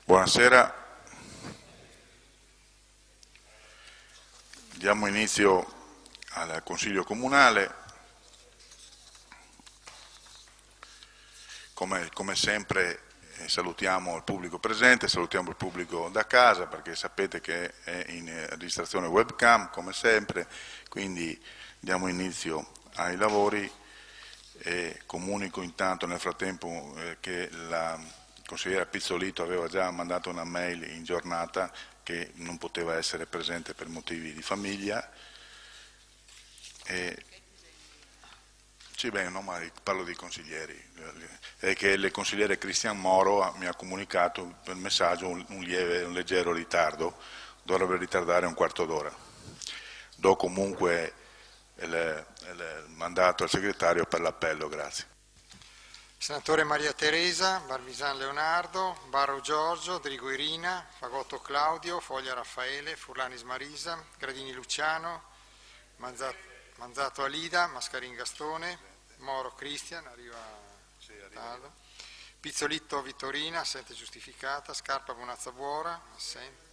Buonasera, diamo inizio al Consiglio Comunale. Come sempre salutiamo il pubblico presente, salutiamo il pubblico da casa perché sapete che è in registrazione webcam come sempre, quindi diamo inizio ai lavori e comunico intanto nel frattempo che la consigliera Pizzolito aveva già mandato una mail in giornata che non poteva essere presente per motivi di famiglia. Sì, beh, no, ma parlo dei consiglieri, è che il consigliere Cristian Moro mi ha comunicato per messaggio un leggero ritardo, dovrebbe ritardare un quarto d'ora. Do comunque il mandato al segretario per l'appello, grazie. Senatore Maria Teresa, Barbisan Leonardo, Barro Giorgio, Drigo Irina, Fagotto Claudio, Foglia Raffaele, Furlanis Marisa, Gradini Luciano, Manzato Alida, Mascarin Gastone, Moro Cristian, arriva tardo, Pizzolitto Vittorina, assente giustificata, Scarpa Bonazza Buora, assente.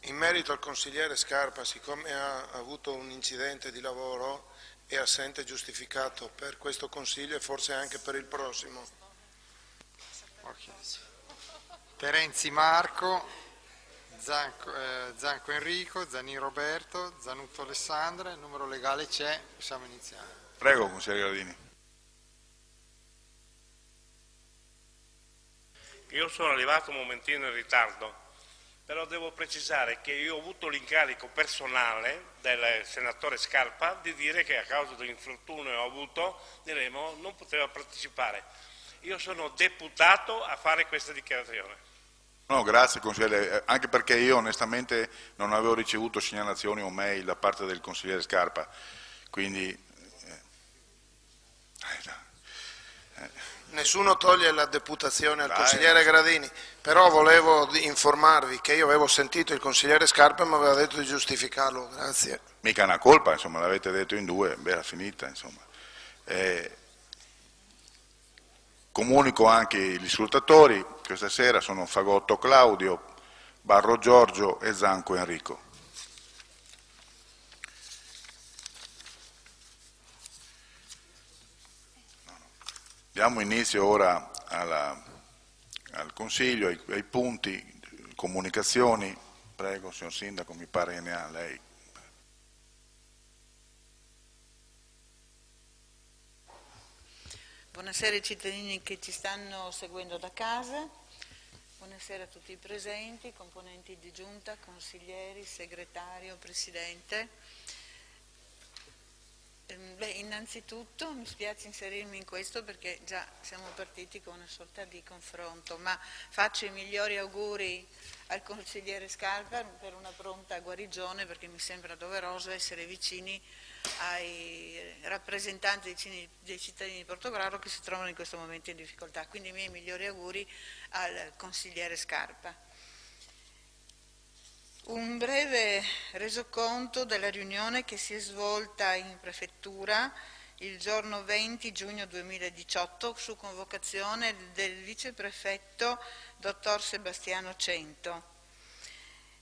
In merito al consigliere Scarpa, siccome ha avuto un incidente di lavoro, è assente giustificato per questo Consiglio e forse anche per il prossimo. Okay. Terenzi Marco, Zanco Enrico, Zanin Roberto, Zanutto Alessandra, il numero legale c'è, possiamo iniziare. Prego, consigliere Gradini. Io sono arrivato un momentino in ritardo, però devo precisare che io ho avuto l'incarico personale del senatore Scarpa di dire che a causa dell'infortunio che ho avuto, diremo, non poteva partecipare. Io sono deputato a fare questa dichiarazione. No, grazie consigliere, anche perché io onestamente non avevo ricevuto segnalazioni o mail da parte del consigliere Scarpa, quindi... Nessuno toglie la deputazione al consigliere Gradini, però volevo informarvi che io avevo sentito il consigliere Scarpa e mi aveva detto di giustificarlo, grazie. Mica una colpa, insomma, l'avete detto in due, beh, era finita, insomma. Comunico anche gli scrutatori, questa sera sono Fagotto Claudio, Barro Giorgio e Zanco Enrico. Diamo inizio ora al Consiglio, ai punti, comunicazioni. Prego, signor Sindaco, mi pare che ne ha lei. Buonasera ai cittadini che ci stanno seguendo da casa, buonasera a tutti i presenti, componenti di giunta, consiglieri, segretario, presidente. Beh, innanzitutto mi spiace inserirmi in questo perché già siamo partiti con una sorta di confronto, ma faccio i migliori auguri al consigliere Scarpa per una pronta guarigione perché mi sembra doveroso essere vicini ai rappresentanti dei cittadini di Portogruaro che si trovano in questo momento in difficoltà. Quindi i miei migliori auguri al consigliere Scarpa. Un breve resoconto della riunione che si è svolta in prefettura il giorno 20 giugno 2018 su convocazione del viceprefetto dottor Sebastiano Cento.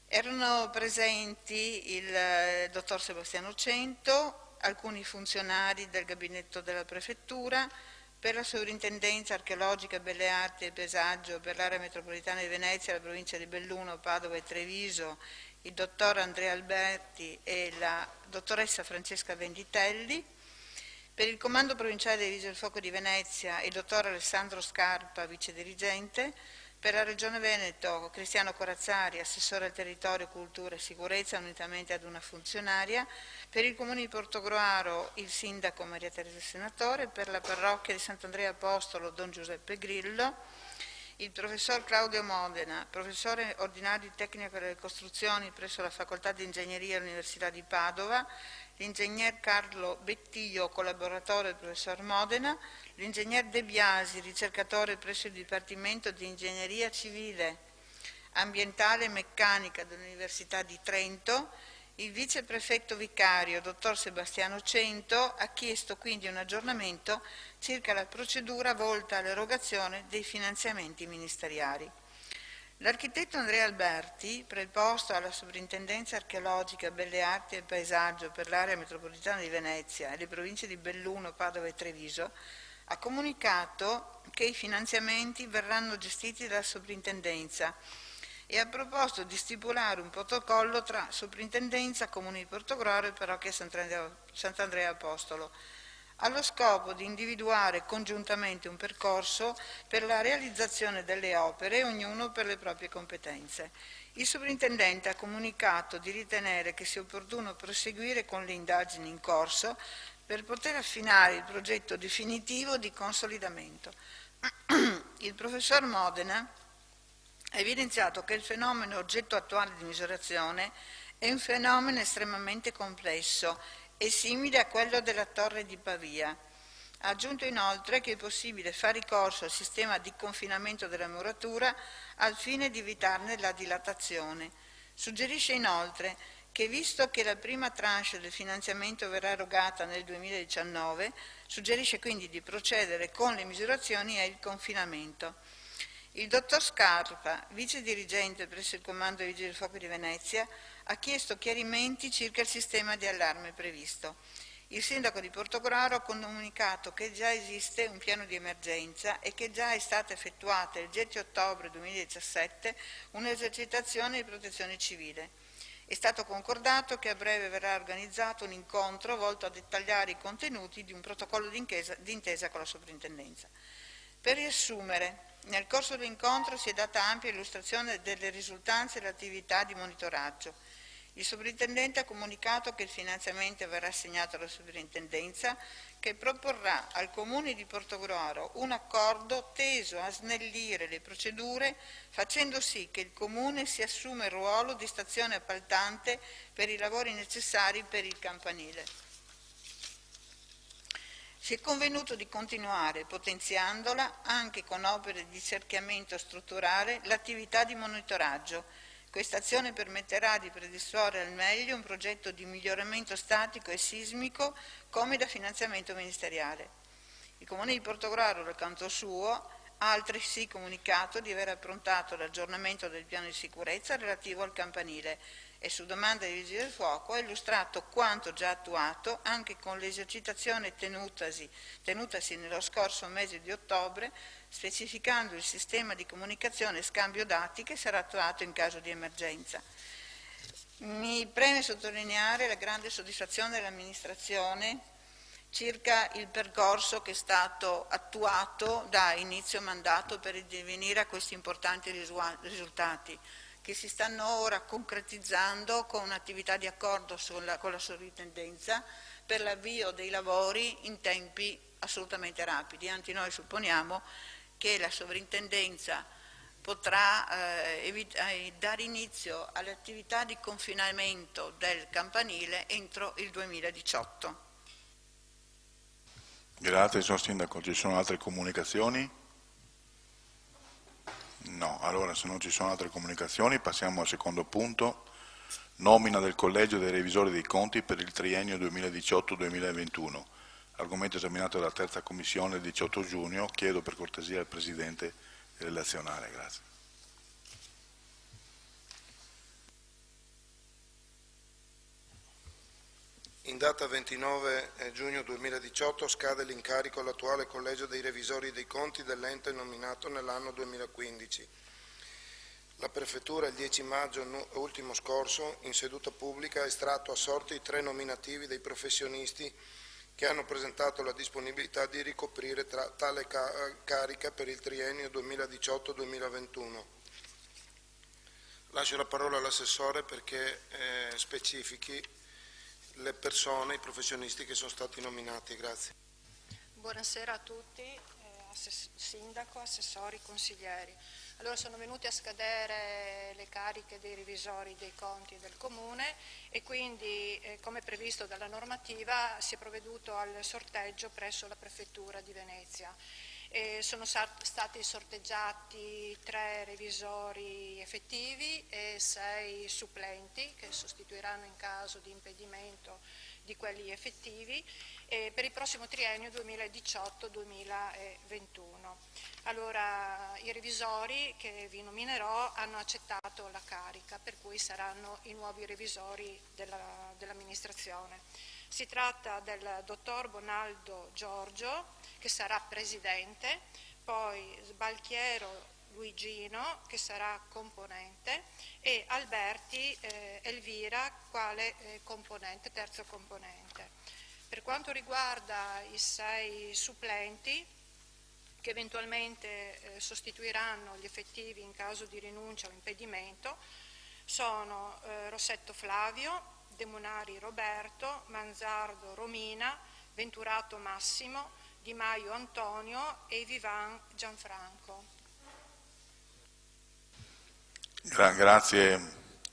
Erano presenti il dottor Sebastiano Cento, alcuni funzionari del gabinetto della prefettura, per la Sovrintendenza Archeologica, Belle Arti e Paesaggio per l'area metropolitana di Venezia, la provincia di Belluno, Padova e Treviso, il dottor Andrea Alberti e la dottoressa Francesca Venditelli, per il Comando Provinciale dei Vigili del Fuoco di Venezia il dottor Alessandro Scarpa, vice dirigente, per la Regione Veneto Cristiano Corazzari, assessore al territorio, cultura e sicurezza, unitamente ad una funzionaria, per il Comune di Portogruaro il sindaco Maria Teresa Senatore, per la parrocchia di Sant'Andrea Apostolo Don Giuseppe Grillo, il professor Claudio Modena, professore ordinario di tecnica delle costruzioni presso la Facoltà di Ingegneria all'Università di Padova, l'ingegner Carlo Bettiglio, collaboratore del professor Modena, l'ingegner De Biasi, ricercatore presso il Dipartimento di Ingegneria Civile, Ambientale e Meccanica dell'Università di Trento, il viceprefetto vicario, dottor Sebastiano Cento, ha chiesto quindi un aggiornamento circa la procedura volta all'erogazione dei finanziamenti ministeriali. L'architetto Andrea Alberti, preposto alla Soprintendenza Archeologica, Belle Arti e Paesaggio per l'area metropolitana di Venezia e le province di Belluno, Padova e Treviso, ha comunicato che i finanziamenti verranno gestiti dalla Soprintendenza e ha proposto di stipulare un protocollo tra Soprintendenza, Comune di Portogruaro e Parrocchia Sant'Andrea Apostolo, allo scopo di individuare congiuntamente un percorso per la realizzazione delle opere, ognuno per le proprie competenze. Il sovrintendente ha comunicato di ritenere che sia opportuno proseguire con le indagini in corso per poter affinare il progetto definitivo di consolidamento. Il professor Modena ha evidenziato che il fenomeno oggetto attuale di misurazione è un fenomeno estremamente complesso e simile a quello della Torre di Pavia. Ha aggiunto inoltre che è possibile fare ricorso al sistema di confinamento della muratura al fine di evitarne la dilatazione. Suggerisce inoltre che, visto che la prima tranche del finanziamento verrà erogata nel 2019, suggerisce quindi di procedere con le misurazioni e il confinamento. Il dottor Scarpa, vice dirigente presso il Comando dei Vigili del Fuoco di Venezia, ha chiesto chiarimenti circa il sistema di allarme previsto. Il sindaco di Portogruaro ha comunicato che già esiste un piano di emergenza e che già è stata effettuata il 10 ottobre 2017 un'esercitazione di protezione civile. È stato concordato che a breve verrà organizzato un incontro volto a dettagliare i contenuti di un protocollo d'intesa con la Soprintendenza. Per riassumere, nel corso dell'incontro si è data ampia illustrazione delle risultanze dell'attività di monitoraggio. Il sovrintendente ha comunicato che il finanziamento verrà assegnato alla Soprintendenza, che proporrà al Comune di Portogruaro un accordo teso a snellire le procedure, facendo sì che il Comune si assuma il ruolo di stazione appaltante per i lavori necessari per il campanile. Si è convenuto di continuare, potenziandola, anche con opere di cerchiamento strutturale, l'attività di monitoraggio. Questa azione permetterà di predisporre al meglio un progetto di miglioramento statico e sismico come da finanziamento ministeriale. Il Comune di Portogruaro, dal canto suo, ha altresì comunicato di aver approntato l'aggiornamento del piano di sicurezza relativo al campanile e, su domanda dei Vigili del Fuoco, ha illustrato quanto già attuato anche con l'esercitazione tenutasi nello scorso mese di ottobre, specificando il sistema di comunicazione e scambio dati che sarà attuato in caso di emergenza. Mi preme sottolineare la grande soddisfazione dell'amministrazione circa il percorso che è stato attuato da inizio mandato per addivenire a questi importanti risultati, che si stanno ora concretizzando con un'attività di accordo con la Sovrintendenza per l'avvio dei lavori in tempi assolutamente rapidi. Anzi, noi supponiamo che la Sovrintendenza potrà dare inizio alle attività di confinamento del campanile entro il 2018. Grazie, signor Sindaco. Ci sono altre comunicazioni? No, allora se non ci sono altre comunicazioni passiamo al secondo punto, nomina del Collegio dei Revisori dei Conti per il triennio 2018-2021, argomento esaminato dalla terza commissione il 18 giugno, chiedo per cortesia al Presidente relazionare, grazie. In data 29 giugno 2018 scade l'incarico all'attuale Collegio dei Revisori dei Conti dell'ente nominato nell'anno 2015. La Prefettura il 10 maggio ultimo scorso, in seduta pubblica, ha estratto a sorte i 3 nominativi dei professionisti che hanno presentato la disponibilità di ricoprire tale carica per il triennio 2018-2021. Lascio la parola all'assessore perché specifichi le persone, i professionisti che sono stati nominati. Grazie. Buonasera a tutti, sindaco, assessori, consiglieri. Allora, sono venute a scadere le cariche dei revisori dei conti del Comune e quindi, come previsto dalla normativa, si è provveduto al sorteggio presso la Prefettura di Venezia. Sono stati sorteggiati 3 revisori effettivi e 6 supplenti che sostituiranno in caso di impedimento di quelli effettivi per il prossimo triennio 2018-2021. Allora, i revisori che vi nominerò hanno accettato la carica, per cui saranno i nuovi revisori dell'amministrazione. Si tratta del dottor Bonaldo Giorgio, che sarà presidente, poi Sbalchiero Luigino, che sarà componente, e Alberti Elvira, quale componente, terzo componente. Per quanto riguarda i 6 supplenti, che eventualmente sostituiranno gli effettivi in caso di rinuncia o impedimento, sono Rossetto Flavio, De Munari Roberto, Manzardo Romina, Venturato Massimo, Di Maio Antonio e Vivan Gianfranco. Grazie,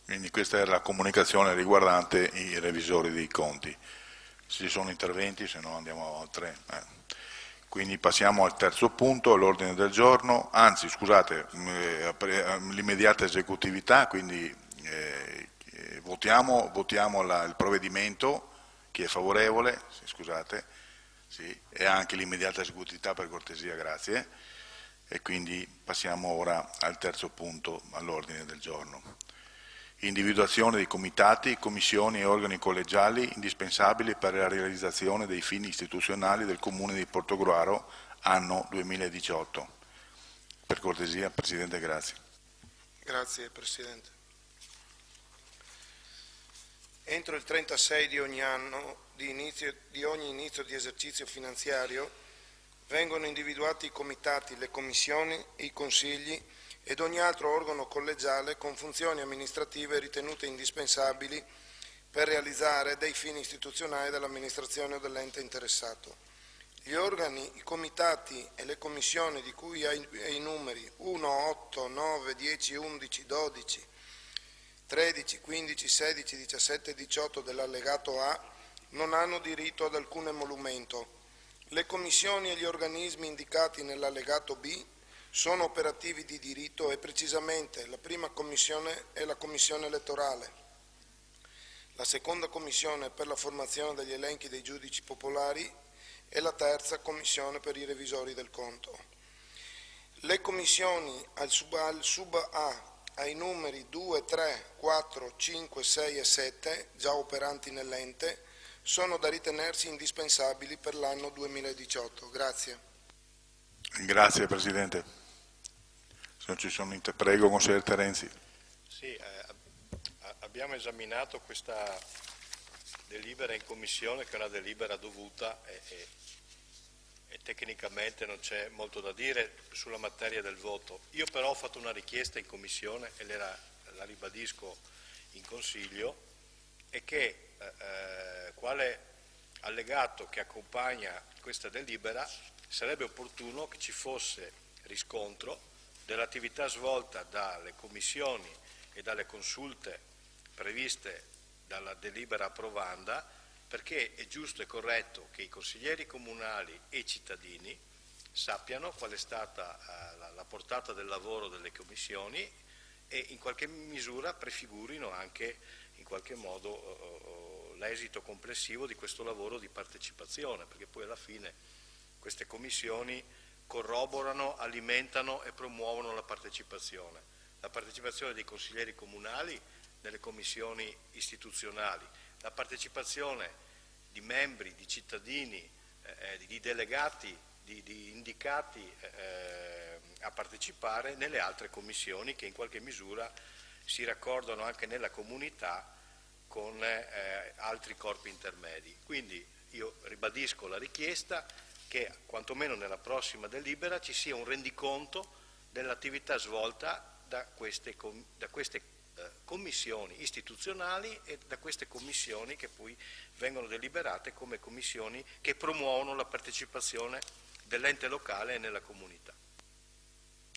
quindi questa era la comunicazione riguardante i revisori dei conti. Se ci sono interventi, se no andiamo oltre. Quindi passiamo al terzo punto, all'ordine del giorno, anzi scusate, l'immediata esecutività, quindi votiamo il provvedimento, chi è favorevole, scusate, sì, e anche l'immediata esecutività per cortesia, grazie, e quindi passiamo ora al terzo punto all'ordine del giorno. Individuazione dei comitati, commissioni e organi collegiali indispensabili per la realizzazione dei fini istituzionali del Comune di Portogruaro anno 2018. Per cortesia, Presidente, grazie. Grazie Presidente. Entro il 36 di ogni anno, di ogni inizio di esercizio finanziario, vengono individuati i comitati, le commissioni, i consigli ed ogni altro organo collegiale con funzioni amministrative ritenute indispensabili per realizzare dei fini istituzionali dell'amministrazione o dell'ente interessato. Gli organi, i comitati e le commissioni di cui ai numeri 1, 8, 9, 10, 11, 12, 13, 15, 16, 17 e 18 dell'allegato A non hanno diritto ad alcun emolumento. Le commissioni e gli organismi indicati nell'allegato B sono operativi di diritto e precisamente la prima commissione è la commissione elettorale, la seconda commissione per la formazione degli elenchi dei giudici popolari e la terza commissione per i revisori del conto. Le commissioni al sub A ai numeri 2, 3, 4, 5, 6 e 7, già operanti nell'ente, sono da ritenersi indispensabili per l'anno 2018. Grazie. Grazie Presidente. Se non ci sono prego, consigliere Terenzi. Sì, abbiamo esaminato questa delibera in commissione, che è una delibera dovuta e tecnicamente non c'è molto da dire sulla materia del voto. Io però ho fatto una richiesta in commissione e la ribadisco in consiglio, e che quale allegato che accompagna questa delibera sarebbe opportuno che ci fosse riscontro dell'attività svolta dalle commissioni e dalle consulte previste dalla delibera approvanda, perché è giusto e corretto che i consiglieri comunali e i cittadini sappiano qual è stata la portata del lavoro delle commissioni e in qualche misura prefigurino anche in qualche modo l'esito complessivo di questo lavoro di partecipazione, perché poi alla fine queste commissioni corroborano, alimentano e promuovono la partecipazione dei consiglieri comunali nelle commissioni istituzionali, la partecipazione di membri, di cittadini, di delegati, di indicati a partecipare nelle altre commissioni che in qualche misura si raccordano anche nella comunità con altri corpi intermedi. Quindi io ribadisco la richiesta che quantomeno nella prossima delibera ci sia un rendiconto dell'attività svolta da queste commissioni istituzionali e da queste commissioni che poi vengono deliberate come commissioni che promuovono la partecipazione dell'ente locale nella comunità.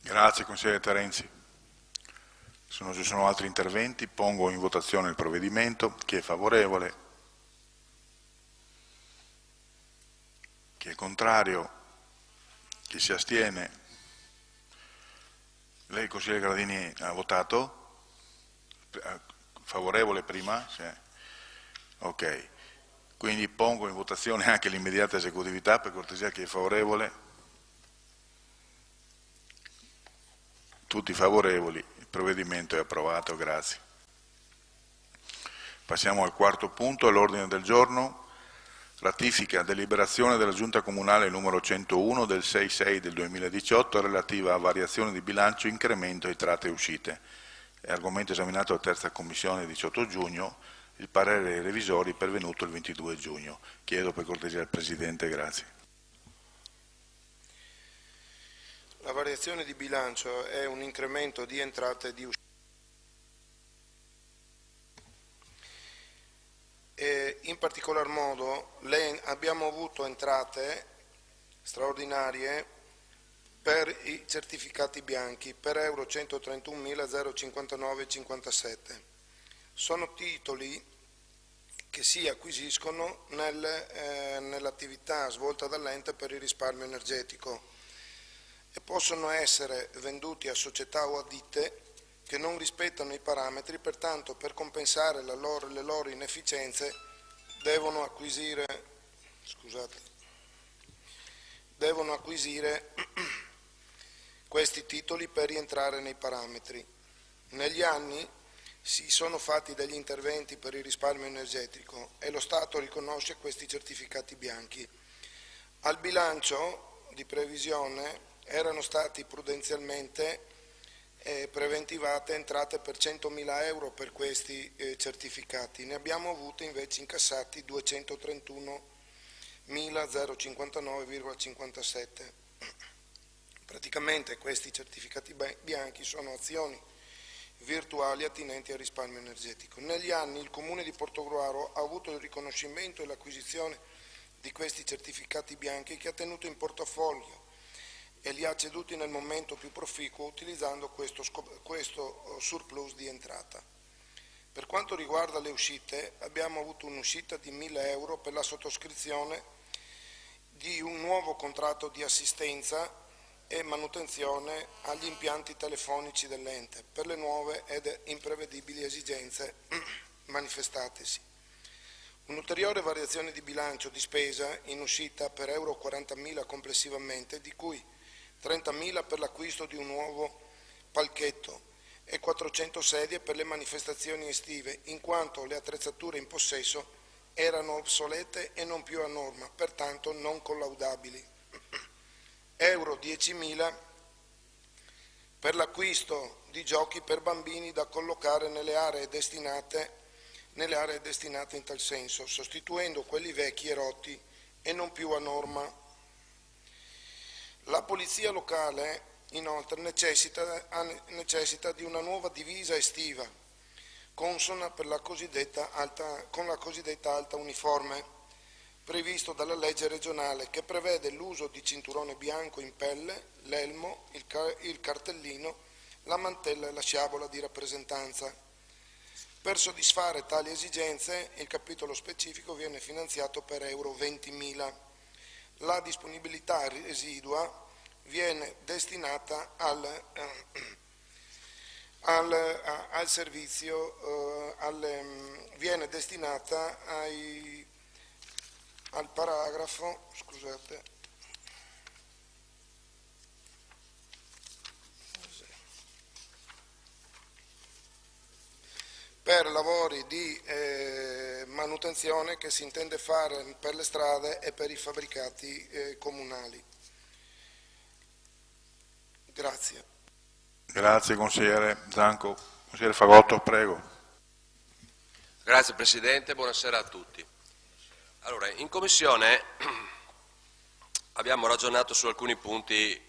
Grazie consigliere Terenzi. Se non ci sono altri interventi pongo in votazione il provvedimento. Chi è favorevole? Chi è contrario? Chi si astiene? Lei, consigliere Gradini, ha votato? Favorevole prima? Sì. Ok. Quindi pongo in votazione anche l'immediata esecutività, per cortesia chi è favorevole. Tutti favorevoli, il provvedimento è approvato, grazie. Passiamo al quarto punto, all'ordine del giorno. Ratifica deliberazione della Giunta Comunale numero 101 del 6/6 del 2018 relativa a variazione di bilancio e incremento di entrate e uscite. È argomento esaminato alla terza commissione il 18 giugno, il parere dei revisori pervenuto il 22 giugno. Chiedo per cortesia al Presidente, grazie. La variazione di bilancio è un incremento di entrate e di uscite. In particolar modo abbiamo avuto entrate straordinarie per i certificati bianchi per euro 131.059,57. Sono titoli che si acquisiscono nell'attività svolta dall'ente per il risparmio energetico e possono essere venduti a società o a ditte che non rispettano i parametri, pertanto per compensare le loro inefficienze devono acquisire questi titoli per rientrare nei parametri. Negli anni si sono fatti degli interventi per il risparmio energetico e lo Stato riconosce questi certificati bianchi. Al bilancio di previsione erano stati prudenzialmente preventivate entrate per 100.000 euro per questi certificati. Ne abbiamo avuti invece incassati 231.059,57. Praticamente questi certificati bianchi sono azioni virtuali attinenti al risparmio energetico. Negli anni il Comune di Portogruaro ha avuto il riconoscimento e l'acquisizione di questi certificati bianchi che ha tenuto in portafoglio e li ha ceduti nel momento più proficuo utilizzando questo surplus di entrata. Per quanto riguarda le uscite, abbiamo avuto un'uscita di 1.000 euro per la sottoscrizione di un nuovo contratto di assistenza e manutenzione agli impianti telefonici dell'ente per le nuove ed imprevedibili esigenze manifestatesi. Un'ulteriore variazione di bilancio di spesa in uscita per euro 40.000 complessivamente, di cui 30.000 per l'acquisto di un nuovo palchetto e 400 sedie per le manifestazioni estive, in quanto le attrezzature in possesso erano obsolete e non più a norma, pertanto non collaudabili. Euro 10.000 per l'acquisto di giochi per bambini da collocare nelle aree destinate in tal senso, sostituendo quelli vecchi e rotti e non più a norma. La polizia locale inoltre necessita di una nuova divisa estiva, consona per con la cosiddetta alta uniforme, previsto dalla legge regionale che prevede l'uso di cinturone bianco in pelle, l'elmo, il cartellino, la mantella e la sciabola di rappresentanza. Per soddisfare tali esigenze il capitolo specifico viene finanziato per euro 20.000. La disponibilità residua viene destinata al servizio, viene destinata al paragrafo, per lavori di manutenzione che si intende fare per le strade e per i fabbricati comunali. Grazie. Grazie consigliere Zanco. Consigliere Fagotto, prego. Grazie Presidente, buonasera a tutti. Allora, in Commissione abbiamo ragionato su alcuni punti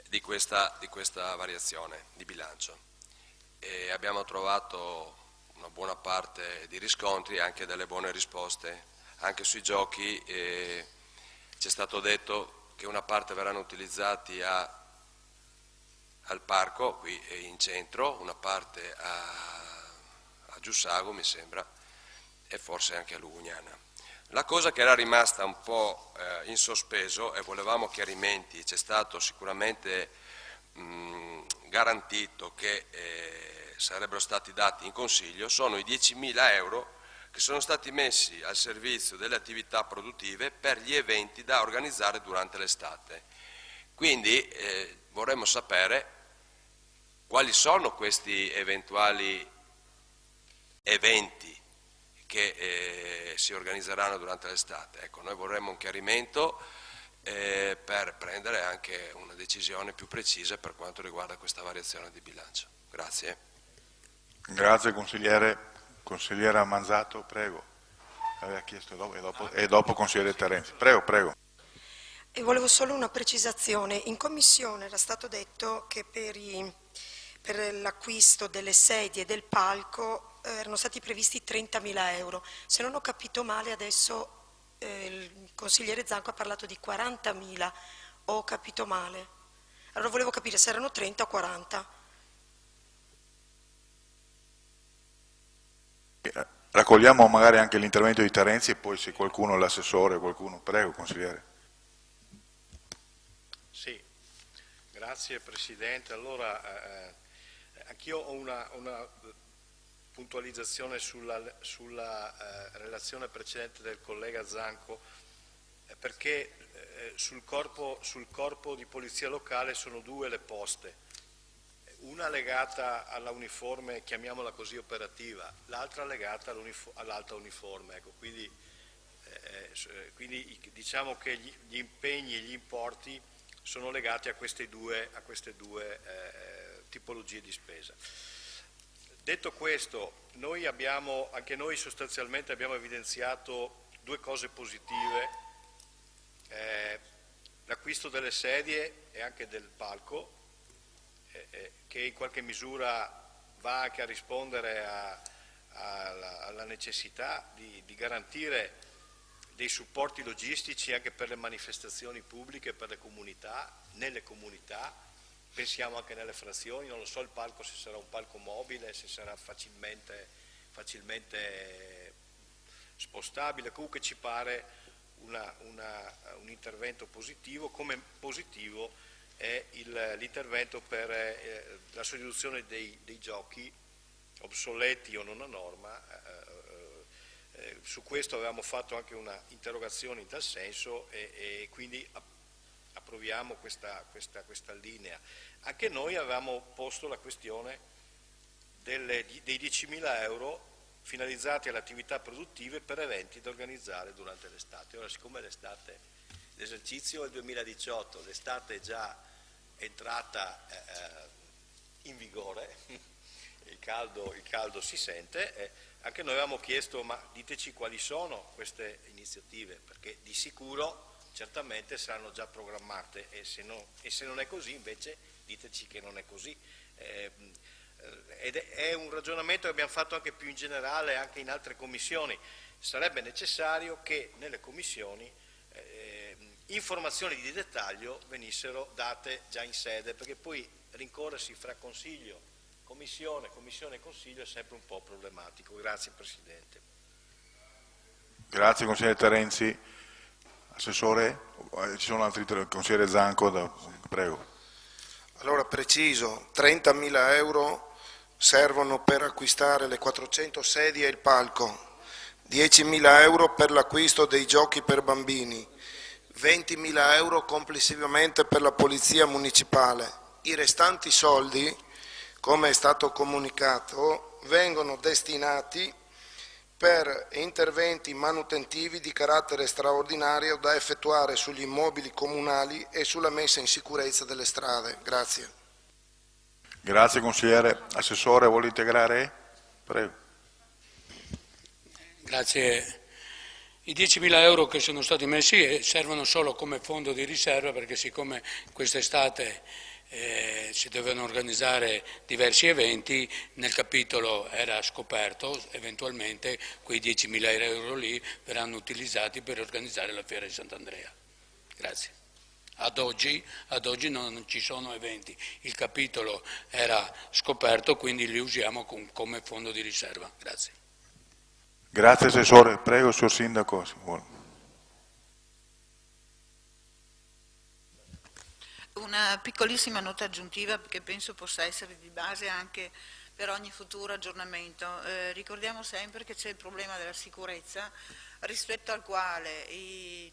di questa variazione di bilancio e abbiamo trovato una buona parte di riscontri e anche delle buone risposte. Anche sui giochi ci è stato detto che una parte verranno utilizzati al parco, qui in centro, una parte a Giussago mi sembra e forse anche a Lugugnana. La cosa che era rimasta un po' in sospeso e volevamo chiarimenti, c'è stato sicuramente garantito che sarebbero stati dati in consiglio, sono i 10.000 euro che sono stati messi al servizio delle attività produttive per gli eventi da organizzare durante l'estate. Quindi vorremmo sapere quali sono questi eventuali eventi che si organizzeranno durante l'estate. Ecco, noi vorremmo un chiarimento per prendere anche una decisione più precisa per quanto riguarda questa variazione di bilancio. Grazie. Grazie consigliere. Consigliera Manzato, prego. Aveva chiesto e dopo consigliere Terenzi. Prego. E volevo solo una precisazione. In commissione era stato detto che per l'acquisto delle sedie e del palco erano stati previsti 30.000 euro. Se non ho capito male adesso il consigliere Zanco ha parlato di 40.000, ho capito male. Allora volevo capire se erano 30 o 40. Raccogliamo magari anche l'intervento di Terenzi e poi se qualcuno, l'assessore, qualcuno. Prego, consigliere. Sì, grazie Presidente. Allora, anch'io ho una puntualizzazione sulla relazione precedente del collega Zanco, perché sul corpo di polizia locale sono due le poste, una legata alla uniforme, chiamiamola così, operativa, l'altra legata all'alta uniforme. Ecco, quindi diciamo che gli impegni e gli importi sono legati a queste due tipologie di spesa. Detto questo, anche noi sostanzialmente abbiamo evidenziato due cose positive, l'acquisto delle sedie e anche del palco, che in qualche misura va anche a rispondere alla necessità di garantire dei supporti logistici anche per le manifestazioni pubbliche, per le comunità, nelle comunità. Pensiamo anche nelle frazioni, non lo so il palco se sarà un palco mobile, se sarà facilmente spostabile, comunque ci pare un intervento positivo, come positivo è l'intervento per la sostituzione dei giochi obsoleti o non a norma. Su questo avevamo fatto anche una interrogazione in tal senso e quindi approviamo questa linea. Anche noi avevamo posto la questione dei 10.000 euro finalizzati alle attività produttive per eventi da organizzare durante l'estate. Ora, siccome l'esercizio è il 2018, l'estate è già entrata in vigore, il caldo si sente, anche noi avevamo chiesto, ma diteci quali sono queste iniziative, perché di sicuro certamente saranno già programmate e se non è così invece diteci che non è così. Ed è un ragionamento che abbiamo fatto anche più in generale anche in altre commissioni. Sarebbe necessario che nelle commissioni informazioni di dettaglio venissero date già in sede, perché poi rincorrersi fra Consiglio, Commissione e Consiglio è sempre un po' problematico. Grazie Presidente. Grazie consigliere Terenzi. Assessore, ci sono altri consigliere Zanco, prego. Allora preciso, 30.000 euro servono per acquistare le 400 sedie e il palco, 10.000 euro per l'acquisto dei giochi per bambini, 20.000 euro complessivamente per la polizia municipale. I restanti soldi, come è stato comunicato, vengono destinati per interventi manutentivi di carattere straordinario da effettuare sugli immobili comunali e sulla messa in sicurezza delle strade. Grazie. Grazie consigliere. Assessore, vuole integrare? Prego. Grazie. I 10.000 euro che sono stati messi servono solo come fondo di riserva, perché siccome quest'estate si dovevano organizzare diversi eventi, nel capitolo era scoperto eventualmente quei 10.000 euro lì verranno utilizzati per organizzare la fiera di Sant'Andrea. Grazie. Ad oggi non ci sono eventi, il capitolo era scoperto, quindi li usiamo come fondo di riserva. Grazie. Grazie Assessore. Prego, signor Sindaco. Se vuole. Una piccolissima nota aggiuntiva, perché penso possa essere di base anche per ogni futuro aggiornamento. Ricordiamo sempre che c'è il problema della sicurezza, rispetto al quale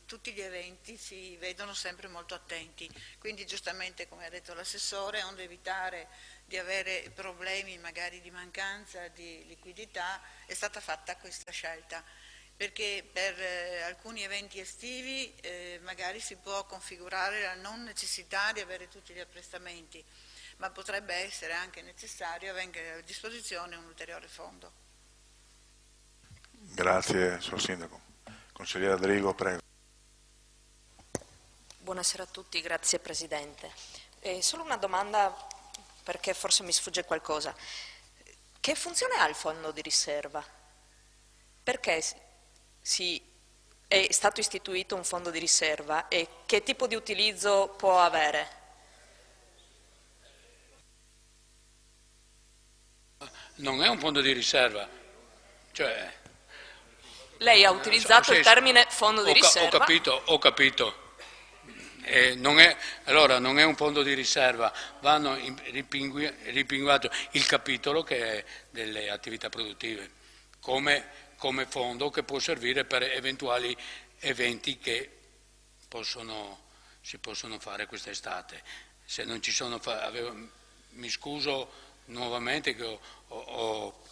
tutti gli eventi si vedono sempre molto attenti, quindi giustamente, come ha detto l'assessore, onde evitare di avere problemi magari di mancanza di liquidità, è stata fatta questa scelta, perché per alcuni eventi estivi magari si può configurare la non necessità di avere tutti gli apprestamenti, ma potrebbe essere anche necessario avere a disposizione un ulteriore fondo. Grazie, signor Sindaco. Consigliere Adrigo, prego. Buonasera a tutti, grazie Presidente. Solo una domanda, perché forse mi sfugge qualcosa. Che funzione ha il fondo di riserva? Perché è stato istituito un fondo di riserva e che tipo di utilizzo può avere? Non è un fondo di riserva, cioè... Lei ha utilizzato il termine fondo di riserva? Ho capito. Allora non è un fondo di riserva, vanno ripinguato il capitolo che è delle attività produttive, come fondo che può servire per eventuali eventi che si possono fare quest'estate. Se non ci sono, mi scuso nuovamente che ho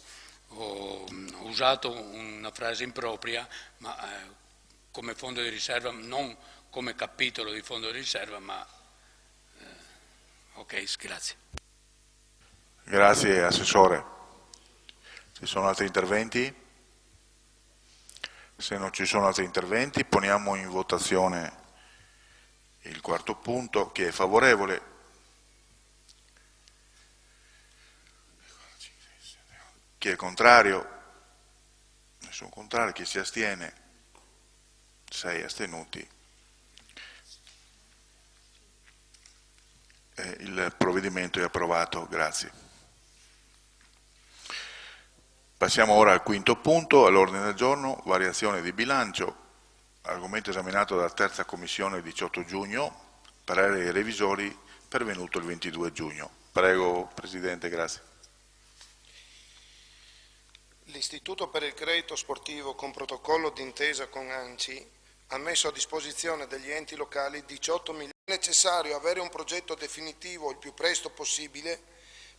usato una frase impropria, ma come fondo di riserva, non come capitolo di fondo di riserva, ma ok, grazie. Grazie Assessore. Ci sono altri interventi? Se non ci sono altri interventi, poniamo in votazione il quarto punto. Chi è favorevole? Chi è contrario? Nessun contrario. Chi si astiene? 6 astenuti. Il provvedimento è approvato. Grazie. Passiamo ora al quinto punto, all'ordine del giorno, variazione di bilancio, argomento esaminato dalla terza commissione il 18 giugno, parere ai revisori pervenuto il 22 giugno. Prego Presidente, grazie. L'Istituto per il Credito Sportivo, con protocollo d'intesa con ANCI, ha messo a disposizione degli enti locali 18 milioni. È necessario avere un progetto definitivo il più presto possibile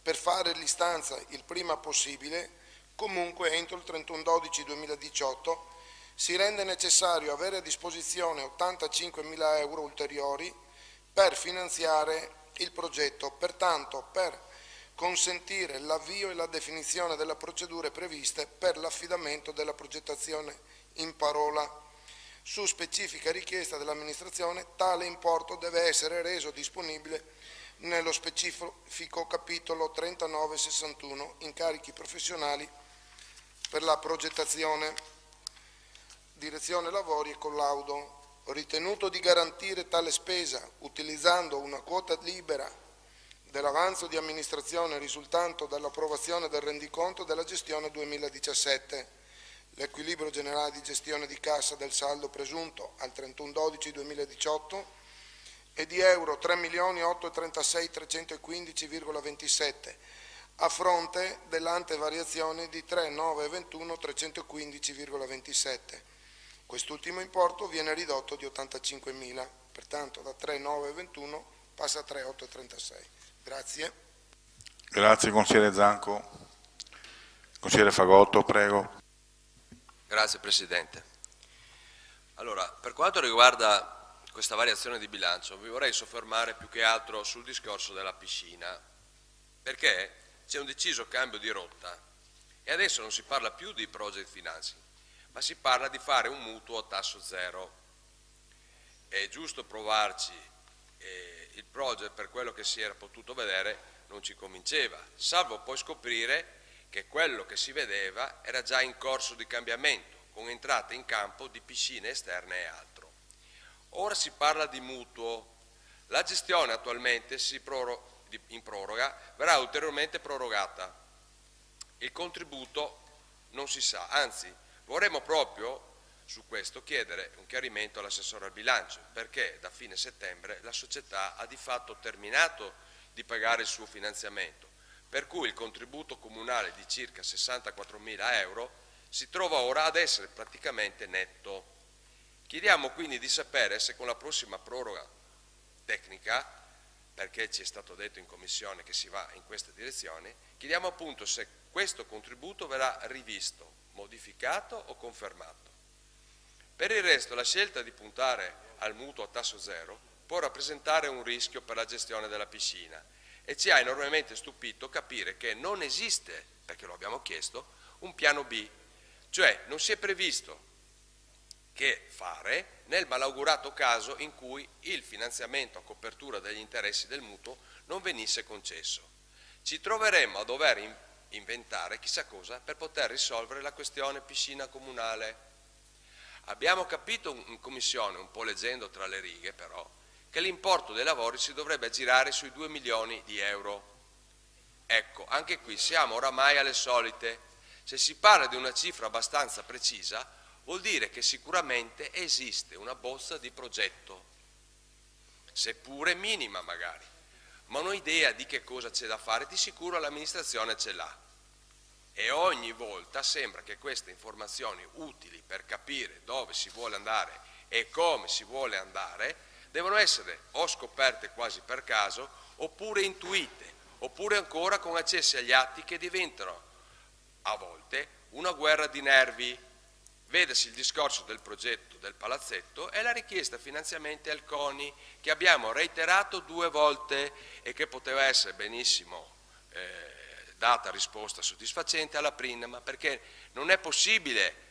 per fare l'istanza il prima possibile. Comunque entro il 31/12/2018 si rende necessario avere a disposizione 85.000 euro ulteriori per finanziare il progetto. Pertanto, per consentire l'avvio e la definizione delle procedure previste per l'affidamento della progettazione in parola. Su specifica richiesta dell'amministrazione, tale importo deve essere reso disponibile nello specifico capitolo 3961, incarichi professionali per la progettazione, direzione lavori e collaudo. Ritenuto di garantire tale spesa utilizzando una quota libera dell'avanzo di amministrazione risultante dall'approvazione del rendiconto della gestione 2017. L'equilibrio generale di gestione di cassa del saldo presunto al 31/12/2018 è di euro 3.836.315,27 a fronte dell'ante variazione di 3.921.315,27. Quest'ultimo importo viene ridotto di 85.000, pertanto da 3.921 passa a 3.836. Grazie. Grazie consigliere Zanco. Consigliere Fagotto, prego. Grazie Presidente. Allora, per quanto riguarda questa variazione di bilancio, vi vorrei soffermare più che altro sul discorso della piscina, perché c'è un deciso cambio di rotta e adesso non si parla più di project financing, ma si parla di fare un mutuo a tasso zero. È giusto provarci, il project, per quello che si era potuto vedere, non ci convinceva, salvo poi scoprire che quello che si vedeva era già in corso di cambiamento, con entrate in campo di piscine esterne e altro. Ora si parla di mutuo, la gestione attualmente in proroga verrà ulteriormente prorogata, il contributo non si sa, anzi vorremmo proprio su questo chiedere un chiarimento all'assessore al bilancio, perché da fine settembre la società ha di fatto terminato di pagare il suo finanziamento, per cui il contributo comunale di circa 64.000 euro si trova ora ad essere praticamente netto. Chiediamo quindi di sapere se con la prossima proroga tecnica, perché ci è stato detto in Commissione che si va in questa direzione, chiediamo appunto se questo contributo verrà rivisto, modificato o confermato. Per il resto la scelta di puntare al mutuo a tasso zero può rappresentare un rischio per la gestione della piscina e ci ha enormemente stupito capire che non esiste, perché lo abbiamo chiesto, un piano B, cioè non si è previsto che fare nel malaugurato caso in cui il finanziamento a copertura degli interessi del mutuo non venisse concesso. Ci troveremmo a dover inventare chissà cosa per poter risolvere la questione piscina comunale. Abbiamo capito in Commissione, un po' leggendo tra le righe però, che l'importo dei lavori si dovrebbe aggirare sui 2 milioni di euro. Ecco, anche qui siamo oramai alle solite. Se si parla di una cifra abbastanza precisa, vuol dire che sicuramente esiste una bozza di progetto, seppure minima magari, ma un'idea di che cosa c'è da fare di sicuro l'amministrazione ce l'ha. E ogni volta sembra che queste informazioni utili per capire dove si vuole andare e come si vuole andare devono essere o scoperte quasi per caso oppure intuite, oppure ancora con accessi agli atti che diventano a volte una guerra di nervi. Vedasi il discorso del progetto del palazzetto e la richiesta finanziamenti al CONI che abbiamo reiterato 2 volte e che poteva essere benissimo data risposta soddisfacente alla prima, perché non è possibile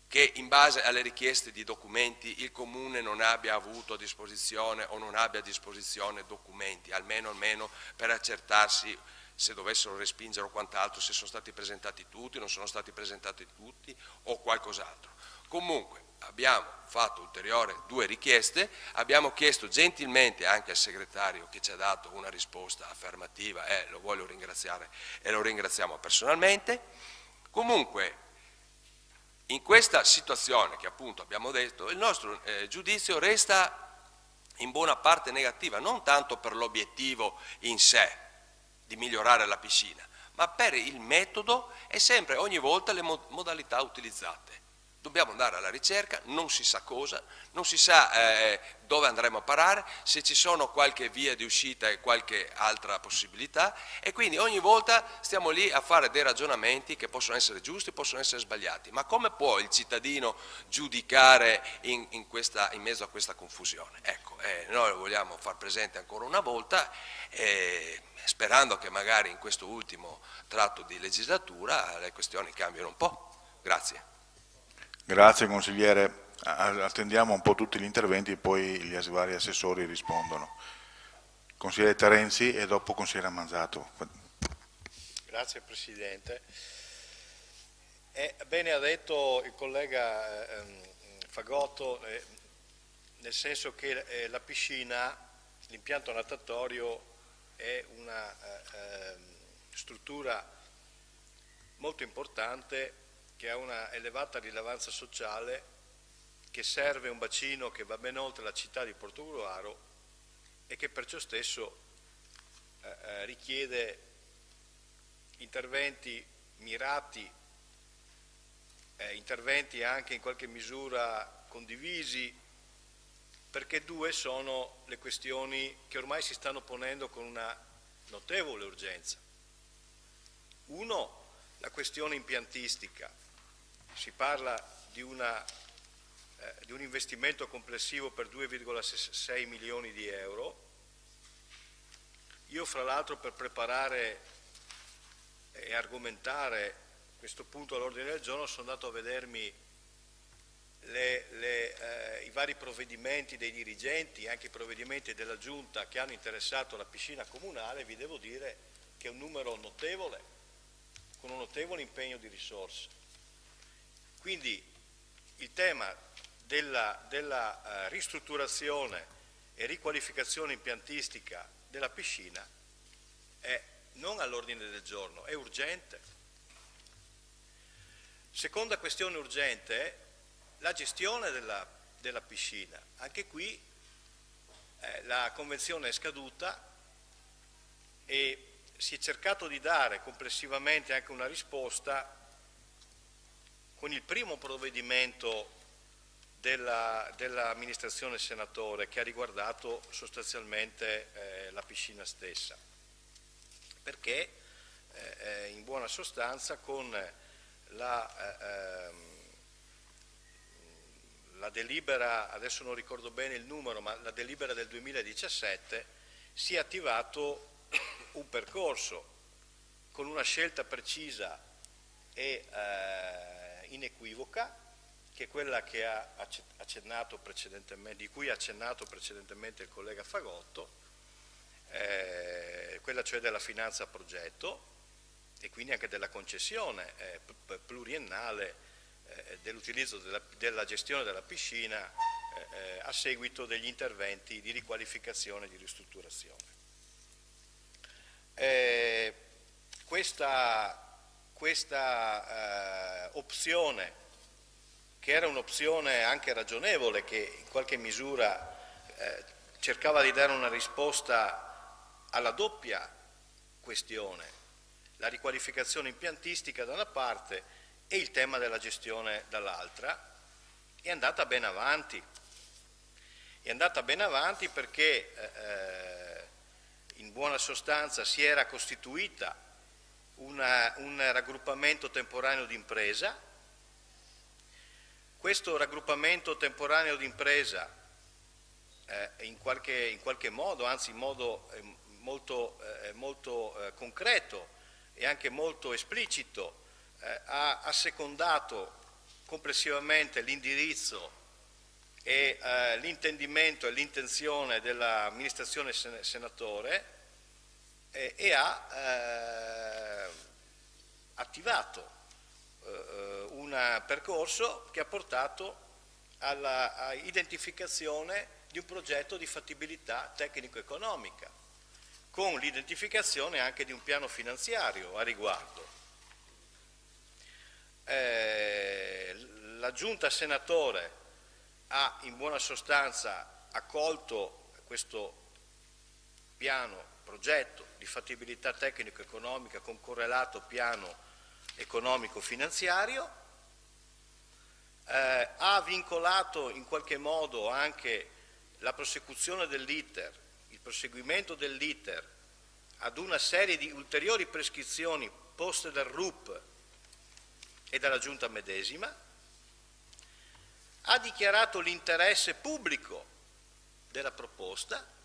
che in base alle richieste di documenti il Comune non abbia avuto a disposizione o non abbia a disposizione documenti, almeno per accertarsi se dovessero respingere o quant'altro, se sono stati presentati tutti, non sono stati presentati tutti o qualcos'altro. Comunque abbiamo fatto ulteriori 2 richieste, abbiamo chiesto gentilmente anche al segretario che ci ha dato una risposta affermativa e lo voglio ringraziare e lo ringraziamo personalmente. Comunque in questa situazione che appunto abbiamo detto il nostro giudizio resta in buona parte negativa, non tanto per l'obiettivo in sé di migliorare la piscina, ma per il metodo e sempre ogni volta le modalità utilizzate. Dobbiamo andare alla ricerca, non si sa cosa, non si sa dove andremo a parare, se ci sono qualche via di uscita e qualche altra possibilità e quindi ogni volta stiamo lì a fare dei ragionamenti che possono essere giusti, possono essere sbagliati. Ma come può il cittadino giudicare in mezzo a questa confusione? Ecco, noi lo vogliamo far presente ancora una volta sperando che magari in questo ultimo tratto di legislatura le questioni cambiano un po'. Grazie. Grazie consigliere, attendiamo un po' tutti gli interventi e poi gli vari assessori rispondono. Consigliere Terenzi e dopo consigliere Manzato. Grazie Presidente. Bene ha detto il collega Fagotto, nel senso che la piscina, l'impianto natatorio è una struttura molto importante che ha una elevata rilevanza sociale, che serve un bacino che va ben oltre la città di Portogruaro e che perciò stesso richiede interventi mirati, interventi anche in qualche misura condivisi, perché 2 sono le questioni che ormai si stanno ponendo con una notevole urgenza. 1, la questione impiantistica. Si parla di un investimento complessivo per 2,6 milioni di euro. Io fra l'altro per preparare e argomentare questo punto all'ordine del giorno sono andato a vedermi i vari provvedimenti dei dirigenti, anche i provvedimenti della Giunta che hanno interessato la piscina comunale. Vi devo dire che è un numero notevole, con un notevole impegno di risorse. Quindi il tema della ristrutturazione e riqualificazione impiantistica della piscina è non all'ordine del giorno, è urgente. Seconda questione urgente, la gestione della piscina. Anche qui la convenzione è scaduta e si è cercato di dare complessivamente anche una risposta con il primo provvedimento dell'amministrazione senatore, che ha riguardato sostanzialmente la piscina stessa, perché in buona sostanza con la delibera, adesso non ricordo bene il numero, ma la delibera del 2017 si è attivato un percorso con una scelta precisa e inequivoca, che è quella che ha accennato precedentemente, di cui ha accennato precedentemente il collega Fagotto, quella cioè della finanza a progetto e quindi anche della concessione pluriennale dell'utilizzo della gestione della piscina a seguito degli interventi di riqualificazione e di ristrutturazione. Questa opzione, che era un'opzione anche ragionevole, che in qualche misura cercava di dare una risposta alla doppia questione, la riqualificazione impiantistica da una parte e il tema della gestione dall'altra, è andata ben avanti. È andata ben avanti perché in buona sostanza si era costituita un raggruppamento temporaneo d'impresa. Questo raggruppamento temporaneo d'impresa in qualche modo, anzi in modo molto concreto e anche molto esplicito, ha assecondato complessivamente l'indirizzo e l'intendimento e l'intenzione dell'amministrazione senatore e ha attivato un percorso che ha portato alla identificazione di un progetto di fattibilità tecnico-economica, con l'identificazione anche di un piano finanziario a riguardo. La Giunta senatore ha in buona sostanza accolto questo piano, progetto di fattibilità tecnico-economica con correlato piano economico-finanziario, ha vincolato in qualche modo anche la prosecuzione dell'iter, il proseguimento dell'iter ad una serie di ulteriori prescrizioni poste dal RUP e dalla Giunta medesima, ha dichiarato l'interesse pubblico della proposta,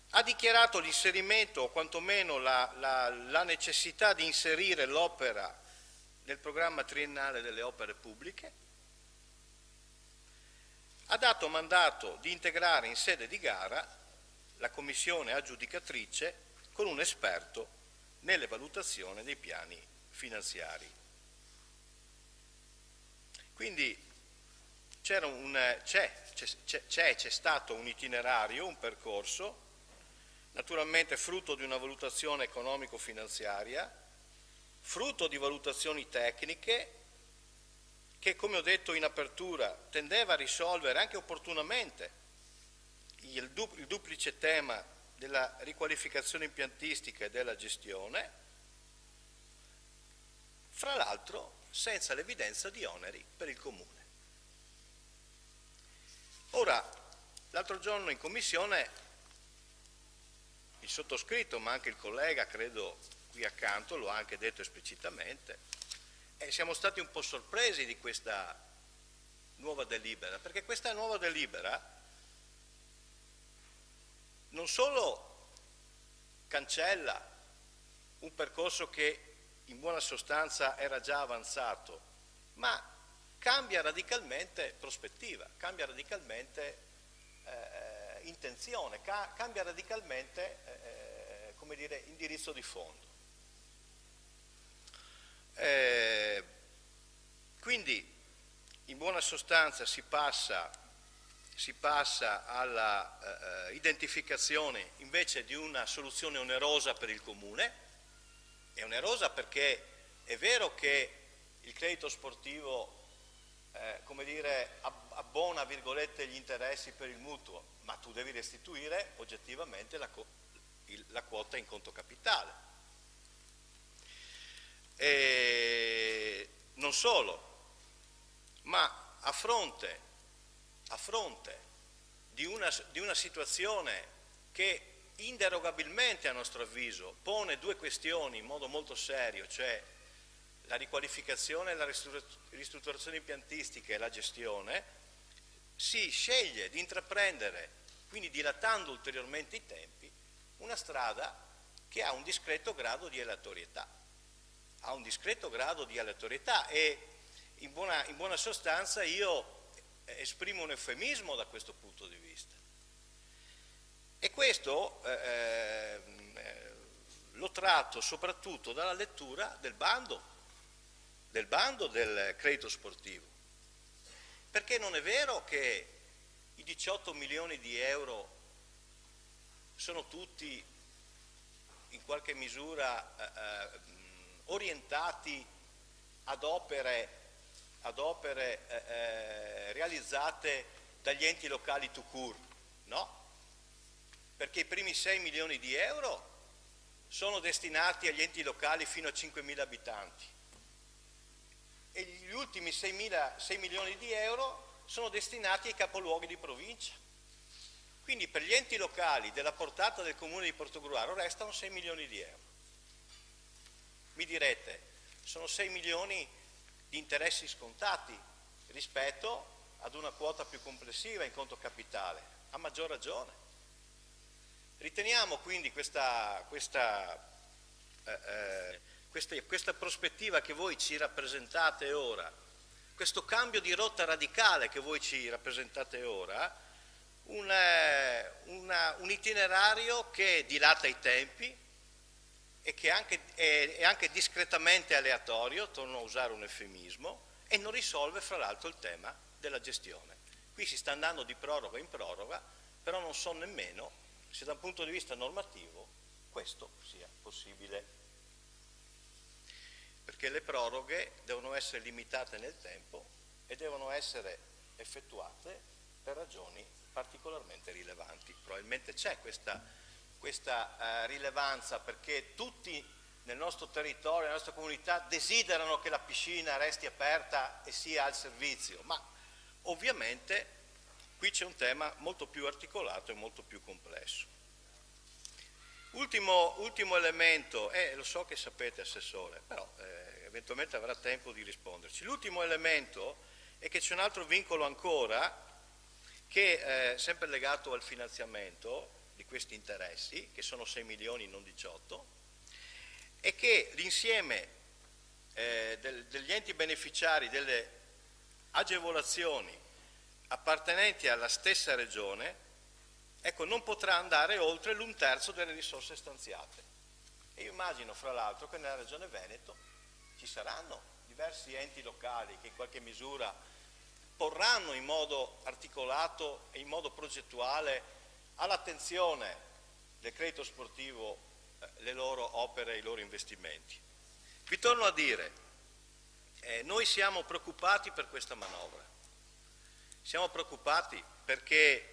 ha dichiarato l'inserimento o quantomeno la necessità di inserire l'opera nel programma triennale delle opere pubbliche, ha dato mandato di integrare in sede di gara la commissione aggiudicatrice con un esperto nelle valutazioni dei piani finanziari. Quindi c'è stato un itinerario, un percorso, naturalmente frutto di una valutazione economico-finanziaria, frutto di valutazioni tecniche che, come ho detto in apertura, tendeva a risolvere anche opportunamente il duplice tema della riqualificazione impiantistica e della gestione, fra l'altro senza l'evidenza di oneri per il Comune. Ora, l'altro giorno in commissione il sottoscritto, ma anche il collega, credo qui accanto, lo ha anche detto esplicitamente, e siamo stati un po' sorpresi di questa nuova delibera, perché questa nuova delibera non solo cancella un percorso che in buona sostanza era già avanzato, ma cambia radicalmente prospettiva, cambia radicalmente intenzione, cambia radicalmente come dire, indirizzo di fondo. Quindi in buona sostanza si passa alla identificazione invece di una soluzione onerosa per il Comune. È onerosa perché è vero che il credito sportivo come dire, abbona virgolette gli interessi per il mutuo, ma tu devi restituire oggettivamente la quota in conto capitale. E non solo, ma a fronte di una situazione che inderogabilmente, a nostro avviso, pone due questioni in modo molto serio, cioè la riqualificazione, la ristrutturazione impiantistica e la gestione, si sceglie di intraprendere, quindi dilatando ulteriormente i tempi, una strada che ha un discreto grado di aleatorietà. E in buona sostanza io esprimo un eufemismo da questo punto di vista. E questo lo tratto soprattutto dalla lettura del bando del credito sportivo. Perché non è vero che i 18 milioni di euro sono tutti in qualche misura orientati ad opere realizzate dagli enti locali tout court, no? Perché i primi 6 milioni di euro sono destinati agli enti locali fino a 5.000 abitanti e gli ultimi 6 milioni di euro sono destinati ai capoluoghi di provincia. Quindi per gli enti locali della portata del comune di Portogruaro restano 6 milioni di euro. Mi direte, sono 6 milioni di interessi scontati rispetto ad una quota più complessiva in conto capitale. A maggior ragione. Riteniamo quindi questa prospettiva che voi ci rappresentate ora, questo cambio di rotta radicale che voi ci rappresentate ora, un itinerario che dilata i tempi e che è anche discretamente aleatorio, torno a usare un eufemismo, e non risolve fra l'altro il tema della gestione. Qui si sta andando di proroga in proroga, però non so nemmeno se da un punto di vista normativo questo sia possibile, perché le proroghe devono essere limitate nel tempo e devono essere effettuate per ragioni particolarmente rilevanti. Probabilmente c'è questa rilevanza perché tutti nel nostro territorio, nella nostra comunità desiderano che la piscina resti aperta e sia al servizio, ma ovviamente qui c'è un tema molto più articolato e molto più complesso. Ultimo elemento, lo so che sapete Assessore, però eventualmente avrà tempo di risponderci. L'ultimo elemento è che c'è un altro vincolo ancora che è sempre legato al finanziamento di questi interessi, che sono 6 milioni non 18, e che l'insieme degli enti beneficiari delle agevolazioni appartenenti alla stessa regione, ecco, non potrà andare oltre l'1/3 delle risorse stanziate. E io immagino, fra l'altro, che nella Regione Veneto ci saranno diversi enti locali che in qualche misura porranno in modo articolato e in modo progettuale all'attenzione del credito sportivo le loro opere e i loro investimenti. Vi torno a dire, noi siamo preoccupati per questa manovra. Siamo preoccupati perché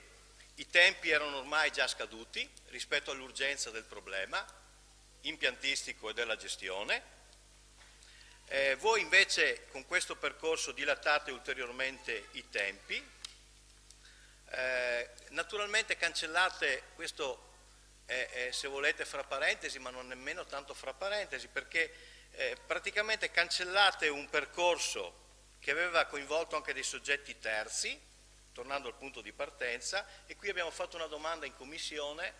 i tempi erano ormai già scaduti rispetto all'urgenza del problema impiantistico e della gestione. Voi invece con questo percorso dilatate ulteriormente i tempi, naturalmente cancellate questo, se volete fra parentesi, ma non nemmeno tanto fra parentesi, perché praticamente cancellate un percorso che aveva coinvolto anche dei soggetti terzi, tornando al punto di partenza, e qui abbiamo fatto una domanda in commissione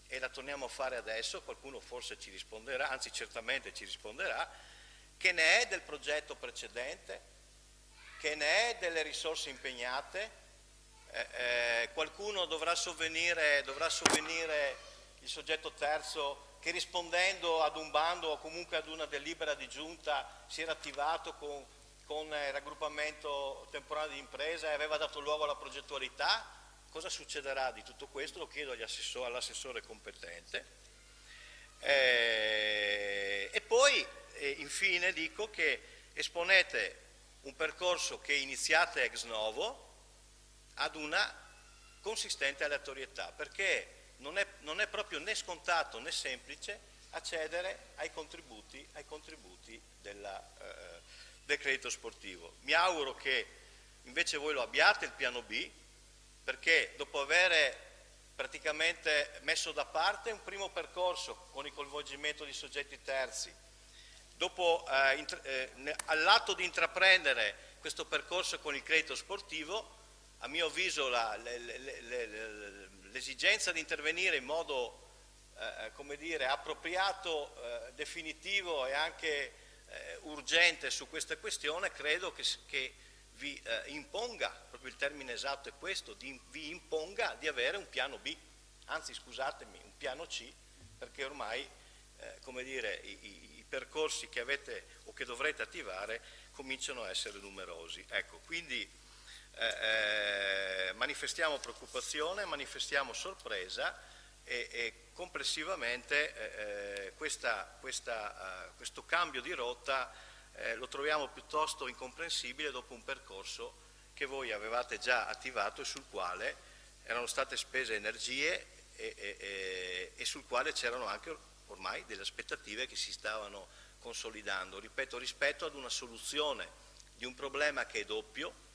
e la torniamo a fare adesso, qualcuno forse ci risponderà, anzi certamente ci risponderà, che ne è del progetto precedente, che ne è delle risorse impegnate, qualcuno dovrà sovvenire il soggetto terzo che rispondendo ad un bando o comunque ad una delibera di giunta si era attivato con il raggruppamento temporaneo di impresa e aveva dato luogo alla progettualità. Cosa succederà di tutto questo? Lo chiedo all'assessore competente. E poi infine dico che esponete un percorso che iniziate ex novo ad una consistente aleatorietà, perché non è proprio né scontato né semplice accedere ai contributi del credito sportivo. Mi auguro che invece voi lo abbiate il piano B, perché dopo aver praticamente messo da parte un primo percorso con il coinvolgimento di soggetti terzi, dopo all'atto di intraprendere questo percorso con il credito sportivo, a mio avviso l'esigenza di intervenire in modo come dire, appropriato, definitivo e anche urgente su questa questione, credo che vi imponga, proprio il termine esatto è questo, vi imponga di avere un piano B, anzi scusatemi, un piano C, perché ormai come dire, i percorsi che avete o che dovrete attivare cominciano a essere numerosi. Ecco, quindi manifestiamo preoccupazione, manifestiamo sorpresa e complessivamente questo cambio di rotta lo troviamo piuttosto incomprensibile dopo un percorso che voi avevate già attivato e sul quale erano state spese energie e sul quale c'erano anche ormai delle aspettative che si stavano consolidando, ripeto, rispetto ad una soluzione di un problema che è doppio,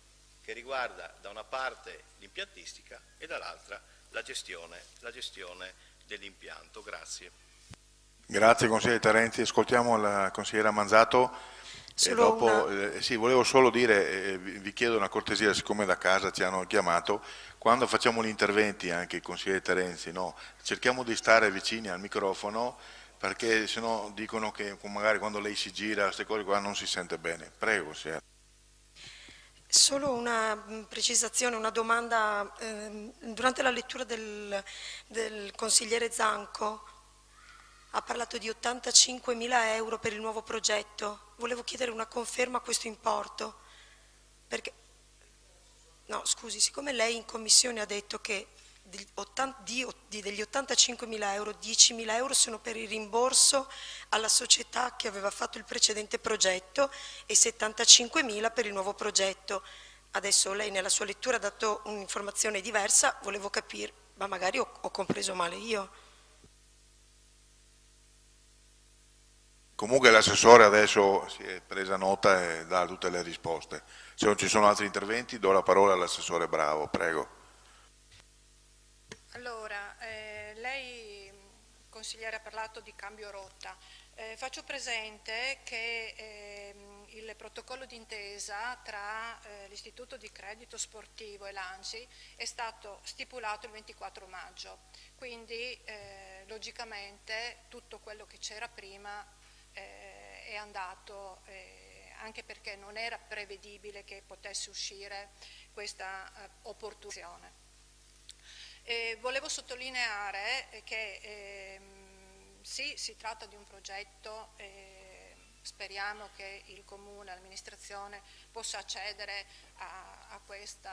che riguarda da una parte l'impiantistica e dall'altra la gestione dell'impianto. Grazie. Grazie consigliere Terenzi, ascoltiamo la consigliera Manzato. Sì, volevo solo dire, vi chiedo una cortesia, siccome da casa ci hanno chiamato, quando facciamo gli interventi, anche il consigliere Terenzi, no, cerchiamo di stare vicini al microfono, perché sennò dicono che magari quando lei si gira, queste cose qua non si sente bene. Prego, consigliere. Solo una precisazione, una domanda. Durante la lettura del consigliere Zanco ha parlato di 85.000 euro per il nuovo progetto. Volevo chiedere una conferma a questo importo. Perché, no, scusi, siccome lei in commissione ha detto che degli 85.000 euro, 10.000 euro sono per il rimborso alla società che aveva fatto il precedente progetto e 75.000 per il nuovo progetto. Adesso lei nella sua lettura ha dato un'informazione diversa, volevo capire, ma magari ho compreso male io. Comunque l'assessore adesso si è presa nota e dà tutte le risposte. Se non ci sono altri interventi do la parola all'assessore Bravo, prego. Allora, lei consigliere ha parlato di cambio rotta. Faccio presente che il protocollo d'intesa tra l'Istituto di Credito Sportivo e l'ANCI è stato stipulato il 24 maggio, quindi logicamente tutto quello che c'era prima è andato, anche perché non era prevedibile che potesse uscire questa opportunità. Volevo sottolineare che sì, si tratta di un progetto, speriamo che il Comune, l'amministrazione possa accedere a questo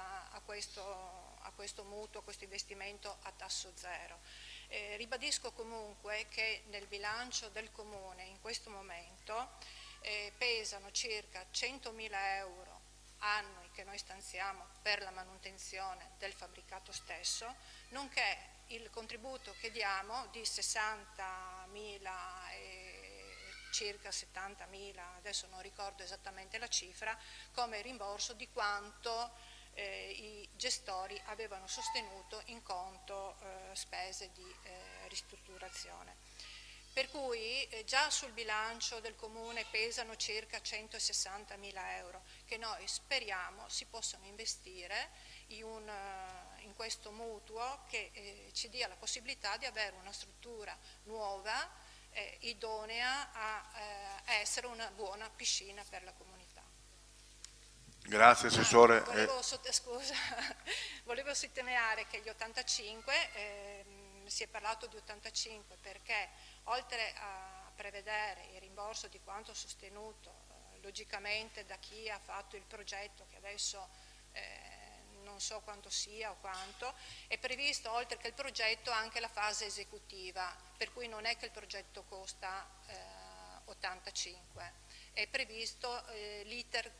mutuo, a questo investimento a tasso zero. Ribadisco comunque che nel bilancio del Comune in questo momento pesano circa 100.000 euro annui che noi stanziamo per la manutenzione del fabbricato stesso, nonché il contributo che diamo di 60.000 e circa 70.000, adesso non ricordo esattamente la cifra, come rimborso di quanto i gestori avevano sostenuto in conto spese di ristrutturazione. Per cui già sul bilancio del Comune pesano circa 160.000 euro che noi speriamo si possano investire in questo mutuo che ci dia la possibilità di avere una struttura nuova, idonea a essere una buona piscina per la comunità. Grazie Assessore. Volevo sottolineare che gli 85, si è parlato di 85 perché oltre a prevedere il rimborso di quanto sostenuto logicamente da chi ha fatto il progetto, che adesso non so quanto sia o quanto, è previsto oltre che il progetto anche la fase esecutiva, per cui non è che il progetto costa 85, è previsto l'iter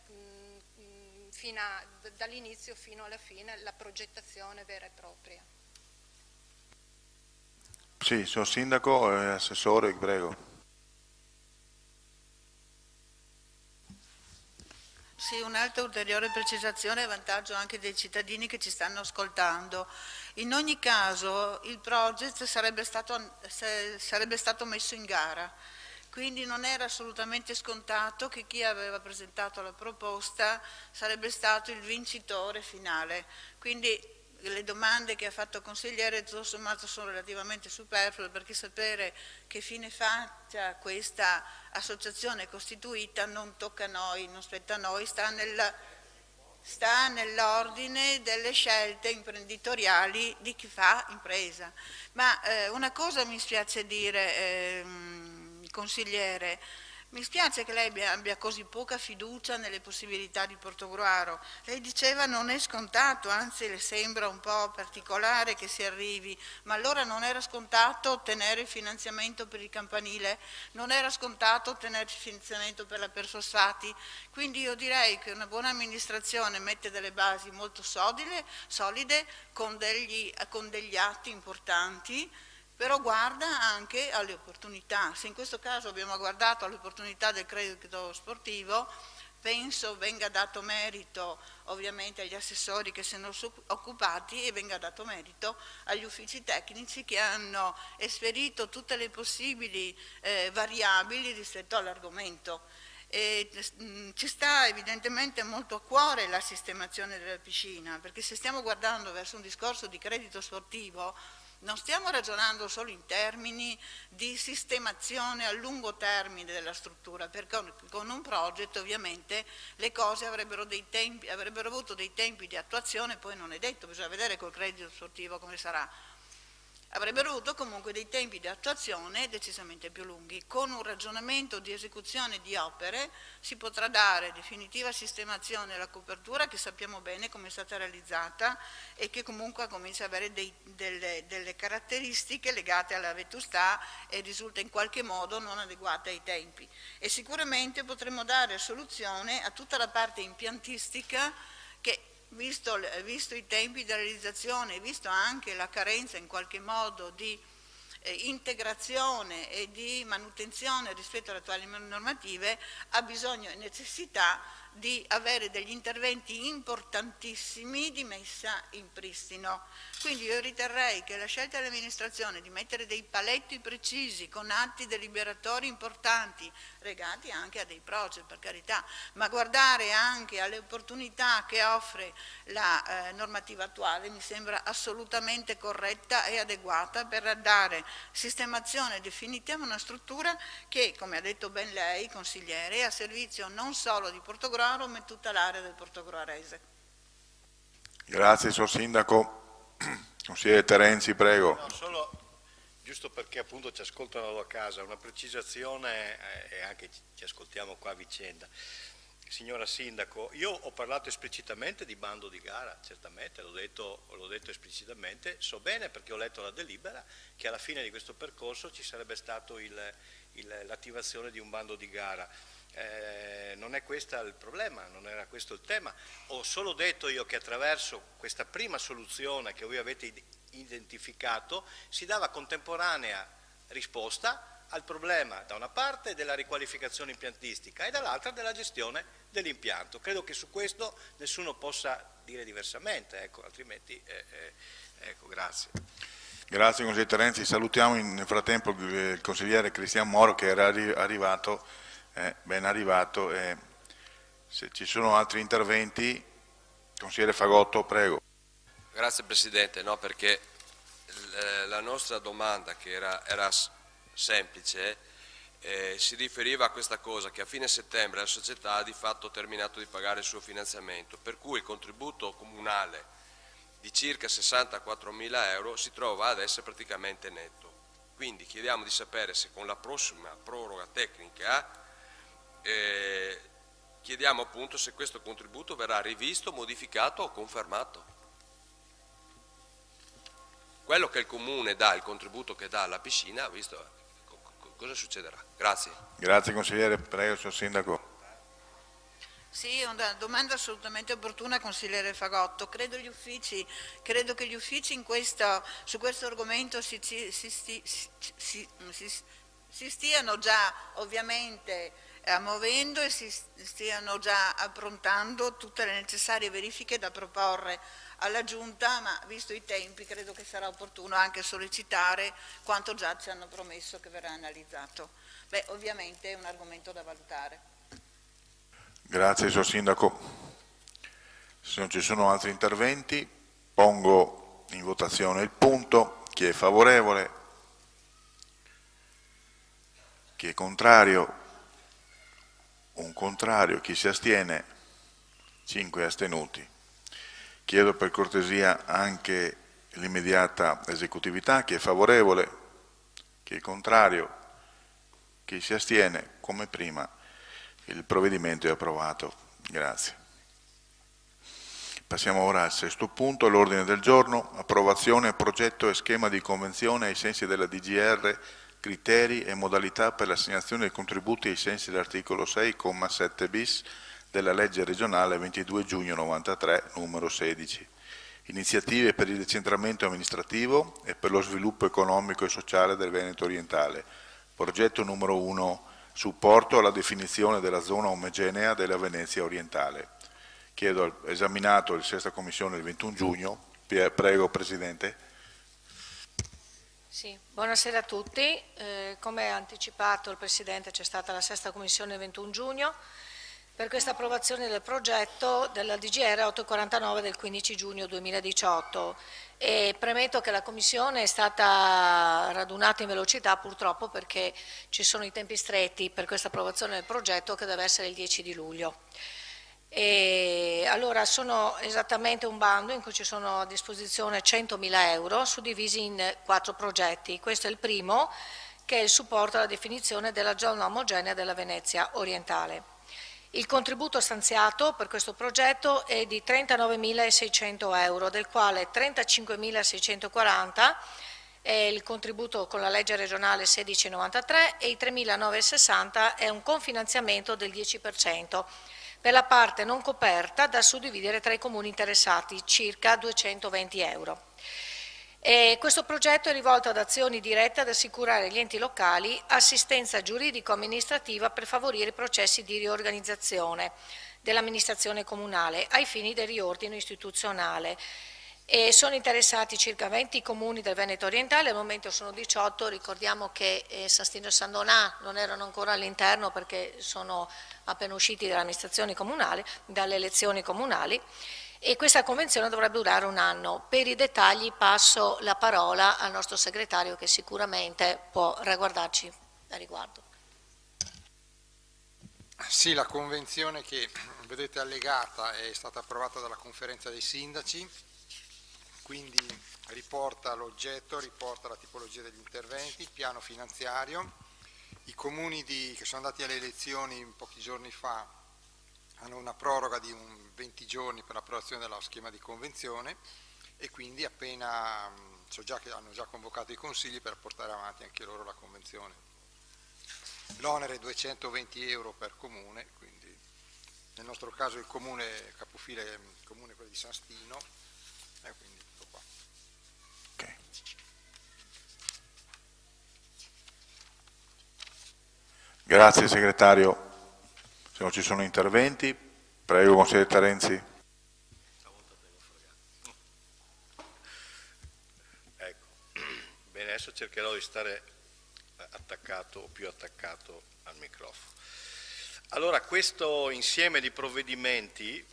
dall'inizio fino alla fine, la progettazione vera e propria. Sì, sono sindaco e assessore, prego. Sì, un'altra ulteriore precisazione a vantaggio anche dei cittadini che ci stanno ascoltando. In ogni caso il project sarebbe stato messo in gara, quindi non era assolutamente scontato che chi aveva presentato la proposta sarebbe stato il vincitore finale. Quindi le domande che ha fatto il consigliere tutto sommato sono relativamente superflue, perché sapere che fine faccia questa associazione costituita non tocca a noi, non spetta a noi, sta nell'ordine delle scelte imprenditoriali di chi fa impresa. Ma una cosa mi spiace dire, consigliere, mi spiace che lei abbia così poca fiducia nelle possibilità di Portogruaro. Lei diceva non è scontato, anzi le sembra un po' particolare che si arrivi, ma allora non era scontato ottenere il finanziamento per il campanile, non era scontato ottenere il finanziamento per la Persosfati, quindi io direi che una buona amministrazione mette delle basi molto solide con degli atti importanti, però guarda anche alle opportunità. Se in questo caso abbiamo guardato alle opportunità del credito sportivo, penso venga dato merito ovviamente agli assessori che se ne sono occupati e venga dato merito agli uffici tecnici che hanno esperito tutte le possibili variabili rispetto all'argomento. Ci sta evidentemente molto a cuore la sistemazione della piscina, perché se stiamo guardando verso un discorso di credito sportivo non stiamo ragionando solo in termini di sistemazione a lungo termine della struttura, perché con un progetto ovviamente le cose avrebbero avuto dei tempi di attuazione, poi non è detto, bisogna vedere col credito sportivo come sarà. Avrebbero avuto comunque dei tempi di attuazione decisamente più lunghi. Con un ragionamento di esecuzione di opere si potrà dare definitiva sistemazione alla copertura, che sappiamo bene come è stata realizzata e che comunque comincia ad avere delle caratteristiche legate alla vetustà e risulta in qualche modo non adeguata ai tempi. E sicuramente potremo dare soluzione a tutta la parte impiantistica che, visto i tempi di realizzazione, visto anche la carenza in qualche modo di integrazione e di manutenzione rispetto alle attuali normative, ha bisogno e necessità di avere degli interventi importantissimi di messa in pristino. Quindi io riterrei che la scelta dell'amministrazione di mettere dei paletti precisi con atti deliberatori importanti, legati anche a dei project per carità, ma guardare anche alle opportunità che offre la normativa attuale mi sembra assolutamente corretta e adeguata per dare sistemazione definitiva a una struttura che, come ha detto ben lei, consigliere, è a servizio non solo di Portogruaro ma di tutta l'area del portogroarese. Grazie, signor Sindaco. Consigliere Terenzi, prego. No, solo giusto perché appunto ci ascoltano da casa, una precisazione e anche ci ascoltiamo qua a vicenda. Signora Sindaco, io ho parlato esplicitamente di bando di gara, certamente, l'ho detto esplicitamente, so bene perché ho letto la delibera che alla fine di questo percorso ci sarebbe stato l'attivazione di un bando di gara. Non è questo il problema, non era questo il tema. Ho solo detto io che attraverso questa prima soluzione che voi avete identificato si dava contemporanea risposta al problema da una parte della riqualificazione impiantistica e dall'altra della gestione dell'impianto. Credo che su questo nessuno possa dire diversamente, ecco, altrimenti ecco, grazie. Grazie consigliere Terenzi, salutiamo nel frattempo il consigliere Cristian Moro che era arrivato, ben arrivato. Se ci sono altri interventi, consigliere Fagotto, prego. Grazie Presidente, no, perché la nostra domanda che era semplice si riferiva a questa cosa, che a fine settembre la società ha di fatto terminato di pagare il suo finanziamento, per cui il contributo comunale di circa 64.000 euro si trova ad essere praticamente netto. Quindi chiediamo di sapere se con la prossima proroga tecnica chiediamo appunto se questo contributo verrà rivisto, modificato o confermato. Quello che il Comune dà, il contributo che dà alla piscina, visto cosa succederà? Grazie. Grazie consigliere, prego signor Sindaco. Sì, è una domanda assolutamente opportuna, consigliere Fagotto. Credo che gli uffici su questo argomento si stiano già ovviamente muovendo e si stiano già approntando tutte le necessarie verifiche da proporre alla Giunta, ma visto i tempi credo che sarà opportuno anche sollecitare quanto già ci hanno promesso che verrà analizzato. Beh, ovviamente è un argomento da valutare. Grazie, signor Sindaco. Se non ci sono altri interventi, pongo in votazione il punto. Chi è favorevole? Chi è contrario? Un contrario. Chi si astiene? 5 astenuti. Chiedo per cortesia anche l'immediata esecutività. Chi è favorevole? Chi è contrario? Chi si astiene? Come prima. Il provvedimento è approvato. Grazie. Passiamo ora al sesto punto, l'ordine del giorno, approvazione, progetto e schema di convenzione ai sensi della DGR, criteri e modalità per l'assegnazione dei contributi ai sensi dell'articolo 6,7 bis della legge regionale 22 giugno 93, numero 16. Iniziative per il decentramento amministrativo e per lo sviluppo economico e sociale del Veneto orientale. Progetto numero 1. Supporto alla definizione della zona omogenea della Venezia orientale. Chiedo esaminato il sesta commissione il 21 giugno. Prego, Presidente. Sì, buonasera a tutti. Come ha anticipato il Presidente, c'è stata la sesta commissione il 21 giugno per questa approvazione del progetto della DGR 849 del 15 giugno 2018. E premetto che la Commissione è stata radunata in velocità purtroppo perché ci sono i tempi stretti per questa approvazione del progetto che deve essere il 10 di luglio. E allora sono esattamente un bando in cui ci sono a disposizione 100.000 euro suddivisi in 4 progetti. Questo è il primo, che è il supporto alla definizione della zona omogenea della Venezia orientale. Il contributo stanziato per questo progetto è di 39.600 euro, del quale 35.640 è il contributo con la legge regionale 1693 e i 3.960 è un confinanziamento del 10% per la parte non coperta da suddividere tra i comuni interessati, circa 220 euro. E questo progetto è rivolto ad azioni dirette ad assicurare gli enti locali assistenza giuridico-amministrativa per favorire i processi di riorganizzazione dell'amministrazione comunale ai fini del riordino istituzionale. E sono interessati circa 20 comuni del Veneto orientale, al momento sono 18, ricordiamo che Sastino e San Donà non erano ancora all'interno perché sono appena usciti dall'amministrazione comunale, dalle elezioni comunali. E questa convenzione dovrebbe durare 1 anno. Per i dettagli passo la parola al nostro segretario che sicuramente può riguardarci a riguardo. Sì, la convenzione che vedete allegata è stata approvata dalla conferenza dei sindaci, quindi riporta l'oggetto, riporta la tipologia degli interventi, il piano finanziario. I comuni che sono andati alle elezioni pochi giorni fa hanno una proroga di 20 giorni per l'approvazione dello schema di convenzione e quindi appena hanno già convocato i consigli per portare avanti anche loro la convenzione. L'onere è 220 euro per comune, quindi nel nostro caso il comune capofila è il comune quello di San Stino, quindi tutto qua. Okay. Grazie segretario. Se non ci sono interventi, prego consigliere Terenzi. Ecco, bene, adesso cercherò di stare attaccato o più attaccato al microfono. Allora, questo insieme di provvedimenti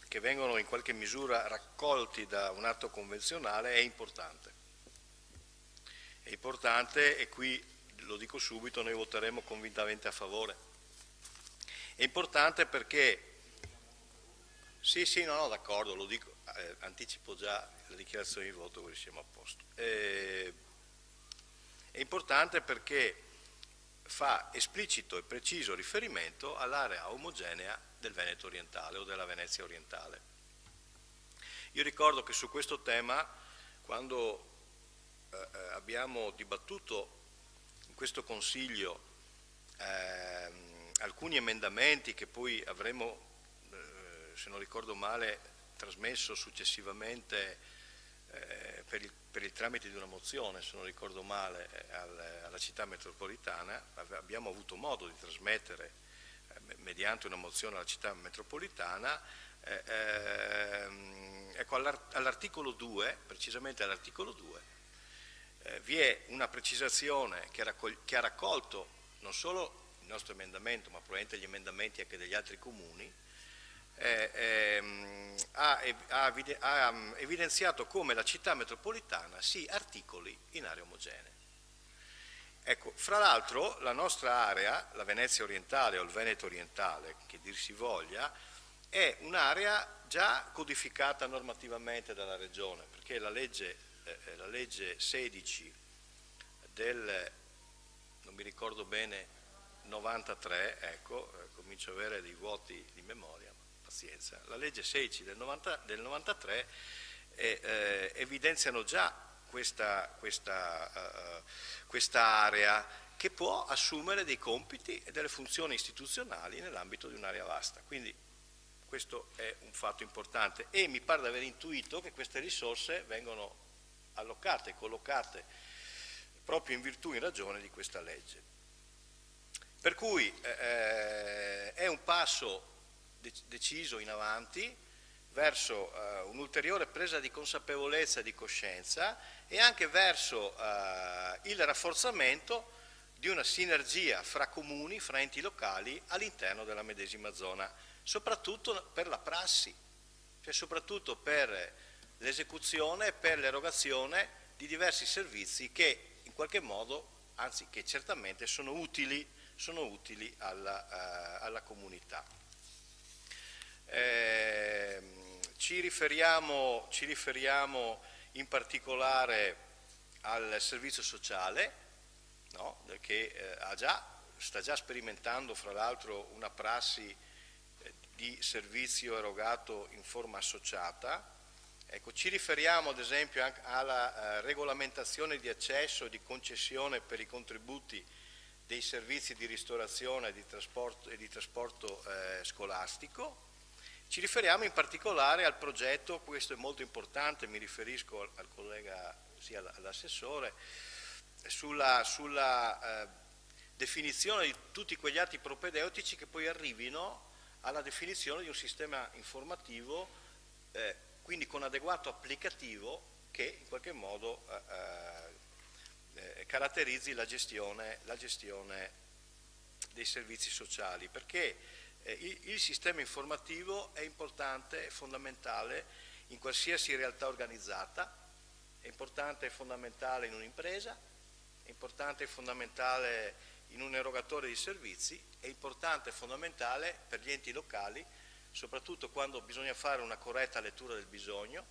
che vengono in qualche misura raccolti da un atto convenzionale è importante. È importante e qui lo dico subito, noi voteremo convintamente a favore. È importante perché, sì, no, d'accordo, lo dico, anticipo già la dichiarazione di voto così siamo a posto. È importante perché fa esplicito e preciso riferimento all'area omogenea del Veneto orientale o della Venezia orientale. Io ricordo che su questo tema, quando abbiamo dibattuto in questo Consiglio alcuni emendamenti che poi avremo, se non ricordo male, trasmesso successivamente per il tramite di una mozione, se non ricordo male, alla città metropolitana. Abbiamo avuto modo di trasmettere mediante una mozione alla città metropolitana. Ecco, all'articolo 2, precisamente all'articolo 2, vi è una precisazione che ha raccolto non solo il nostro emendamento, ma probabilmente gli emendamenti anche degli altri comuni. Ha evidenziato come la città metropolitana si articoli in aree omogenee. Ecco, fra l'altro la nostra area, la Venezia orientale o il Veneto orientale, che dir si voglia, è un'area già codificata normativamente dalla Regione, perché la legge 16 del, non mi ricordo bene, 93, ecco, comincio a avere dei vuoti di memoria, pazienza, la legge 16 del 93 evidenziano già questa area che può assumere dei compiti e delle funzioni istituzionali nell'ambito di un'area vasta. Quindi questo è un fatto importante e mi pare di aver intuito che queste risorse vengono allocate, collocate proprio in virtù, in ragione di questa legge. Per cui è un passo deciso in avanti verso un'ulteriore presa di consapevolezza e di coscienza e anche verso il rafforzamento di una sinergia fra comuni, fra enti locali all'interno della medesima zona, soprattutto per la prassi, cioè soprattutto per l'esecuzione e per l'erogazione di diversi servizi che in qualche modo, anzi che certamente sono utili alla comunità. Ci riferiamo in particolare al servizio sociale, no? Che sta già sperimentando fra l'altro una prassi di servizio erogato in forma associata. Ecco, ci riferiamo ad esempio anche alla regolamentazione di accesso e di concessione per i contributi dei servizi di ristorazione e di trasporto scolastico. Ci riferiamo in particolare al progetto, questo è molto importante, mi riferisco al collega, sia all'assessore, sulla definizione di tutti quegli atti propedeutici che poi arrivino alla definizione di un sistema informativo, quindi con adeguato applicativo che in qualche modo caratterizzi la gestione dei servizi sociali, perché il sistema informativo è importante, è fondamentale in qualsiasi realtà organizzata, è importante e fondamentale in un'impresa, è importante e fondamentale in un erogatore di servizi, è importante e fondamentale per gli enti locali, soprattutto quando bisogna fare una corretta lettura del bisogno,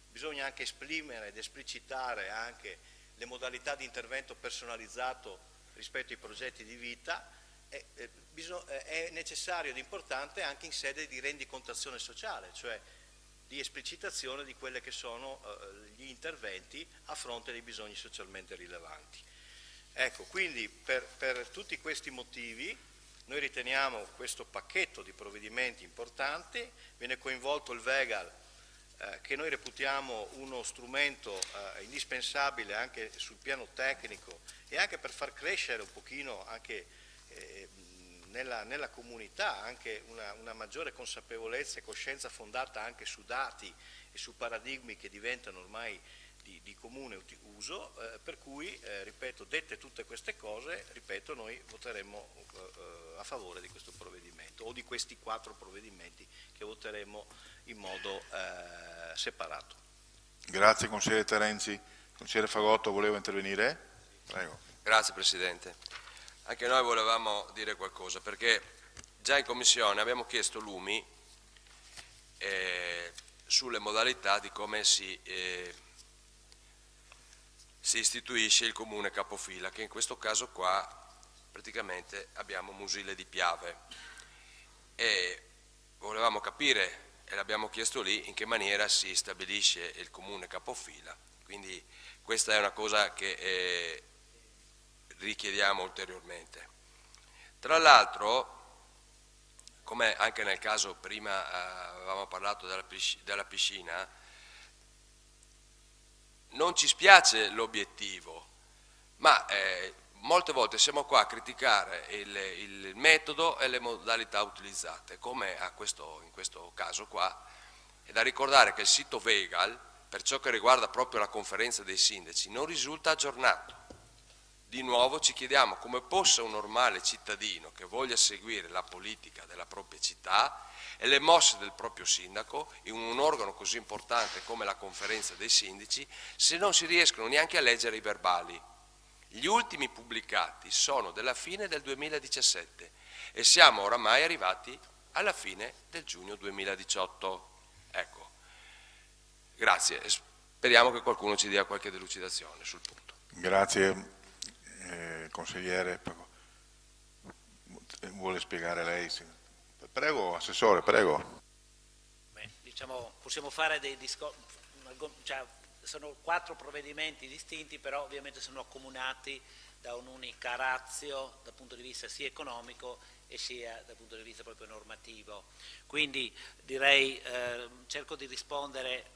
bisogna anche esprimere ed esplicitare anche le modalità di intervento personalizzato rispetto ai progetti di vita. È necessario ed importante anche in sede di rendicontazione sociale, cioè di esplicitazione di quelli che sono gli interventi a fronte dei bisogni socialmente rilevanti. Ecco, quindi per tutti questi motivi noi riteniamo questo pacchetto di provvedimenti importanti, viene coinvolto il VEGAL, che noi reputiamo uno strumento indispensabile anche sul piano tecnico e anche per far crescere un pochino anche nella comunità anche una maggiore consapevolezza e coscienza fondata anche su dati e su paradigmi che diventano ormai di comune uso, per cui, ripeto, dette tutte queste cose, ripeto, noi voteremo a favore di questo provvedimento o di questi 4 provvedimenti che voteremo in modo separato. Grazie consigliere Terenzi. Consigliere Fagotto, voleva intervenire? Prego. Grazie Presidente. Anche noi volevamo dire qualcosa, perché già in Commissione abbiamo chiesto lumi sulle modalità di come si istituisce il comune capofila, che in questo caso qua praticamente abbiamo Musile di Piave, e volevamo capire, e l'abbiamo chiesto lì, in che maniera si stabilisce il comune capofila. Quindi questa è una cosa che richiediamo ulteriormente. Tra l'altro come anche nel caso prima avevamo parlato della piscina, non ci spiace l'obiettivo, ma molte volte siamo qua a criticare il metodo e le modalità utilizzate, come in questo caso qua. È da ricordare che il sito Vegal, per ciò che riguarda proprio la conferenza dei sindaci, non risulta aggiornato. Di nuovo ci chiediamo come possa un normale cittadino che voglia seguire la politica della propria città e le mosse del proprio sindaco in un organo così importante come la conferenza dei sindaci, se non si riescono neanche a leggere i verbali. Gli ultimi pubblicati sono della fine del 2017 e siamo oramai arrivati alla fine del giugno 2018. Ecco, grazie e speriamo che qualcuno ci dia qualche delucidazione sul punto. Grazie. Consigliere, vuole spiegare lei? Prego, Assessore, prego. Beh, diciamo, possiamo fare dei discorsi, cioè, sono 4 provvedimenti distinti, però ovviamente sono accomunati da un'unica ratio dal punto di vista sia economico e sia dal punto di vista proprio normativo. Quindi direi, cerco di rispondere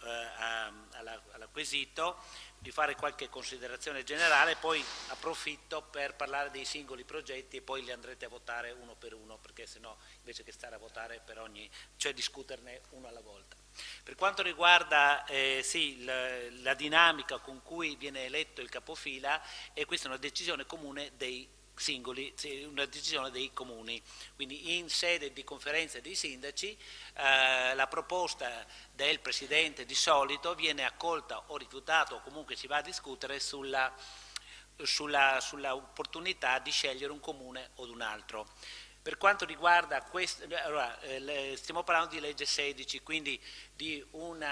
all'acquisito, di fare qualche considerazione generale, poi approfitto per parlare dei singoli progetti e poi li andrete a votare uno per uno, perché sennò invece che stare a votare per ogni, cioè discuterne uno alla volta. Per quanto riguarda la dinamica con cui viene eletto il capofila, e questa è una decisione comune dei singoli, una decisione dei comuni, quindi in sede di conferenza dei sindaci la proposta del Presidente di solito viene accolta o rifiutata, o comunque si va a discutere sulla opportunità di scegliere un comune o un altro. Per quanto riguarda questo, allora, stiamo parlando di legge 16, quindi di un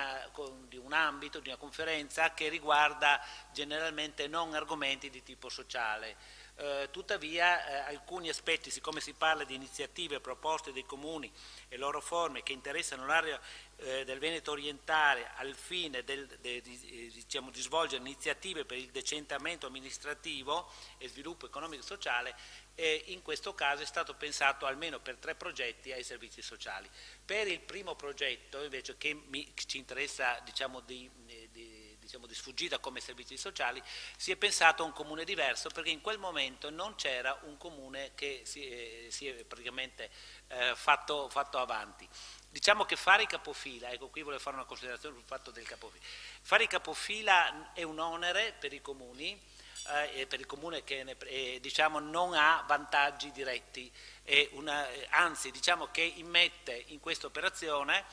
ambito, di una conferenza che riguarda generalmente non argomenti di tipo sociale. Tuttavia alcuni aspetti, siccome si parla di iniziative proposte dai comuni e loro forme che interessano l'area del Veneto orientale al fine diciamo, di svolgere iniziative per il decentamento amministrativo e sviluppo economico e sociale, in questo caso è stato pensato almeno per 3 progetti ai servizi sociali. Per il primo progetto invece, che ci interessa diciamo, di sfuggita come servizi sociali, si è pensato a un comune diverso, perché in quel momento non c'era un comune che si è praticamente fatto avanti. Diciamo che fare i capofila, ecco qui volevo fare una considerazione sul fatto del capofila, fare i capofila è un onere per i comuni, per il comune che diciamo, non ha vantaggi diretti, anzi diciamo che immette in questa operazione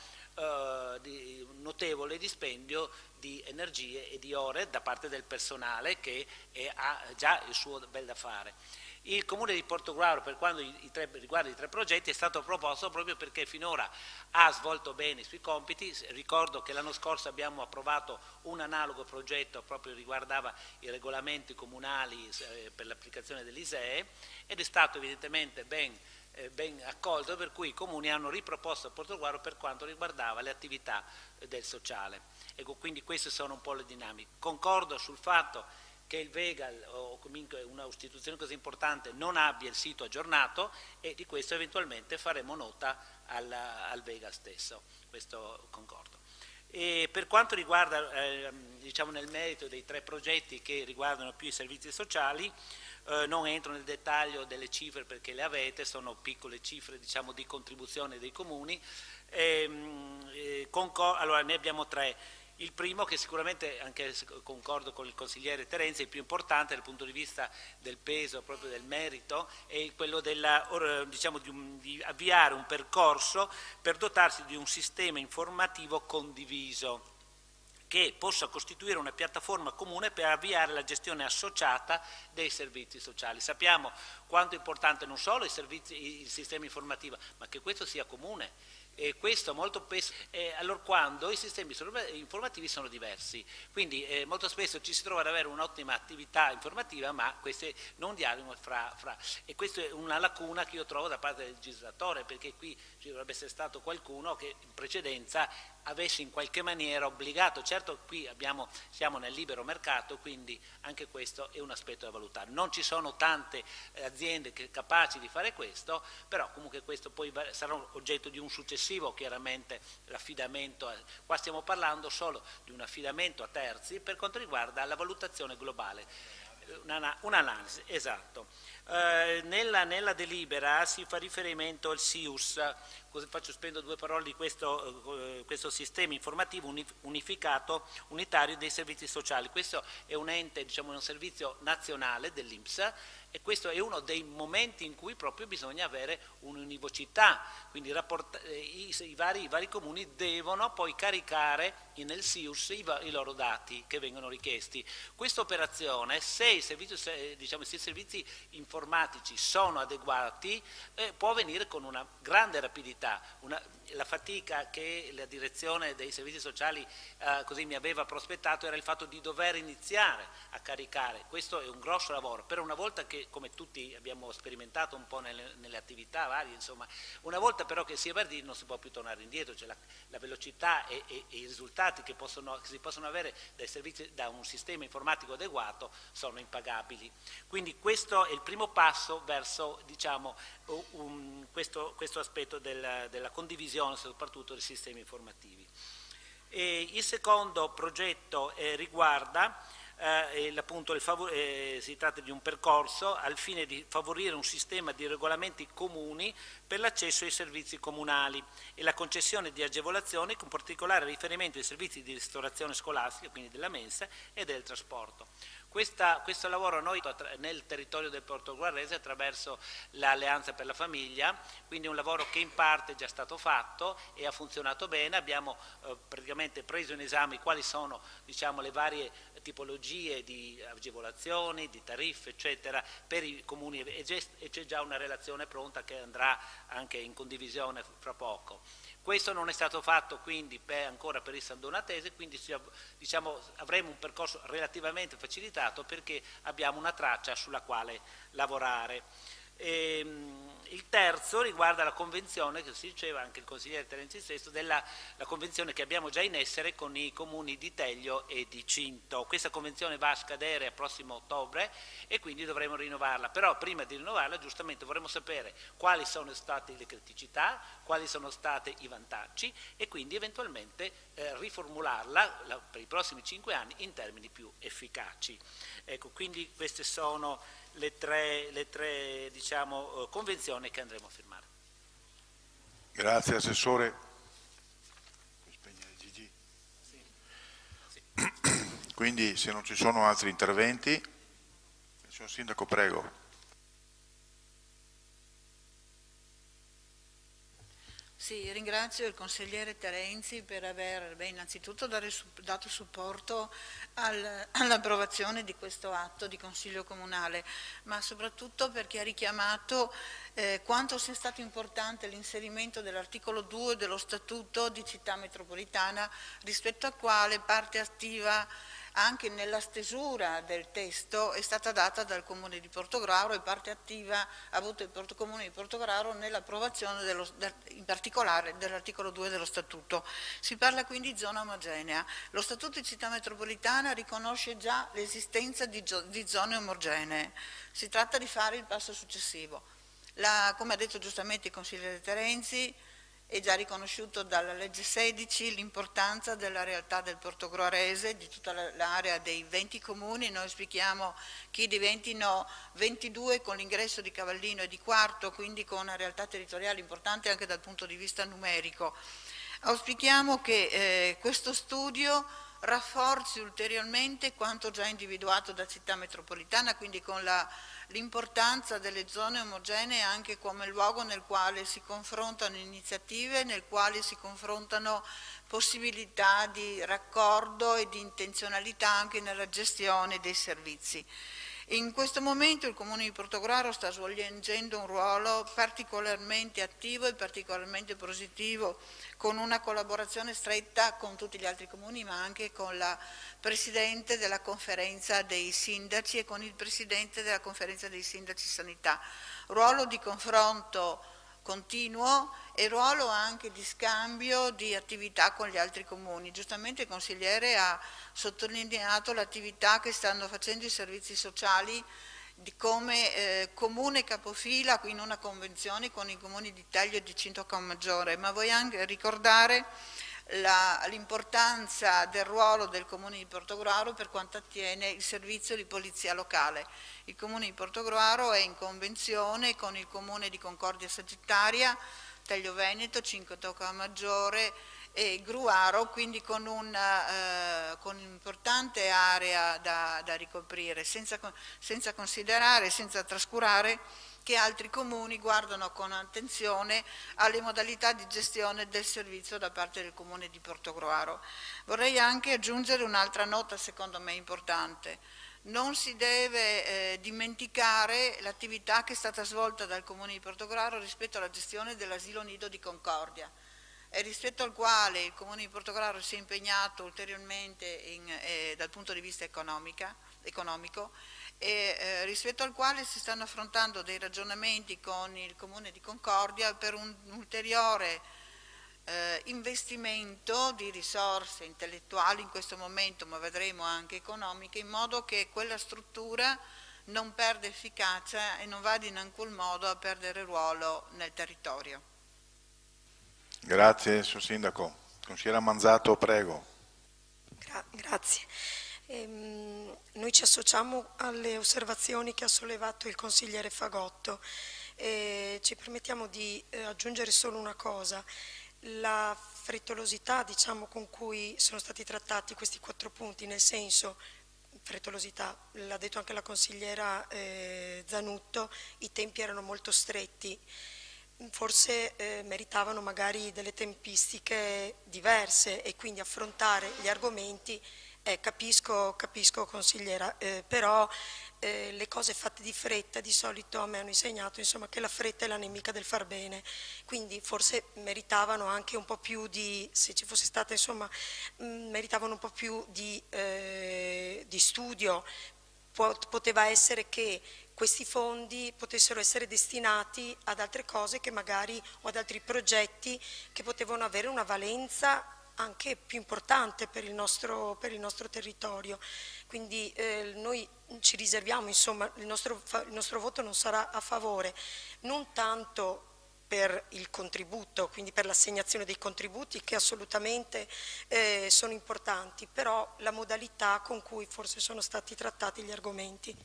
di notevole dispendio di energie e di ore da parte del personale che ha già il suo bel da fare. Il Comune di Portogruaro, per quanto riguarda i 3 progetti, è stato proposto proprio perché finora ha svolto bene i suoi compiti. Ricordo che l'anno scorso abbiamo approvato un analogo progetto, proprio riguardava i regolamenti comunali per l'applicazione dell'ISEE, ed è stato evidentemente ben accolto, per cui i comuni hanno riproposto a Portogruaro per quanto riguardava le attività del sociale. Ecco, quindi queste sono un po' le dinamiche. Concordo sul fatto che il Vegal o comunque una istituzione così importante non abbia il sito aggiornato, e di questo eventualmente faremo nota al Vegal stesso, questo concordo. E per quanto riguarda diciamo nel merito dei 3 progetti che riguardano più i servizi sociali, non entro nel dettaglio delle cifre perché le avete, sono piccole cifre diciamo, di contribuzione dei comuni. Allora ne abbiamo 3. Il primo, che sicuramente, anche concordo con il consigliere Terenzi, è il più importante dal punto di vista del peso, proprio del merito, è quello diciamo, di avviare un percorso per dotarsi di un sistema informativo condiviso che possa costituire una piattaforma comune per avviare la gestione associata dei servizi sociali. Sappiamo quanto è importante non solo il sistema informativo, ma che questo sia comune. E questo molto spesso, allora quando i sistemi informativi sono diversi, quindi molto spesso ci si trova ad avere un'ottima attività informativa, ma queste non dialogano e questa è una lacuna che io trovo da parte del legislatore, perché qui ci dovrebbe essere stato qualcuno che in precedenza avesse in qualche maniera obbligato. Certo, qui siamo nel libero mercato, quindi anche questo è un aspetto da valutare. Non ci sono tante aziende capaci di fare questo, però comunque questo poi sarà oggetto di un successivo, chiaramente, l'affidamento. Qua stiamo parlando solo di un affidamento a terzi per quanto riguarda la valutazione globale, un'analisi, esatto. Nella delibera si fa riferimento al SIUS, spendo due parole di questo sistema informativo unificato unitario dei servizi sociali. Questo è un ente, diciamo, un servizio nazionale dell'INPS, e questo è uno dei momenti in cui proprio bisogna avere un'univocità, quindi i vari comuni devono poi caricare nel SIUS i loro dati che vengono richiesti. Questa operazione, se i servizi informatici sono adeguati, può avvenire con una grande rapidità. La fatica che la direzione dei servizi sociali così mi aveva prospettato era il fatto di dover iniziare a caricare. Questo è un grosso lavoro, però una volta che, come tutti abbiamo sperimentato un po' nelle attività varie, insomma, una volta però che si è partiti non si può più tornare indietro, cioè la velocità e i risultati che si possono avere da un sistema informatico adeguato sono impagabili. Quindi questo è il primo passo verso, diciamo, questo aspetto della condivisione soprattutto dei sistemi informativi. Il secondo progetto riguarda appunto si tratta di un percorso al fine di favorire un sistema di regolamenti comuni per l'accesso ai servizi comunali e la concessione di agevolazioni con particolare riferimento ai servizi di ristorazione scolastica, quindi della mensa e del trasporto. Questo lavoro noi nel territorio del Portoguarese attraverso l'Alleanza per la Famiglia, quindi un lavoro che in parte è già stato fatto e ha funzionato bene. Abbiamo praticamente preso in esame quali sono, diciamo, le varie tipologie di agevolazioni, di tariffe, eccetera, per i comuni, e c'è già una relazione pronta che andrà anche in condivisione fra poco. Questo non è stato fatto quindi ancora per il San Donatese, quindi diciamo, avremo un percorso relativamente facilitato perché abbiamo una traccia sulla quale lavorare. Il terzo riguarda la convenzione, che si diceva anche il consigliere Terenzi stesso, la convenzione che abbiamo già in essere con i comuni di Teglio e di Cinto. Questa convenzione va a scadere al prossimo ottobre e quindi dovremo rinnovarla, però prima di rinnovarla giustamente vorremmo sapere quali sono state le criticità, quali sono stati i vantaggi e quindi eventualmente riformularla per i prossimi 5 anni in termini più efficaci. Ecco, quindi queste sono le tre diciamo, convenzioni che andremo a firmare. Grazie Assessore. Quindi se non ci sono altri interventi, signor Sindaco, prego. Sì, ringrazio il consigliere Terenzi per aver innanzitutto dato supporto all'approvazione di questo atto di Consiglio Comunale, ma soprattutto perché ha richiamato quanto sia stato importante l'inserimento dell'articolo 2 dello Statuto di Città Metropolitana, rispetto al quale parte attiva anche nella stesura del testo è stata data dal Comune di Portogruaro e parte attiva ha avuto il Comune di Portogruaro nell'approvazione in particolare dell'articolo 2 dello Statuto. Si parla quindi di zona omogenea. Lo Statuto di Città Metropolitana riconosce già l'esistenza di zone omogenee. Si tratta di fare il passo successivo. Come ha detto giustamente il consigliere Terenzi, è già riconosciuto dalla legge 16 l'importanza della realtà del Portogruarese, di tutta l'area dei 20 comuni. Noi auspichiamo che diventino 22 con l'ingresso di Cavallino e di Quarto, quindi con una realtà territoriale importante anche dal punto di vista numerico. Auspichiamo che questo studio rafforzi ulteriormente quanto già individuato da Città Metropolitana, quindi con l'importanza delle zone omogenee anche come luogo nel quale si confrontano iniziative, nel quale si confrontano possibilità di raccordo e di intenzionalità anche nella gestione dei servizi. In questo momento il Comune di Portogruaro sta svolgendo un ruolo particolarmente attivo e particolarmente positivo, con una collaborazione stretta con tutti gli altri comuni, ma anche con la Presidente della Conferenza dei Sindaci e con il Presidente della Conferenza dei Sindaci Sanità. Ruolo di confronto continuo e ruolo anche di scambio di attività con gli altri comuni. Giustamente il consigliere ha sottolineato l'attività che stanno facendo i servizi sociali come comune capofila in una convenzione con i comuni di Taglio e di Cinto Cammaggiore, ma voglio anche ricordare l'importanza del ruolo del Comune di Portogruaro per quanto attiene il servizio di polizia locale. Il Comune di Portogruaro è in convenzione con il Comune di Concordia Sagittaria, Taglio Veneto, Cinto Cammaggiore e Gruaro, quindi con un'importante area da ricoprire, senza considerare, senza trascurare che altri comuni guardano con attenzione alle modalità di gestione del servizio da parte del Comune di Portogruaro. Vorrei anche aggiungere un'altra nota secondo me importante. Non si deve dimenticare l'attività che è stata svolta dal Comune di Portogruaro rispetto alla gestione dell'asilo nido di Concordia, e rispetto al quale il Comune di Portogruaro si è impegnato ulteriormente dal punto di vista economico e rispetto al quale si stanno affrontando dei ragionamenti con il Comune di Concordia per un ulteriore investimento di risorse intellettuali in questo momento, ma vedremo anche economiche, in modo che quella struttura non perda efficacia e non vada in alcun modo a perdere ruolo nel territorio. Grazie, signor Sindaco. Consigliera Manzato, prego. Grazie. Noi ci associamo alle osservazioni che ha sollevato il consigliere Fagotto. Ci permettiamo di aggiungere solo una cosa. La frettolosità, diciamo, con cui sono stati trattati questi 4 punti, nel senso, frettolosità, l'ha detto anche la consigliera Zanutto, i tempi erano molto stretti, forse meritavano magari delle tempistiche diverse e quindi affrontare gli argomenti. Capisco consigliera, però le cose fatte di fretta di solito a me hanno insegnato, insomma, che la fretta è la nemica del far bene, quindi forse meritavano anche un po' più di, se ci fosse stata, insomma, meritavano un po' più di studio. Poteva essere che questi fondi potessero essere destinati ad altre cose che magari, o ad altri progetti che potevano avere una valenza anche più importante per il nostro territorio. Quindi noi ci riserviamo, insomma, il nostro voto non sarà a favore, non tanto per il contributo, quindi per l'assegnazione dei contributi, che assolutamente sono importanti, però la modalità con cui forse sono stati trattati gli argomenti.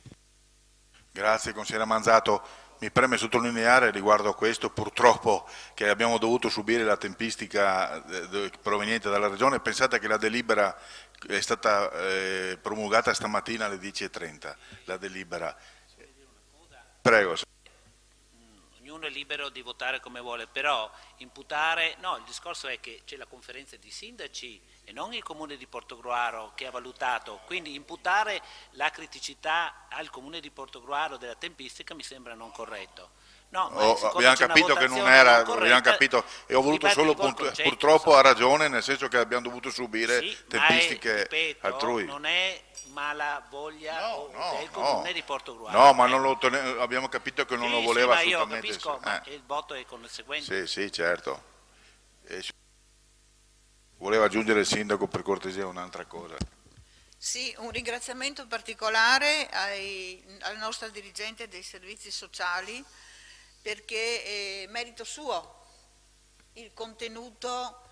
Grazie, consigliera Manzato. Mi preme sottolineare riguardo a questo, purtroppo, che abbiamo dovuto subire la tempistica proveniente dalla Regione. Pensate che la delibera è stata promulgata stamattina alle 10:30, la delibera. Prego. Ognuno è libero di votare come vuole, però imputare, no, il discorso è che c'è la conferenza di sindaci e non il Comune di Portogruaro che ha valutato, quindi imputare la criticità al Comune di Portogruaro della tempistica mi sembra non corretto. No, abbiamo capito che non era, abbiamo capito, e ho voluto solo purtroppo ha ragione, nel senso che abbiamo dovuto subire tempistiche altrui. Non è mala voglia del Comune di Portogruaro. No, ma non abbiamo capito che non lo voleva assolutamente. Io capisco, ma il voto è conseguente. Sì, certo. Voleva aggiungere il sindaco per cortesia un'altra cosa. Sì, un ringraziamento particolare al nostro dirigente dei servizi sociali, perché è merito suo il contenuto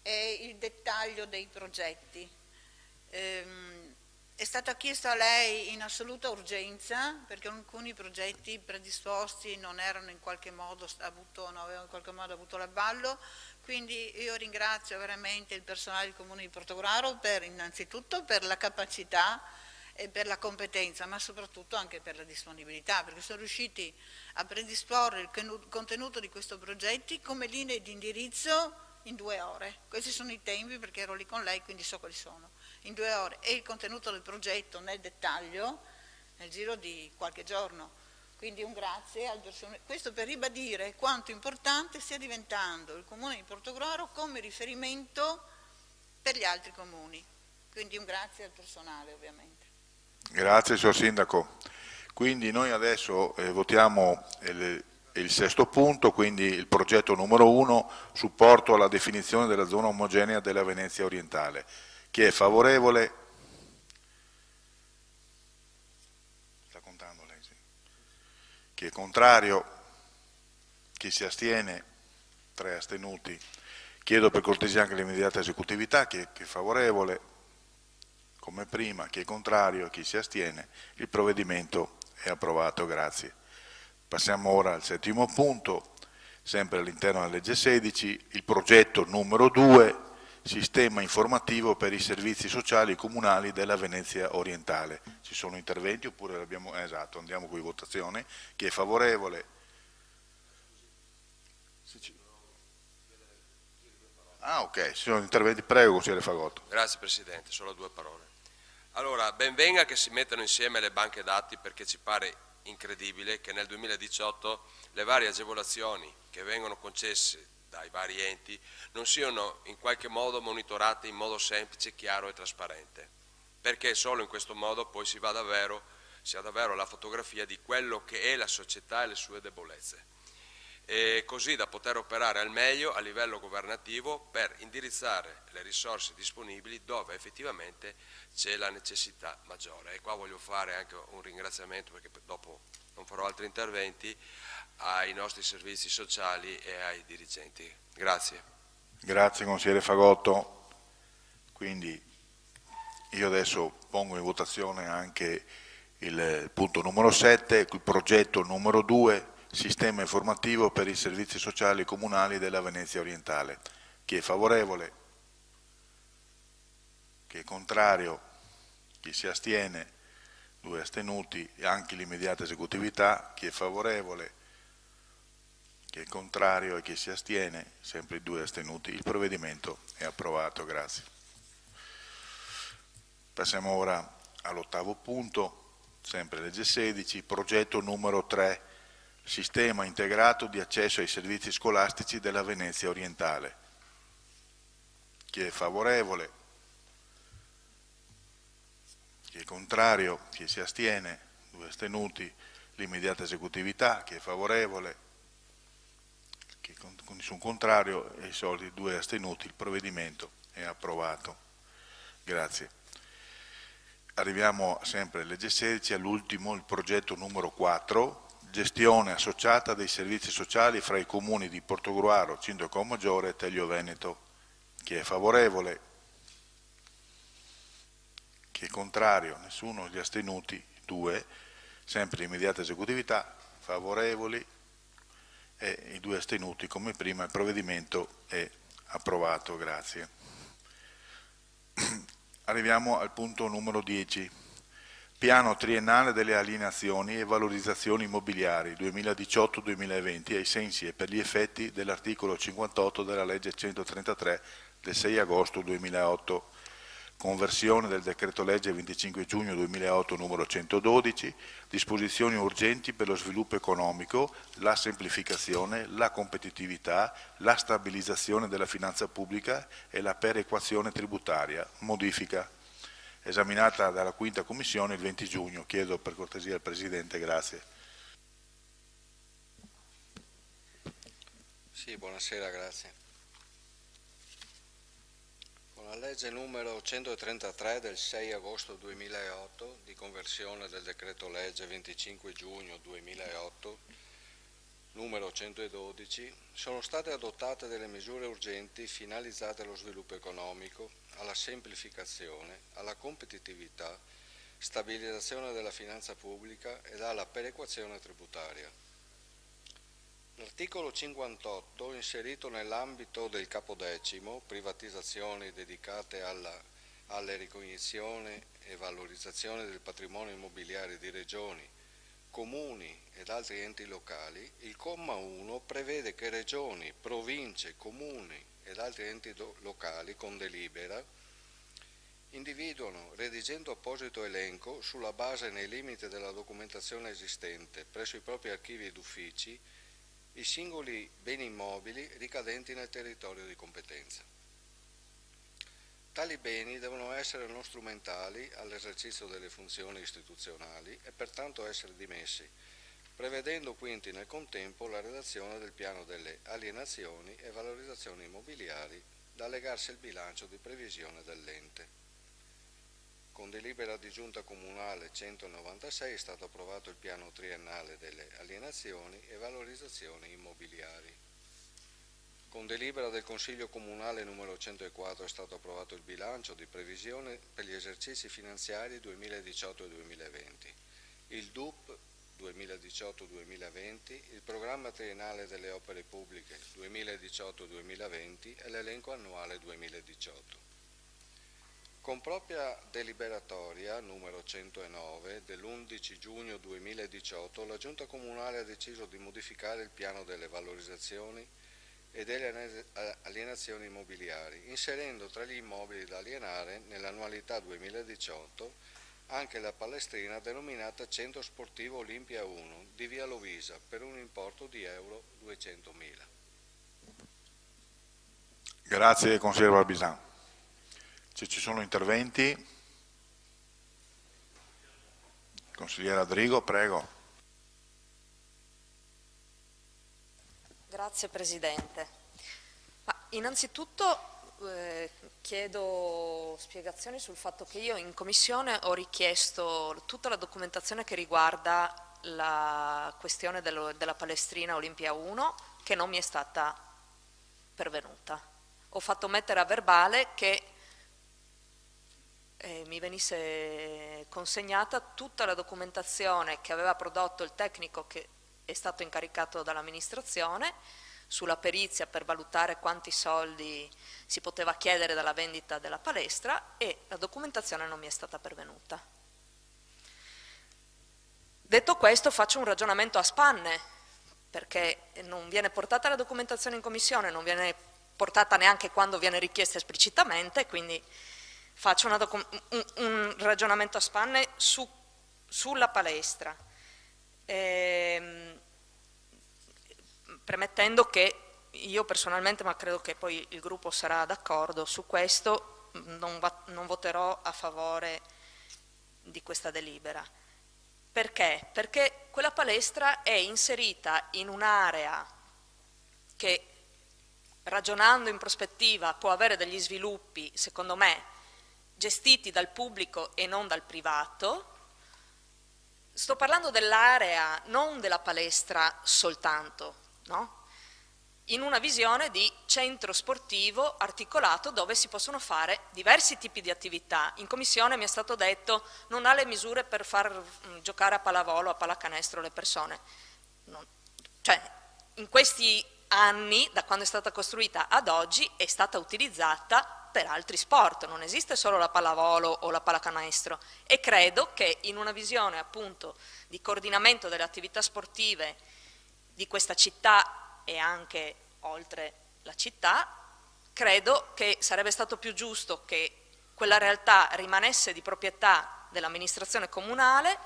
e il dettaglio dei progetti. È stata chiesta a lei in assoluta urgenza, perché alcuni progetti predisposti non avevano in qualche modo avuto l'avallo, quindi io ringrazio veramente il personale del Comune di Portogruaro innanzitutto per la capacità e per la competenza, ma soprattutto anche per la disponibilità, perché sono riusciti a predisporre il contenuto di questi progetti come linee di indirizzo in 2 ore. Questi sono i tempi, perché ero lì con lei, quindi so quali sono. In 2 ore, e il contenuto del progetto nel dettaglio nel giro di qualche giorno. Quindi un grazie al personale. Questo per ribadire quanto importante stia diventando il Comune di Portogruaro come riferimento per gli altri comuni. Quindi un grazie al personale, ovviamente. Grazie, signor Sindaco. Quindi noi adesso votiamo il sesto punto, quindi il progetto numero 1, supporto alla definizione della zona omogenea della Venezia orientale. Chi è favorevole? Sta contando lei, sì. Chi è contrario? Chi si astiene? 3 astenuti. Chiedo per cortesia anche l'immediata esecutività. Chi è favorevole? Come prima. Chi è contrario? Chi si astiene? Il provvedimento è approvato, grazie. Passiamo ora al settimo punto, sempre all'interno della legge 16, il progetto numero 2, sistema informativo per i servizi sociali comunali della Venezia orientale. Ci sono interventi oppure l'abbiamo? Esatto, andiamo con votazione. Chi è favorevole? Ah, ok, ci sono interventi, prego consigliere Fagotto. Grazie Presidente, solo 2 parole. Allora, ben venga che si mettano insieme le banche dati, perché ci pare incredibile che nel 2018 le varie agevolazioni che vengono concesse dai vari enti non siano in qualche modo monitorate in modo semplice, chiaro e trasparente, perché solo in questo modo poi si ha davvero la fotografia di quello che è la società e le sue debolezze, e così da poter operare al meglio a livello governativo per indirizzare le risorse disponibili dove effettivamente c'è la necessità maggiore. E qua voglio fare anche un ringraziamento, perché dopo non farò altri interventi, ai nostri servizi sociali e ai dirigenti. Grazie. Grazie consigliere Fagotto. Quindi io adesso pongo in votazione anche il punto numero 7, il progetto numero 2, sistema informativo per i servizi sociali comunali della Venezia orientale. Chi è favorevole? Chi è contrario? Chi si astiene? 2 astenuti, anche l'immediata esecutività. Chi è favorevole? Chi è contrario e chi si astiene? Sempre 2 astenuti. Il provvedimento è approvato, grazie. Passiamo ora all'8º punto, sempre legge 16, progetto numero 3, sistema integrato di accesso ai servizi scolastici della Venezia orientale. Chi è favorevole? Chi è contrario? Chi si astiene? 2 astenuti. L'immediata esecutività. Chi è favorevole? Chi con nessun contrario e i soliti 2 astenuti. Il provvedimento è approvato. Grazie. Arriviamo sempre legge 16, all'ultimo, il progetto numero 4, gestione associata dei servizi sociali fra i comuni di Portogruaro, Cindro Caomaggiore e Teglio Veneto. Chi è favorevole? Chi è contrario? Nessuno. Gli astenuti? 2. Sempre immediata esecutività. Favorevoli e i 2 astenuti come prima. Il provvedimento è approvato. Grazie. Arriviamo al punto numero 10. Piano triennale delle alienazioni e valorizzazioni immobiliari 2018-2020 ai sensi e per gli effetti dell'articolo 58 della legge 133 del 6 agosto 2008, conversione del decreto legge 25 giugno 2008 numero 112, disposizioni urgenti per lo sviluppo economico, la semplificazione, la competitività, la stabilizzazione della finanza pubblica e la perequazione tributaria, modifica, esaminata dalla 5ª Commissione il 20 giugno. Chiedo per cortesia al Presidente, grazie. Sì, buonasera, grazie. Con la legge numero 133 del 6 agosto 2008 di conversione del decreto legge 25 giugno 2008 numero 112 sono state adottate delle misure urgenti finalizzate allo sviluppo economico, alla semplificazione, alla competitività, stabilizzazione della finanza pubblica ed alla perequazione tributaria. L'articolo 58, inserito nell'ambito del capodecimo, privatizzazioni dedicate alle ricognizione e valorizzazione del patrimonio immobiliare di regioni, comuni ed altri enti locali, il comma 1 prevede che regioni, province, comuni ed altri enti locali con delibera individuano, redigendo apposito elenco, sulla base e nei limiti della documentazione esistente presso i propri archivi ed uffici, i singoli beni immobili ricadenti nel territorio di competenza. Tali beni devono essere non strumentali all'esercizio delle funzioni istituzionali e pertanto essere dimessi prevedendo quindi nel contempo la redazione del piano delle alienazioni e valorizzazioni immobiliari da allegarsi al bilancio di previsione dell'ente. Con delibera di Giunta Comunale 196 è stato approvato il piano triennale delle alienazioni e valorizzazioni immobiliari. Con delibera del Consiglio Comunale numero 104 è stato approvato il bilancio di previsione per gli esercizi finanziari 2018 e 2020, il DUP 2018-2020, il programma triennale delle opere pubbliche 2018-2020 e l'elenco annuale 2018. Con propria deliberatoria numero 109 dell'11 giugno 2018 la Giunta Comunale ha deciso di modificare il piano delle valorizzazioni e delle alienazioni immobiliari, inserendo tra gli immobili da alienare nell'annualità 2018 anche la palestrina denominata Centro Sportivo Olimpia 1 di Via Lovisa per un importo di euro 200.000. Grazie consigliere Barbisan. Se ci sono interventi, consigliere Adrigo, prego. Grazie Presidente. Innanzitutto chiedo spiegazioni sul fatto che io in Commissione ho richiesto tutta la documentazione che riguarda la questione della palestrina Olimpia 1 che non mi è stata pervenuta. Ho fatto mettere a verbale che mi venisse consegnata tutta la documentazione che aveva prodotto il tecnico che è stato incaricato dall'amministrazione sulla perizia per valutare quanti soldi si poteva chiedere dalla vendita della palestra e la documentazione non mi è stata pervenuta. Detto questo faccio un ragionamento a spanne perché non viene portata la documentazione in commissione, non viene portata neanche quando viene richiesta esplicitamente, quindi faccio un ragionamento a spanne sulla palestra, premettendo che io personalmente, ma credo che poi il gruppo sarà d'accordo su questo, non voterò a favore di questa delibera. Perché? Perché quella palestra è inserita in un'area che, ragionando in prospettiva, può avere degli sviluppi, secondo me, gestiti dal pubblico e non dal privato. Sto parlando dell'area, non della palestra soltanto, no? In una visione di centro sportivo articolato dove si possono fare diversi tipi di attività. In commissione mi è stato detto non ha le misure per far giocare a pallavolo, a pallacanestro le persone. Cioè, in questi anni, da quando è stata costruita ad oggi, è stata utilizzata per altri sport, non esiste solo la pallavolo o la pallacanestro e credo che in una visione appunto di coordinamento delle attività sportive di questa città e anche oltre la città, credo che sarebbe stato più giusto che quella realtà rimanesse di proprietà dell'amministrazione comunale,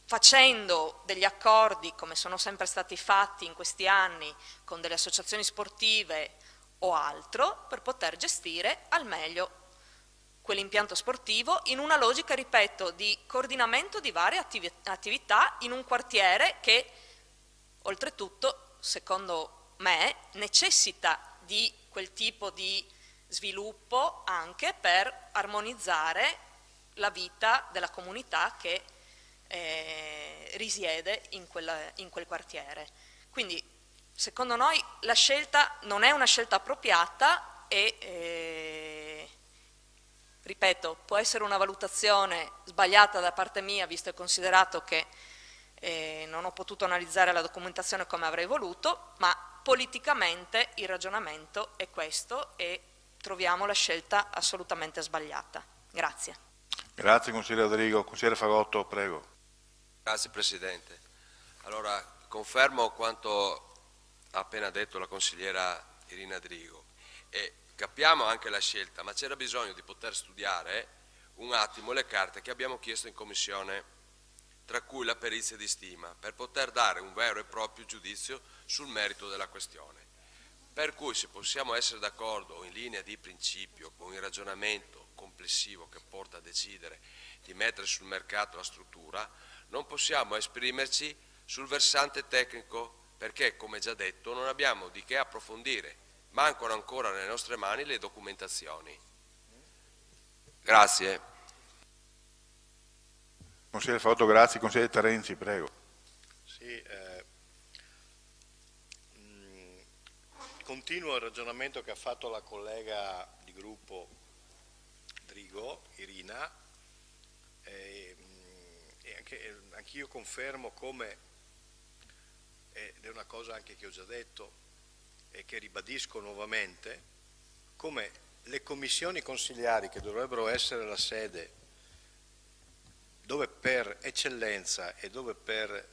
facendo degli accordi, come sono sempre stati fatti in questi anni, con delle associazioni sportive o altro, per poter gestire al meglio quell'impianto sportivo in una logica, ripeto, di coordinamento di varie attività in un quartiere che, oltretutto, secondo me, necessita di quel tipo di sviluppo anche per armonizzare la vita della comunità che risiede in quel quartiere. Quindi, secondo noi, la scelta non è una scelta appropriata e, ripeto, può essere una valutazione sbagliata da parte mia, visto e considerato che non ho potuto analizzare la documentazione come avrei voluto, ma politicamente il ragionamento è questo e troviamo la scelta assolutamente sbagliata. Grazie. Grazie consigliere Adrigo. Consigliere Fagotto, prego. Grazie Presidente. Allora, confermo quanto ha appena detto la consigliera Irina Adrigo e capiamo anche la scelta, ma c'era bisogno di poter studiare un attimo le carte che abbiamo chiesto in Commissione, tra cui la perizia di stima, per poter dare un vero e proprio giudizio sul merito della questione. Per cui se possiamo essere d'accordo in linea di principio con il ragionamento complessivo che porta a decidere di mettere sul mercato la struttura, non possiamo esprimerci sul versante tecnico, perché, come già detto, non abbiamo di che approfondire, mancano ancora nelle nostre mani le documentazioni. Grazie. Consigliere Fagotto, grazie. Consigliere Terenzi, prego. Sì, continuo il ragionamento che ha fatto la collega di gruppo Drigo, Irina, e anch'io confermo come, ed è una cosa anche che ho già detto e che ribadisco nuovamente, come le commissioni consigliari, che dovrebbero essere la sede dove per eccellenza e dove per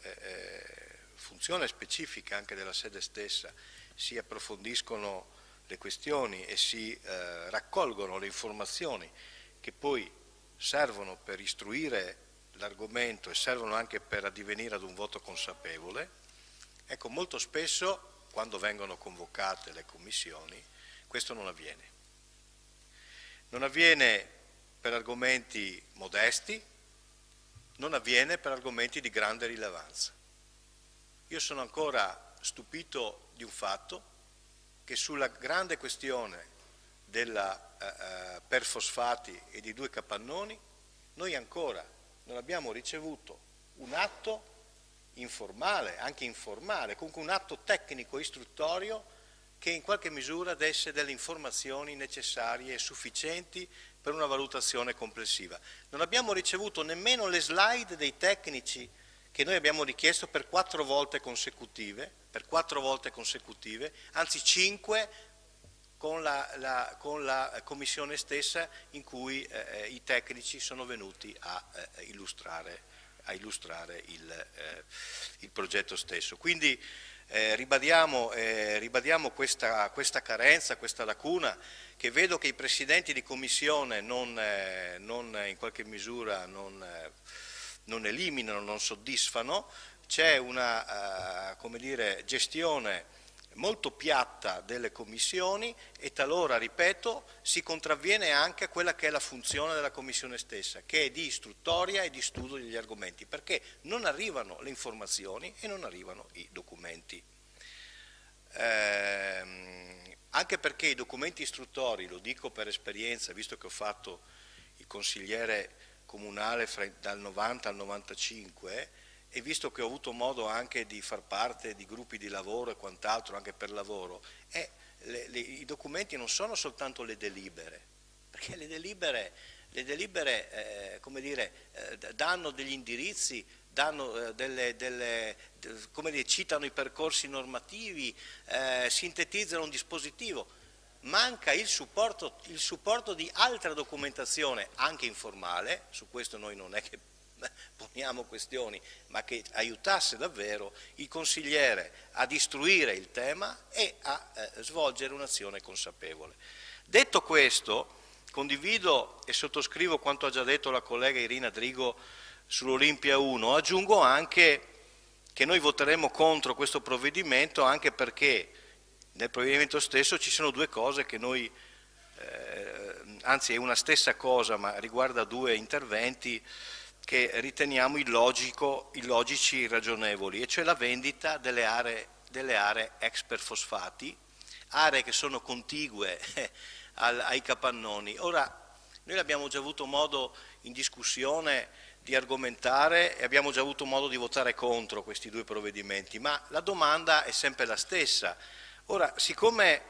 funzione specifica anche della sede stessa si approfondiscono le questioni e si raccolgono le informazioni che poi servono per istruire l'argomento e servono anche per addivenire ad un voto consapevole. Ecco, molto spesso quando vengono convocate le commissioni questo non avviene. Non avviene per argomenti modesti, non avviene per argomenti di grande rilevanza. Io sono ancora stupito di un fatto, che sulla grande questione della perfosfati e di 2 capannoni noi ancora non abbiamo ricevuto un atto informale, anche informale, comunque un atto tecnico istruttorio che in qualche misura desse delle informazioni necessarie e sufficienti per una valutazione complessiva. Non abbiamo ricevuto nemmeno le slide dei tecnici che noi abbiamo richiesto per 4 volte consecutive, anzi 5 con la commissione stessa in cui i tecnici sono venuti a illustrare il progetto stesso. Quindi ribadiamo questa carenza, questa lacuna, che vedo che i presidenti di commissione non in qualche misura non eliminano, non soddisfano. C'è una gestione molto piatta delle commissioni e talora, ripeto, si contravviene anche a quella che è la funzione della commissione stessa, che è di istruttoria e di studio degli argomenti, perché non arrivano le informazioni e non arrivano i documenti. Anche perché i documenti istruttori, lo dico per esperienza, visto che ho fatto il consigliere comunale dal 90 al 95, e visto che ho avuto modo anche di far parte di gruppi di lavoro e quant'altro anche per lavoro, i documenti non sono soltanto le delibere, perché le delibere danno degli indirizzi, citano i percorsi normativi, sintetizzano un dispositivo. Manca il supporto di altra documentazione, anche informale, su questo noi non è che poniamo questioni, ma che aiutasse davvero il consigliere ad istruire il tema e a svolgere un'azione consapevole. Detto questo, condivido e sottoscrivo quanto ha già detto la collega Irina Drigo sull'Olimpia 1, aggiungo anche che noi voteremo contro questo provvedimento anche perché nel provvedimento stesso ci sono 2 cose che noi, anzi è una stessa cosa ma riguarda 2 interventi che riteniamo illogici e irragionevoli, e cioè la vendita delle aree ex perfosfati, aree che sono contigue ai capannoni. Ora, noi abbiamo già avuto modo in discussione di argomentare e abbiamo già avuto modo di votare contro questi 2 provvedimenti, ma la domanda è sempre la stessa. Ora, siccome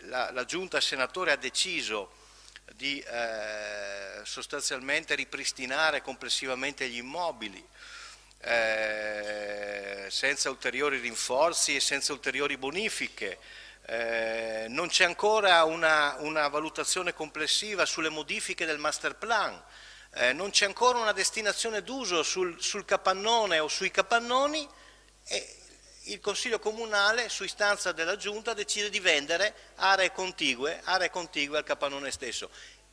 la Giunta senatore ha deciso di sostanzialmente ripristinare complessivamente gli immobili senza ulteriori rinforzi e senza ulteriori bonifiche, non c'è ancora una valutazione complessiva sulle modifiche del master plan, non c'è ancora una destinazione d'uso sul capannone o sui capannoni, e il Consiglio Comunale, su istanza della Giunta, decide di vendere aree contigue al capannone stesso.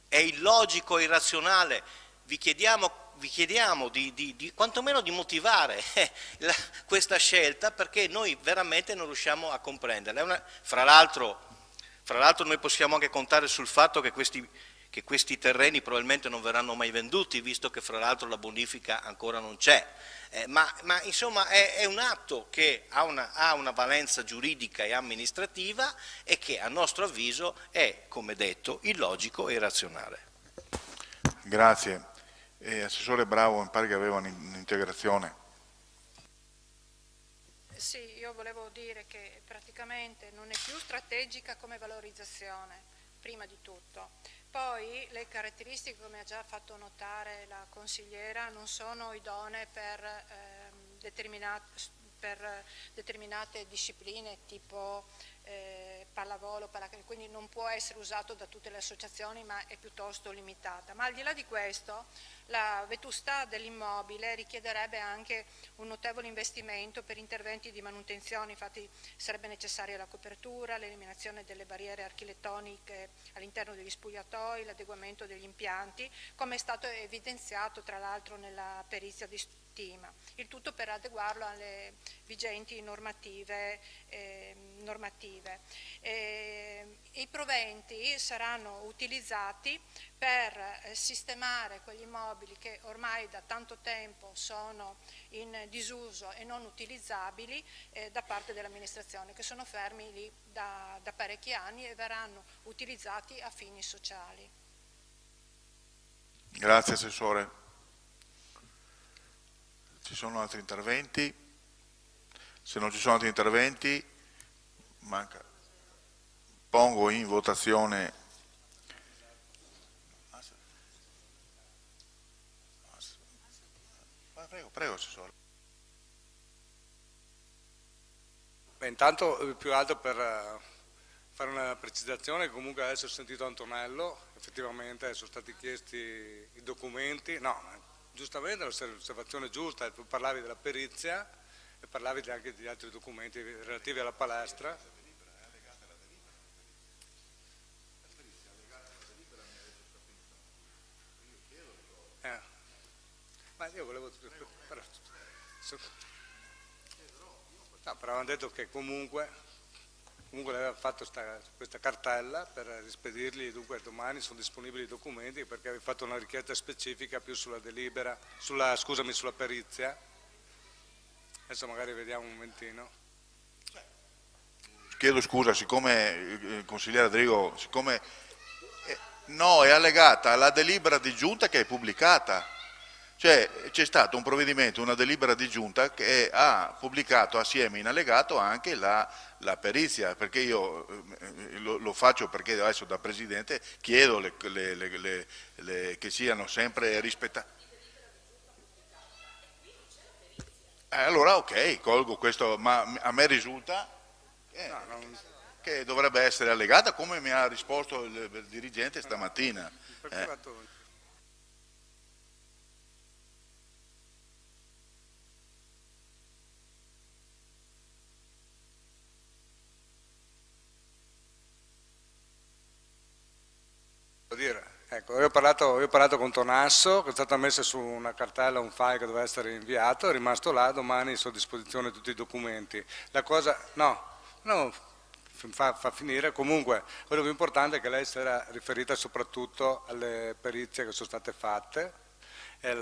È illogico e irrazionale, vi chiediamo di quantomeno di motivare questa scelta, perché noi veramente non riusciamo a comprenderla. Fra l'altro noi possiamo anche contare sul fatto che che questi terreni probabilmente non verranno mai venduti, visto che fra l'altro la bonifica ancora non c'è. Ma insomma è un atto che ha una valenza giuridica e amministrativa e che a nostro avviso è, come detto, illogico e irrazionale. Grazie. Assessore Bravo, mi pare che aveva un'integrazione. Sì, io volevo dire che praticamente non è più strategica come valorizzazione, prima di tutto. Poi le caratteristiche, come ha già fatto notare la consigliera, non sono idonee per determinate discipline tipo pallavolo, quindi non può essere usato da tutte le associazioni, ma è piuttosto limitata. Ma al di là di questo, la vetustà dell'immobile richiederebbe anche un notevole investimento per interventi di manutenzione, infatti sarebbe necessaria la copertura, l'eliminazione delle barriere architettoniche all'interno degli spogliatoi, l'adeguamento degli impianti, come è stato evidenziato tra l'altro nella perizia di stima, il tutto per adeguarlo alle vigenti normative. I proventi saranno utilizzati per sistemare quegli immobili che ormai da tanto tempo sono in disuso e non utilizzabili da parte dell'amministrazione, che sono fermi lì da parecchi anni e verranno utilizzati a fini sociali. Grazie Assessore. Ci sono altri interventi? Se non ci sono altri interventi, pongo in votazione prego Assessore. Beh, intanto più altro per fare una precisazione, comunque adesso ho sentito Antonello, effettivamente sono stati chiesti i documenti, no, giustamente l'osservazione giusta, tu parlavi della perizia e parlavi anche di altri documenti relativi alla palestra. Ma io volevo... però hanno detto che comunque aveva fatto questa cartella per rispedirli, dunque domani sono disponibili i documenti perché aveva fatto una richiesta specifica più sulla delibera, sulla perizia. Adesso magari vediamo un momentino. Chiedo scusa, siccome il consigliere Adrigo, siccome no, è allegata alla delibera di giunta che è pubblicata. Cioè c'è stato un provvedimento, una delibera di giunta che ha pubblicato assieme in allegato anche la perizia, perché io lo faccio perché adesso da Presidente chiedo che siano sempre rispettate. Allora ok, colgo questo, ma a me risulta che dovrebbe essere allegata come mi ha risposto il dirigente stamattina. Ecco, io ho parlato con Tonasso, che è stata messa su una cartella, un file che doveva essere inviato, è rimasto là, domani sono a disposizione tutti i documenti. La cosa, fa finire, comunque quello più importante è che lei si era riferita soprattutto alle perizie che sono state fatte e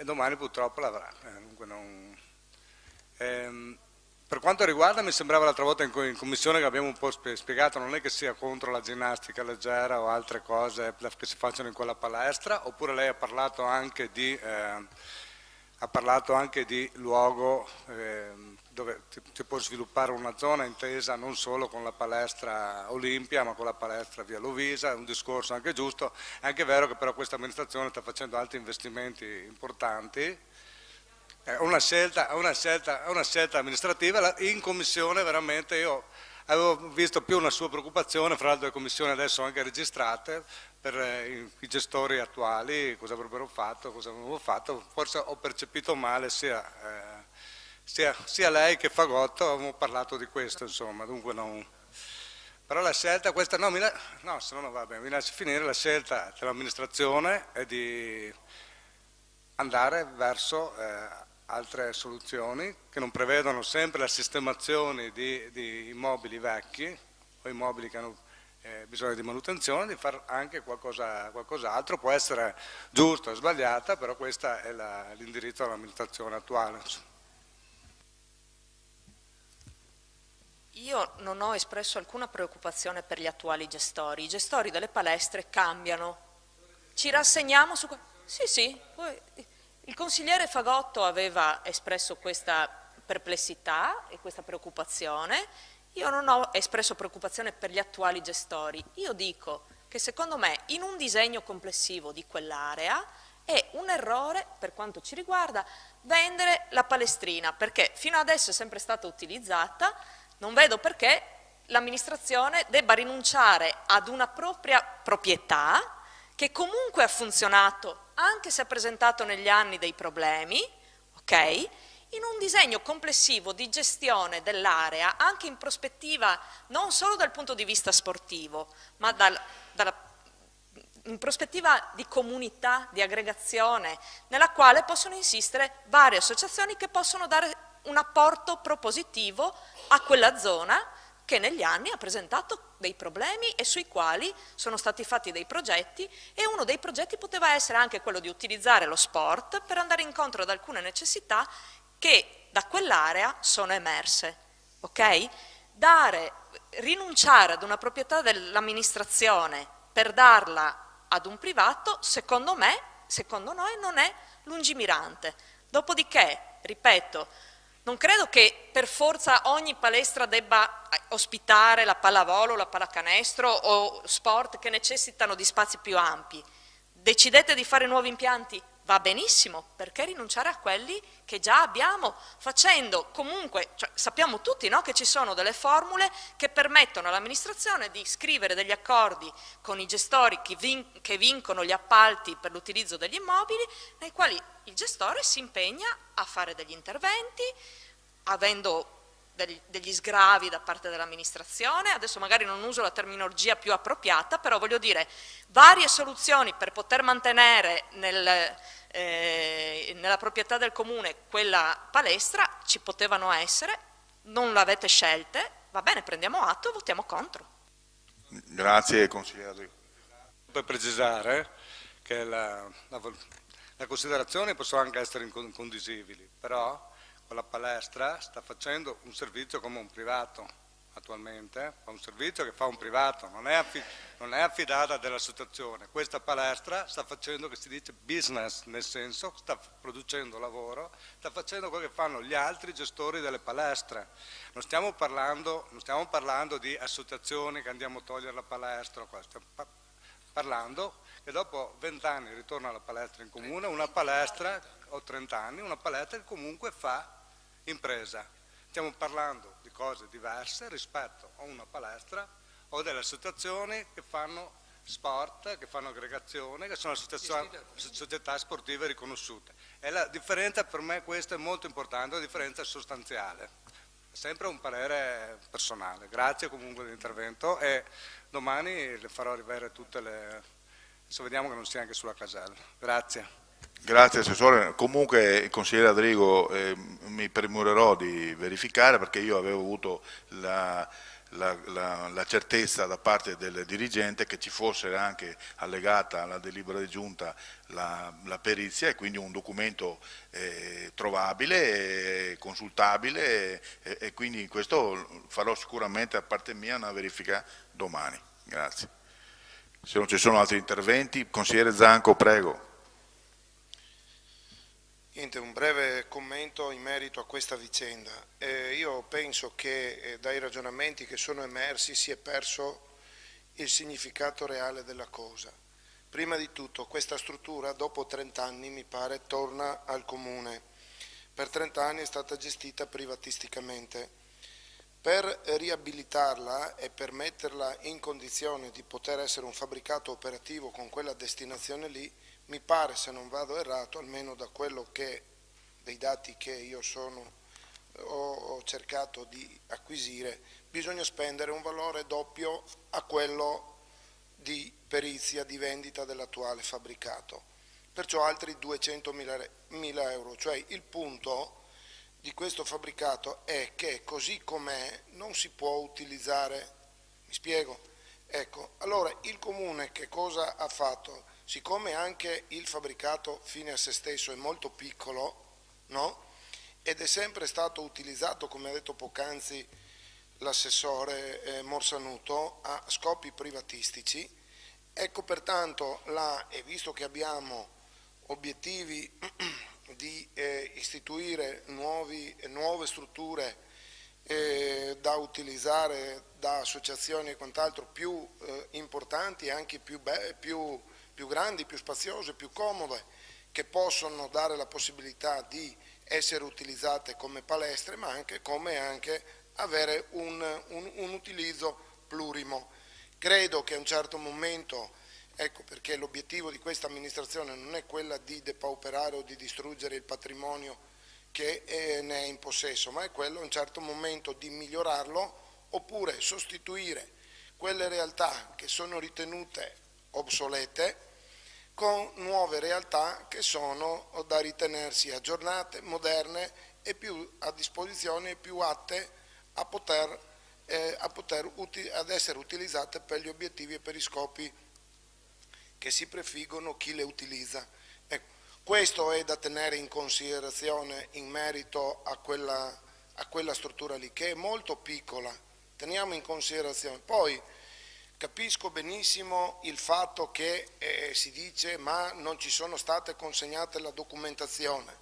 domani purtroppo l'avrà. Per quanto riguarda, mi sembrava l'altra volta in commissione che abbiamo un po' spiegato, non è che sia contro la ginnastica leggera o altre cose che si facciano in quella palestra, oppure lei ha parlato anche di luogo dove si può sviluppare una zona intesa non solo con la palestra Olimpia ma con la palestra Via Lovisa, è un discorso anche giusto, è anche vero che però questa amministrazione sta facendo altri investimenti importanti. È una scelta amministrativa. In commissione veramente io avevo visto più una sua preoccupazione, fra l'altro le commissioni adesso anche registrate, per i gestori attuali, cosa avrebbero fatto, cosa avevano fatto, forse ho percepito male sia lei che Fagotto, avevamo parlato di questo insomma, dunque non... Però la scelta, questa no, se no non va bene, mi lasci finire, la scelta dell'amministrazione è di andare verso altre soluzioni che non prevedono sempre la sistemazione di immobili vecchi o immobili che hanno bisogno di manutenzione, di fare anche qualcos'altro, può essere giusto o sbagliata, però questo è l'indirizzo dell'amministrazione attuale. Io non ho espresso alcuna preoccupazione per gli attuali gestori. I gestori delle palestre cambiano. Ci rassegniamo su... Sì. Il consigliere Fagotto aveva espresso questa perplessità e questa preoccupazione. Io non ho espresso preoccupazione per gli attuali gestori. Io dico che secondo me in un disegno complessivo di quell'area è un errore, per quanto ci riguarda, vendere la palestrina, perché fino adesso è sempre stata utilizzata. Non vedo perché l'amministrazione debba rinunciare ad una propria proprietà che comunque ha funzionato, anche se ha presentato negli anni dei problemi, ok? In un disegno complessivo di gestione dell'area, anche in prospettiva non solo dal punto di vista sportivo, ma in prospettiva di comunità, di aggregazione, nella quale possono insistere varie associazioni che possono dare un apporto propositivo a quella zona che negli anni ha presentato dei problemi e sui quali sono stati fatti dei progetti, e uno dei progetti poteva essere anche quello di utilizzare lo sport per andare incontro ad alcune necessità che da quell'area sono emerse. Ok? Rinunciare ad una proprietà dell'amministrazione per darla ad un privato, secondo noi non è lungimirante. Dopodiché, ripeto, non credo che per forza ogni palestra debba ospitare la pallavolo, la pallacanestro o sport che necessitano di spazi più ampi. Decidete di fare nuovi impianti? Va benissimo, perché rinunciare a quelli che già abbiamo, facendo comunque, sappiamo tutti, no, che ci sono delle formule che permettono all'amministrazione di scrivere degli accordi con i gestori che vincono gli appalti per l'utilizzo degli immobili, nei quali il gestore si impegna a fare degli interventi, avendo degli sgravi da parte dell'amministrazione. Adesso magari non uso la terminologia più appropriata, però voglio dire, varie soluzioni per poter mantenere nella proprietà del comune quella palestra ci potevano essere, non l'avete scelte, va bene, prendiamo atto e votiamo contro. Grazie consigliere. Per precisare che le considerazioni possono anche essere incondivisibili, però la palestra sta facendo un servizio come un privato attualmente, fa un servizio che fa un privato, non è affidata dell'associazione. Questa palestra sta facendo, che si dice business, nel senso sta producendo lavoro, sta facendo quello che fanno gli altri gestori delle palestre. Non stiamo parlando di associazioni che andiamo a togliere la palestra, stiamo parlando che dopo 20 anni ritorna alla palestra in comune, una palestra, o 30 anni, una palestra che comunque fa impresa. Stiamo parlando di cose diverse rispetto a una palestra o delle associazioni che fanno sport, che fanno aggregazione, che sono società sportive riconosciute. E la differenza, per me questa è molto importante, la differenza è sostanziale. È sempre un parere personale. Grazie comunque dell'intervento e domani le farò arrivare tutte le... adesso vediamo che non sia anche sulla casella. Grazie. Grazie Assessore, comunque consigliere Adrigo mi premurerò di verificare, perché io avevo avuto la certezza da parte del dirigente che ci fosse anche allegata alla delibera di giunta la perizia, e quindi un documento trovabile, consultabile, e quindi questo farò sicuramente a parte mia una verifica domani. Grazie. Se non ci sono altri interventi, consigliere Zanco, prego. Niente, un breve commento in merito a questa vicenda. Io penso che dai ragionamenti che sono emersi si è perso il significato reale della cosa. Prima di tutto, questa struttura dopo 30 anni, mi pare, torna al Comune. Per 30 anni è stata gestita privatisticamente. Per riabilitarla e per metterla in condizione di poter essere un fabbricato operativo con quella destinazione lì, mi pare, se non vado errato, almeno da quello dei dati che io ho cercato di acquisire, bisogna spendere un valore doppio a quello di perizia di vendita dell'attuale fabbricato, perciò altri 200.000 euro. Cioè il punto di questo fabbricato è che così com'è non si può utilizzare, mi spiego, Ecco, allora il Comune che cosa ha fatto? Siccome anche il fabbricato fine a se stesso è molto piccolo, no? Ed è sempre stato utilizzato, come ha detto poc'anzi l'assessore Morsanuto, a scopi privatistici, ecco pertanto, e visto che abbiamo obiettivi di istituire nuove strutture da utilizzare da associazioni e quant'altro più importanti, anche più grandi, più spaziose, più comode, che possono dare la possibilità di essere utilizzate come palestre, ma anche come avere un utilizzo plurimo. Credo che a un certo momento, ecco perché l'obiettivo di questa amministrazione non è quella di depauperare o di distruggere il patrimonio che ne è in possesso, ma è quello a un certo momento di migliorarlo oppure sostituire quelle realtà che sono ritenute obsolete con nuove realtà che sono da ritenersi aggiornate, moderne e più a disposizione e più atte ad essere utilizzate per gli obiettivi e per i scopi che si prefiggono chi le utilizza. Ecco, questo è da tenere in considerazione in merito a quella struttura lì, che è molto piccola, teniamo in considerazione. Poi capisco benissimo il fatto che si dice ma non ci sono state consegnate la documentazione.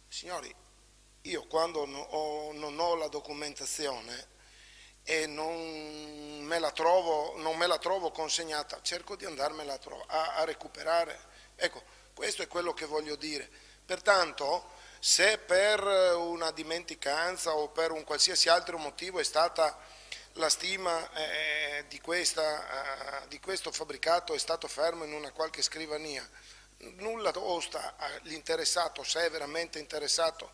Signori, io quando non ho la documentazione e non me la trovo consegnata, cerco di andarmela a recuperare. Ecco, questo è quello che voglio dire. Pertanto, se per una dimenticanza o per un qualsiasi altro motivo è stata la stima di questo fabbricato è stato fermo in una qualche scrivania, nulla osta all'interessato, se è veramente interessato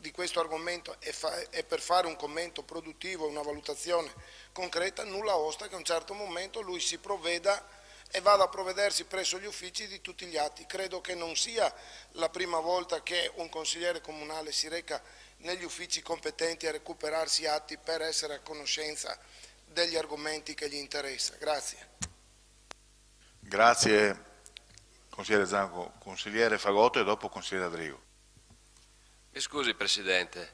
di questo argomento e per fare un commento produttivo, una valutazione concreta, nulla osta che a un certo momento lui si provveda e vada a provvedersi presso gli uffici di tutti gli atti. Credo che non sia la prima volta che un consigliere comunale si reca negli uffici competenti a recuperarsi atti per essere a conoscenza degli argomenti che gli interessa. Grazie. Grazie consigliere Zanco. Consigliere Fagotto e dopo consigliere Adrigo. Mi scusi Presidente,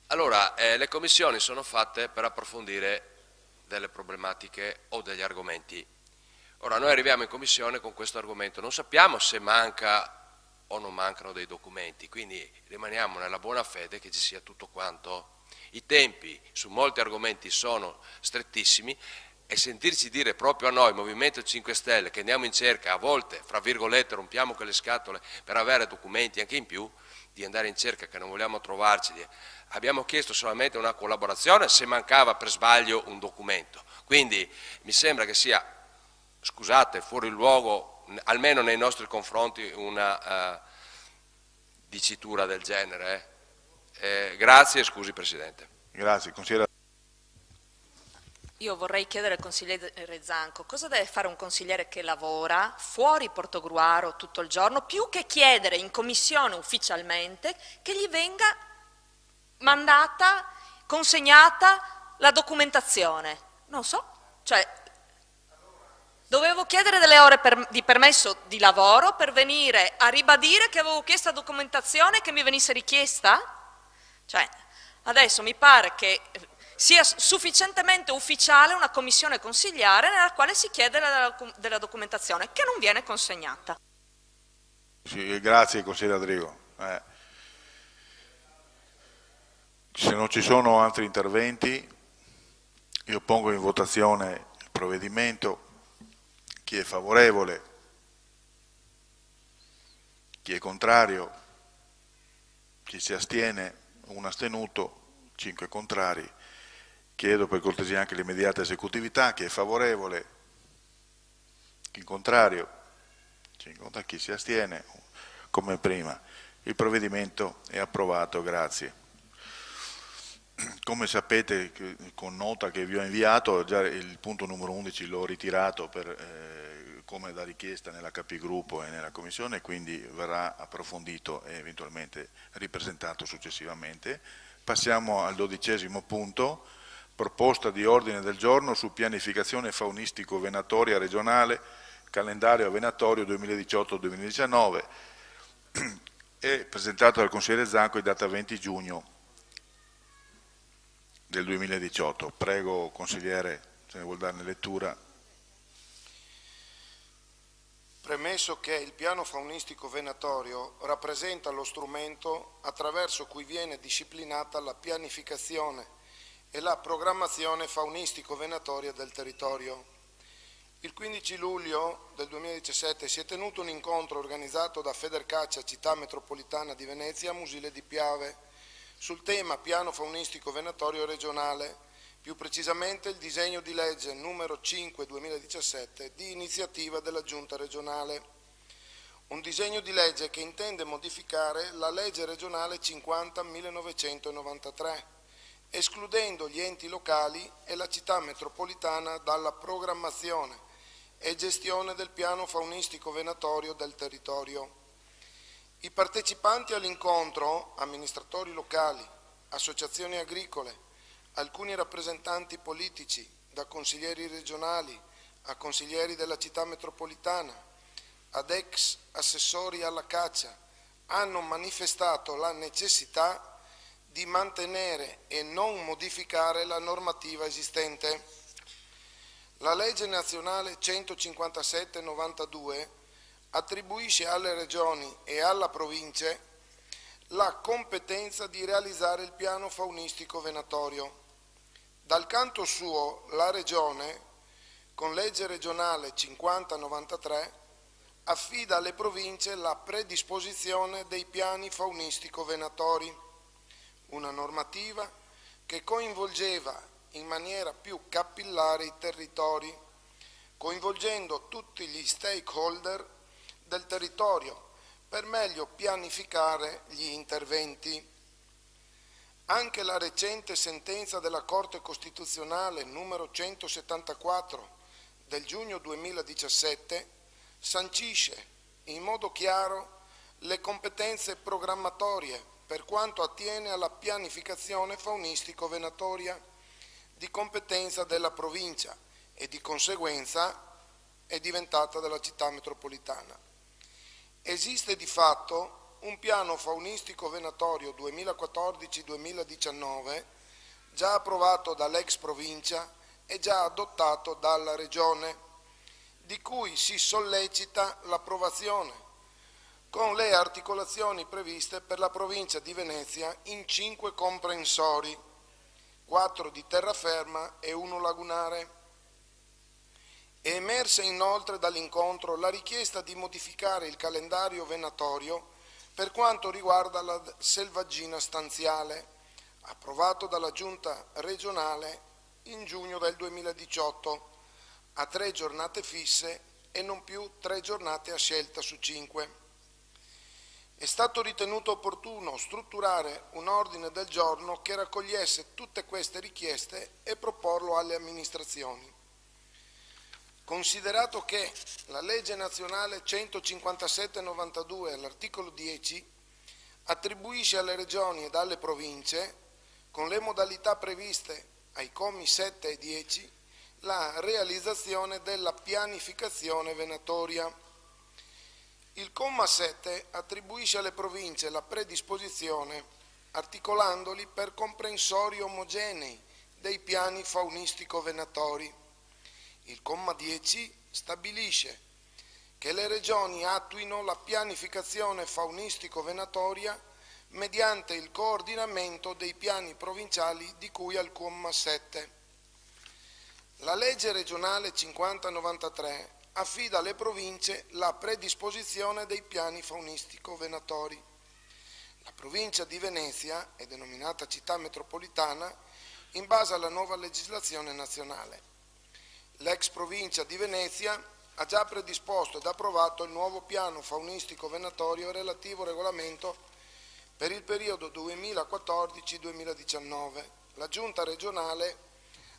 allora le commissioni sono fatte per approfondire delle problematiche o degli argomenti. Ora noi arriviamo in commissione con questo argomento, non sappiamo se manca o non mancano dei documenti, quindi rimaniamo nella buona fede che ci sia tutto quanto. I tempi su molti argomenti sono strettissimi e sentirci dire proprio a noi, Movimento 5 Stelle, che andiamo in cerca, a volte, fra virgolette, rompiamo quelle scatole per avere documenti anche in più, di andare in cerca che non vogliamo trovarci, abbiamo chiesto solamente una collaborazione se mancava per sbaglio un documento. Quindi mi sembra che sia, scusate, fuori luogo, almeno nei nostri confronti, una dicitura del genere. Grazie e scusi Presidente. Grazie, consigliere. Io vorrei chiedere al consigliere Zanco cosa deve fare un consigliere che lavora fuori Portogruaro tutto il giorno, più che chiedere in commissione ufficialmente che gli venga mandata, consegnata la documentazione. Non so, cioè dovevo chiedere delle ore di permesso di lavoro per venire a ribadire che avevo chiesto la documentazione e che mi venisse richiesta? Cioè, adesso mi pare che sia sufficientemente ufficiale una commissione consigliare nella quale si chiede della documentazione che non viene consegnata. Sì, grazie consigliere Adrigo. Se non ci sono altri interventi, io pongo in votazione il provvedimento. Chi è favorevole? Chi è contrario? Chi si astiene? Un astenuto, 5 contrari. Chiedo per cortesia anche l'immediata esecutività. Chi è favorevole? Chi è contrario? Chi si astiene? Come prima. Il provvedimento è approvato, grazie. Come sapete, con nota che vi ho inviato, già il punto numero 11 l'ho ritirato come da richiesta nella Capigruppo e nella Commissione, quindi verrà approfondito e eventualmente ripresentato successivamente. Passiamo al 12° punto, proposta di ordine del giorno su pianificazione faunistico-venatoria regionale, calendario venatorio 2018-2019, è presentato dal consigliere Zanco in data 20 giugno del 2018. Prego, consigliere, se ne vuol darne lettura. Premesso che il piano faunistico venatorio rappresenta lo strumento attraverso cui viene disciplinata la pianificazione e la programmazione faunistico-venatoria del territorio. Il 15 luglio del 2017 si è tenuto un incontro organizzato da Federcaccia Città Metropolitana di Venezia a Musile di Piave sul tema piano faunistico venatorio regionale, più precisamente il disegno di legge numero 5/2017 di iniziativa della Giunta regionale. Un disegno di legge che intende modificare la legge regionale 50/1993, escludendo gli enti locali e la città metropolitana dalla programmazione e gestione del piano faunistico venatorio del territorio. I partecipanti all'incontro, amministratori locali, associazioni agricole, alcuni rappresentanti politici, da consiglieri regionali a consiglieri della città metropolitana, ad ex assessori alla caccia, hanno manifestato la necessità di mantenere e non modificare la normativa esistente. La legge nazionale 157/92 attribuisce alle regioni e alla province la competenza di realizzare il piano faunistico venatorio. Dal canto suo, la Regione, con legge regionale 50/93, affida alle province la predisposizione dei piani faunistico-venatori, una normativa che coinvolgeva in maniera più capillare i territori, coinvolgendo tutti gli stakeholder del territorio per meglio pianificare gli interventi. Anche la recente sentenza della Corte Costituzionale numero 174 del giugno 2017 sancisce in modo chiaro le competenze programmatorie per quanto attiene alla pianificazione faunistico-venatoria di competenza della provincia e di conseguenza è diventata della città metropolitana. Esiste di fatto un piano faunistico venatorio 2014-2019 già approvato dall'ex provincia e già adottato dalla Regione, di cui si sollecita l'approvazione con le articolazioni previste per la provincia di Venezia in 5 comprensori, 4 di terraferma e 1 lagunare. È emersa inoltre dall'incontro la richiesta di modificare il calendario venatorio per quanto riguarda la selvaggina stanziale, approvato dalla Giunta regionale in giugno del 2018, a 3 giornate fisse e non più 3 giornate a scelta su 5. È stato ritenuto opportuno strutturare un ordine del giorno che raccogliesse tutte queste richieste e proporlo alle amministrazioni. Considerato che la legge nazionale 157/92 all'articolo 10 attribuisce alle regioni ed alle province, con le modalità previste ai commi 7 e 10, la realizzazione della pianificazione venatoria. Il comma 7 attribuisce alle province la predisposizione, articolandoli per comprensori omogenei dei piani faunistico-venatori. Il comma 10 stabilisce che le regioni attuino la pianificazione faunistico-venatoria mediante il coordinamento dei piani provinciali di cui al comma 7. La legge regionale 50/93 affida alle province la predisposizione dei piani faunistico-venatori. La provincia di Venezia è denominata città metropolitana in base alla nuova legislazione nazionale. L'ex provincia di Venezia ha già predisposto ed approvato il nuovo piano faunistico venatorio relativo regolamento per il periodo 2014-2019. La Giunta regionale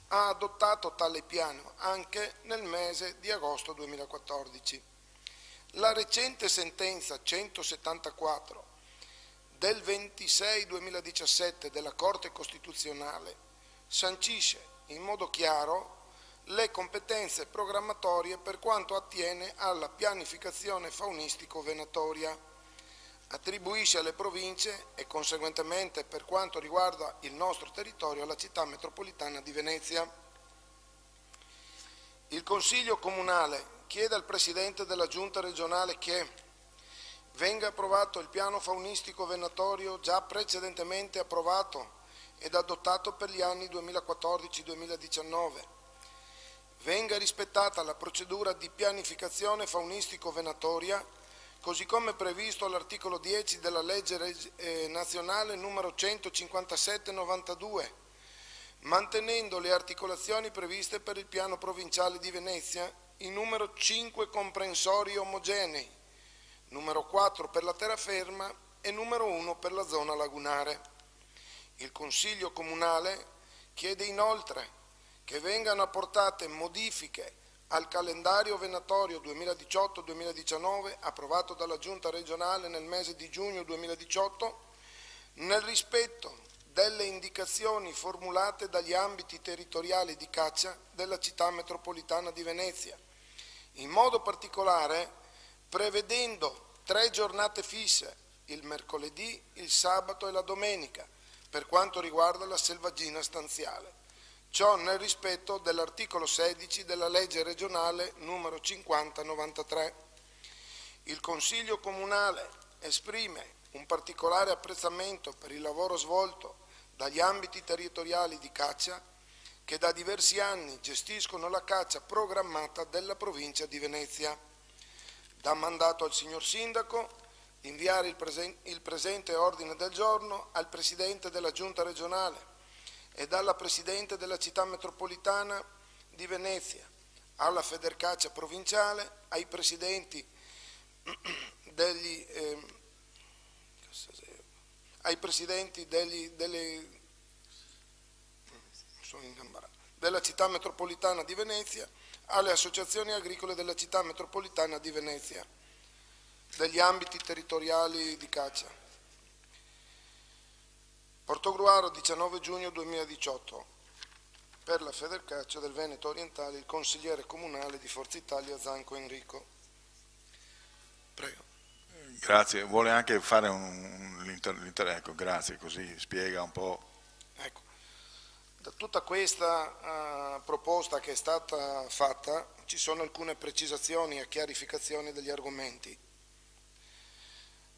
ha adottato tale piano anche nel mese di agosto 2014. La recente sentenza 174 del 26/2017 della Corte Costituzionale sancisce in modo chiaro le competenze programmatorie per quanto attiene alla pianificazione faunistico-venatoria, attribuisce alle province e conseguentemente per quanto riguarda il nostro territorio alla città metropolitana di Venezia. Il Consiglio Comunale chiede al Presidente della Giunta regionale che venga approvato il piano faunistico venatorio già precedentemente approvato ed adottato per gli anni 2014-2019. Venga rispettata la procedura di pianificazione faunistico-venatoria, così come previsto all'articolo 10 della legge nazionale numero 157/92, mantenendo le articolazioni previste per il piano provinciale di Venezia in numero 5 comprensori omogenei, numero 4 per la terraferma e numero 1 per la zona lagunare. Il Consiglio Comunale chiede inoltre che vengano apportate modifiche al calendario venatorio 2018-2019 approvato dalla Giunta regionale nel mese di giugno 2018 nel rispetto delle indicazioni formulate dagli ambiti territoriali di caccia della città metropolitana di Venezia, in modo particolare prevedendo 3 giornate fisse, il mercoledì, il sabato e la domenica, per quanto riguarda la selvaggina stanziale. Ciò nel rispetto dell'articolo 16 della legge regionale numero 50/93. Il Consiglio Comunale esprime un particolare apprezzamento per il lavoro svolto dagli ambiti territoriali di caccia che da diversi anni gestiscono la caccia programmata della provincia di Venezia. Dà mandato al signor Sindaco di inviare il presente ordine del giorno al Presidente della Giunta regionale e alla Presidente della città metropolitana di Venezia, alla Federcaccia provinciale, ai Presidenti della città metropolitana di Venezia, alle associazioni agricole della città metropolitana di Venezia, degli ambiti territoriali di caccia. Portogruaro, 19 giugno 2018. Per la Federcaccia del Veneto Orientale, il consigliere comunale di Forza Italia Zanco Enrico. Prego. Grazie, vuole anche fare ecco, grazie, così spiega un po'. Ecco, da tutta questa proposta che è stata fatta ci sono alcune precisazioni e chiarificazioni degli argomenti.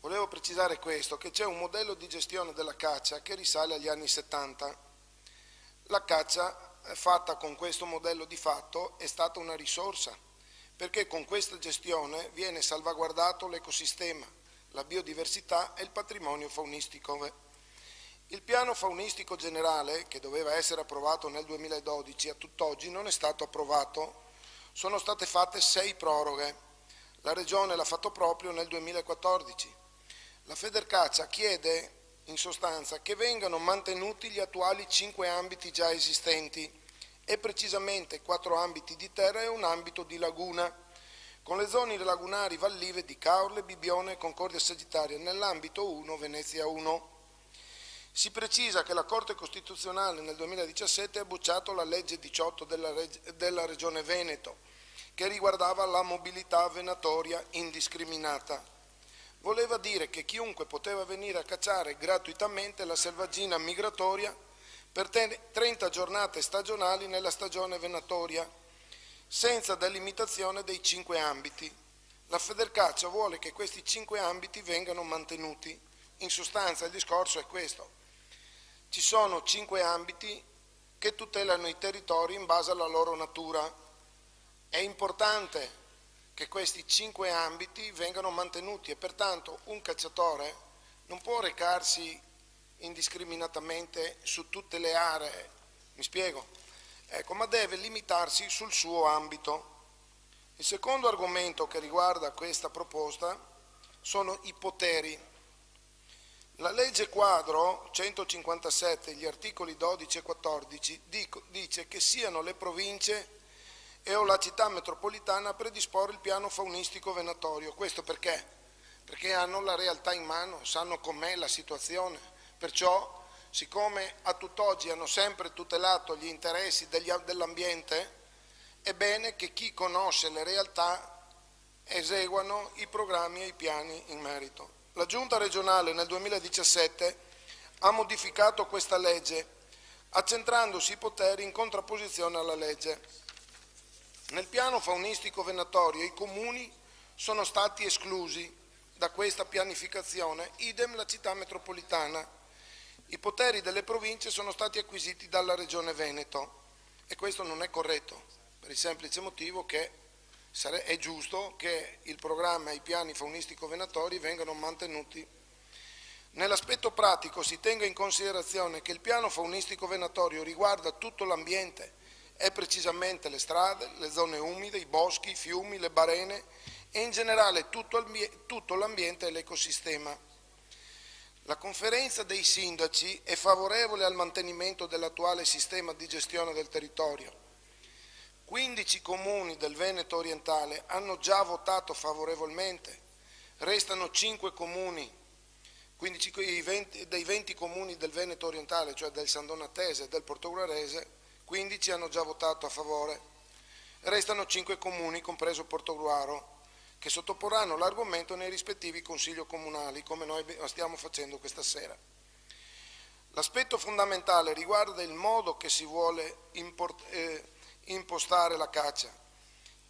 Volevo precisare questo, che c'è un modello di gestione della caccia che risale agli anni 70. La caccia fatta con questo modello di fatto è stata una risorsa, perché con questa gestione viene salvaguardato l'ecosistema, la biodiversità e il patrimonio faunistico. Il piano faunistico generale, che doveva essere approvato nel 2012, a tutt'oggi non è stato approvato. Sono state fatte 6 proroghe. La Regione l'ha fatto proprio nel 2014. La Federcaccia chiede in sostanza che vengano mantenuti gli attuali 5 ambiti già esistenti e precisamente 4 ambiti di terra e un ambito di laguna, con le zone lagunari vallive di Caorle, Bibbione e Concordia Sagittaria nell'ambito 1 Venezia 1. Si precisa che la Corte Costituzionale nel 2017 ha bocciato la legge 18 della Regione Veneto che riguardava la mobilità venatoria indiscriminata. Voleva dire che chiunque poteva venire a cacciare gratuitamente la selvaggina migratoria per 30 giornate stagionali nella stagione venatoria, senza delimitazione dei 5 ambiti. La Federcaccia vuole che questi 5 ambiti vengano mantenuti. In sostanza il discorso è questo. Ci sono 5 ambiti che tutelano i territori in base alla loro natura. È importante che questi 5 ambiti vengano mantenuti e pertanto un cacciatore non può recarsi indiscriminatamente su tutte le aree, mi spiego? Ecco, ma deve limitarsi sul suo ambito. Il secondo argomento che riguarda questa proposta sono i poteri. La legge quadro 157, gli articoli 12 e 14, dice che siano le province e o la città metropolitana a predisporre il piano faunistico venatorio. Questo perché? Perché hanno la realtà in mano, sanno com'è la situazione, perciò siccome a tutt'oggi hanno sempre tutelato gli interessi dell'ambiente, è bene che chi conosce le realtà eseguano i programmi e i piani in merito. La Giunta regionale nel 2017 ha modificato questa legge accentrandosi i poteri in contrapposizione alla legge. Nel piano faunistico venatorio i comuni sono stati esclusi da questa pianificazione, idem la città metropolitana. I poteri delle province sono stati acquisiti dalla Regione Veneto e questo non è corretto, per il semplice motivo che è giusto che il programma e i piani faunistico-venatori vengano mantenuti. Nell'aspetto pratico si tenga in considerazione che il piano faunistico-venatorio riguarda tutto l'ambiente e precisamente le strade, le zone umide, i boschi, i fiumi, le barene e in generale tutto l'ambiente e l'ecosistema. La conferenza dei sindaci è favorevole al mantenimento dell'attuale sistema di gestione del territorio. 15 comuni del Veneto orientale hanno già votato favorevolmente, restano 5 comuni, dei 20 comuni del Veneto orientale, cioè del Sandonatese e del Portogruarese, 15 hanno già votato a favore, restano 5 comuni, compreso Portogruaro, che sottoporranno l'argomento nei rispettivi consigli comunali, come noi stiamo facendo questa sera. L'aspetto fondamentale riguarda il modo che si vuole impostare la caccia.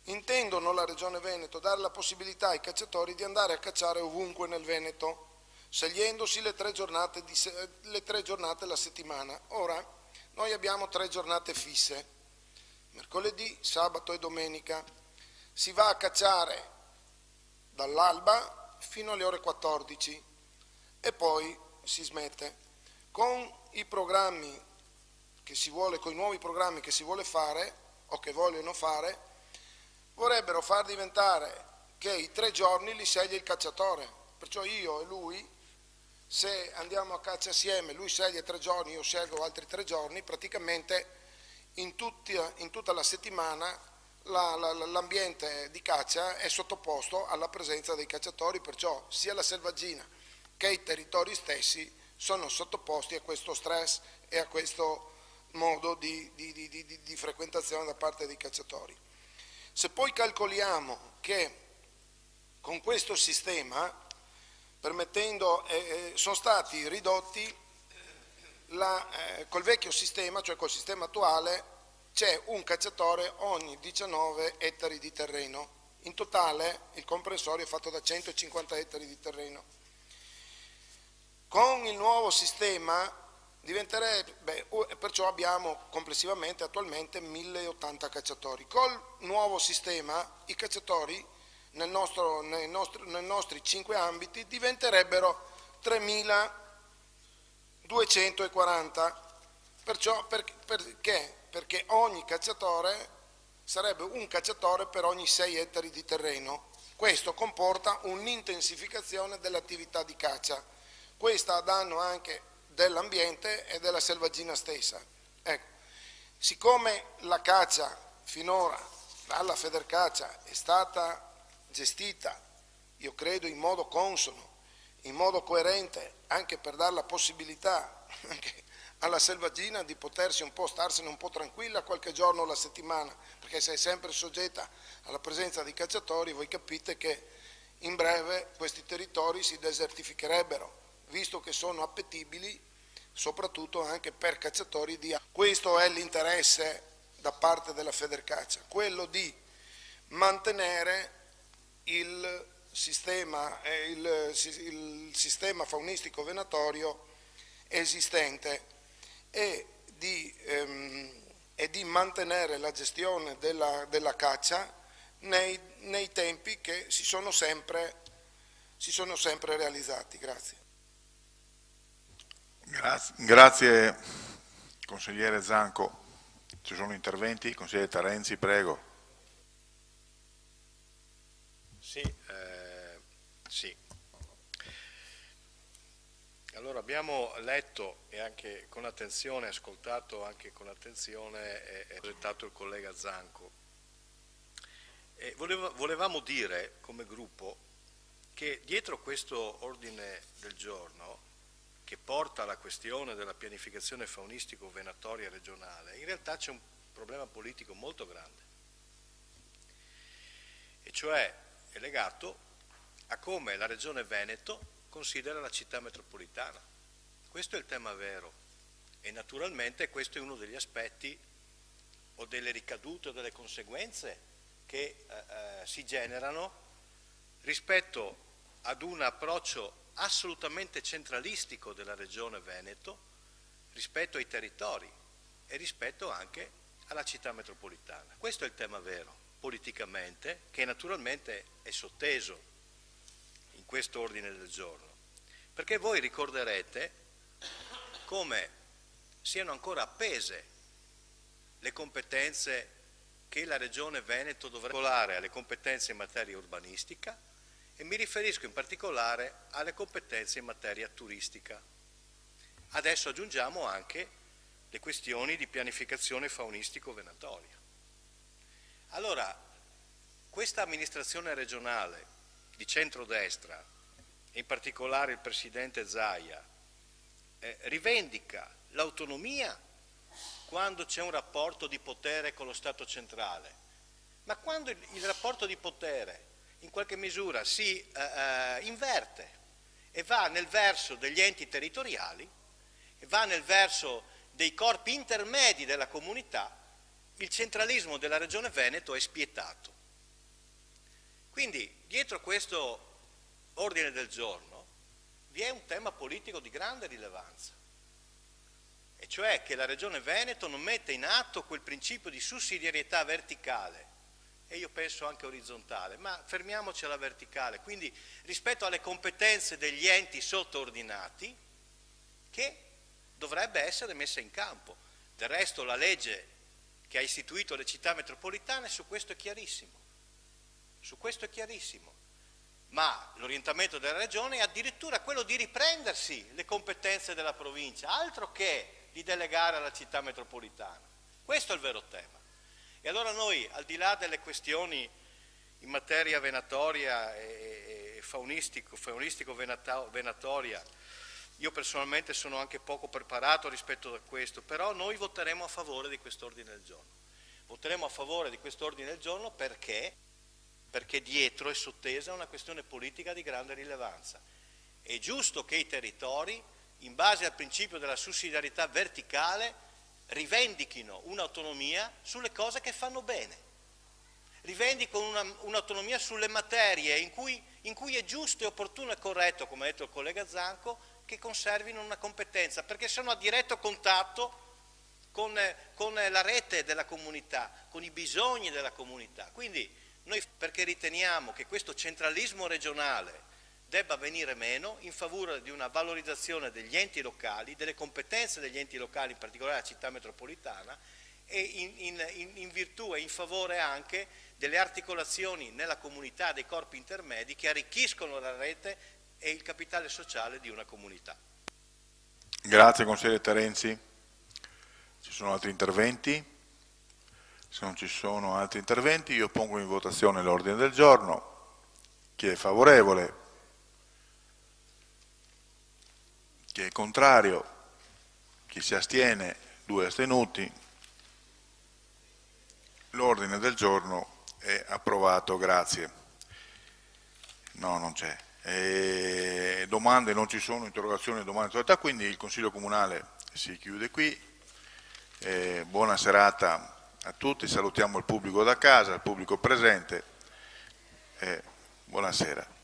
Intendono la Regione Veneto dare la possibilità ai cacciatori di andare a cacciare ovunque nel Veneto, scegliendosi le 3 giornate alla settimana. Ora, noi abbiamo 3 giornate fisse, mercoledì, sabato e domenica. Si va a cacciare dall'alba fino alle ore 14 e poi si smette. Con i programmi che si vuole, con i nuovi programmi che si vuole fare o che vogliono fare, vorrebbero far diventare che i 3 giorni li sceglie il cacciatore, perciò io e lui, se andiamo a caccia assieme, lui sceglie 3 giorni, io scelgo altri 3 giorni, praticamente in tutta la settimana l'ambiente di caccia è sottoposto alla presenza dei cacciatori, perciò sia la selvaggina che i territori stessi sono sottoposti a questo stress e a questo modo di frequentazione da parte dei cacciatori. Se poi calcoliamo che con questo sistema, sono stati ridotti, col vecchio sistema, cioè col sistema attuale, c'è un cacciatore ogni 19 ettari di terreno. In totale il comprensorio è fatto da 150 ettari di terreno. Con il nuovo sistema diventerebbe, perciò abbiamo complessivamente attualmente 1080 cacciatori. Col nuovo sistema i cacciatori nei nostri 5 ambiti diventerebbero 3240. Perciò perché? Perché ogni cacciatore sarebbe un cacciatore per ogni 6 ettari di terreno. Questo comporta un'intensificazione dell'attività di caccia, questa a danno anche dell'ambiente e della selvaggina stessa. Ecco, siccome la caccia finora dalla Federcaccia è stata gestita, io credo, in modo consono, in modo coerente, anche per dare la possibilità anche alla selvaggina di potersi starsene un po' tranquilla qualche giorno alla settimana, perché se è sempre soggetta alla presenza di cacciatori, voi capite che in breve questi territori si desertificherebbero, visto che sono appetibili soprattutto anche per cacciatori di acqua. Questo è l'interesse da parte della Federcaccia, quello di mantenere il sistema faunistico venatorio esistente e di mantenere la gestione della caccia nei tempi che si sono sempre realizzati. Grazie. Grazie consigliere Zanco. Ci sono interventi? Consigliere Tarenzi, prego. Sì. Allora abbiamo letto e anche con attenzione, ascoltato anche con attenzione e presentato il collega Zanco. E volevamo dire come gruppo che dietro questo ordine del giorno, che porta alla questione della pianificazione faunistico-venatoria regionale, in realtà c'è un problema politico molto grande, e cioè è legato a come la Regione Veneto considera la città metropolitana. Questo è il tema vero, e naturalmente questo è uno degli aspetti o delle ricadute o delle conseguenze che si generano rispetto ad un approccio assolutamente centralistico della Regione Veneto rispetto ai territori e rispetto anche alla città metropolitana. Questo è il tema vero, politicamente, che naturalmente è sotteso in questo ordine del giorno, perché voi ricorderete come siano ancora appese le competenze che la Regione Veneto dovrebbe regolare alle competenze in materia urbanistica, e mi riferisco in particolare alle competenze in materia turistica. Adesso aggiungiamo anche le questioni di pianificazione faunistico-venatoria. Allora, questa amministrazione regionale di centrodestra, in particolare il Presidente Zaia, rivendica l'autonomia quando c'è un rapporto di potere con lo Stato centrale, ma quando il rapporto di potere in qualche misura si inverte e va nel verso degli enti territoriali, e va nel verso dei corpi intermedi della comunità, il centralismo della Regione Veneto è spietato. Quindi dietro questo ordine del giorno vi è un tema politico di grande rilevanza, e cioè che la Regione Veneto non mette in atto quel principio di sussidiarietà verticale, e io penso anche orizzontale, ma fermiamoci alla verticale, quindi rispetto alle competenze degli enti sottoordinati, che dovrebbe essere messa in campo. Del resto la legge che ha istituito le città metropolitane su questo è chiarissimo, ma l'orientamento della Regione è addirittura quello di riprendersi le competenze della provincia, altro che di delegare alla città metropolitana. Questo è il vero tema. E allora noi, al di là delle questioni in materia venatoria e faunistico-venatoria, io personalmente sono anche poco preparato rispetto a questo, però noi voteremo a favore di quest'ordine del giorno. Voteremo a favore di quest'ordine del giorno perché dietro è sottesa una questione politica di grande rilevanza. È giusto che i territori, in base al principio della sussidiarietà verticale, rivendichino un'autonomia sulle cose che fanno bene, rivendicano un'autonomia sulle materie in cui è giusto e opportuno e corretto, come ha detto il collega Zanco, che conservino una competenza, perché sono a diretto contatto con la rete della comunità, con i bisogni della comunità. Quindi noi, perché riteniamo che questo centralismo regionale debba venire meno in favore di una valorizzazione degli enti locali, delle competenze degli enti locali, in particolare la città metropolitana, e in virtù e in favore anche delle articolazioni nella comunità dei corpi intermedi che arricchiscono la rete e il capitale sociale di una comunità. Grazie consigliere Terenzi. Ci sono altri interventi? Se non ci sono altri interventi io pongo in votazione l'ordine del giorno. Chi è favorevole? Chi è contrario? Chi si astiene? 2 astenuti. L'ordine del giorno è approvato, grazie. No, non c'è. Domande non ci sono, interrogazioni, domande, quindi il Consiglio Comunale si chiude qui. Buona serata a tutti, salutiamo il pubblico da casa, il pubblico presente. Buonasera.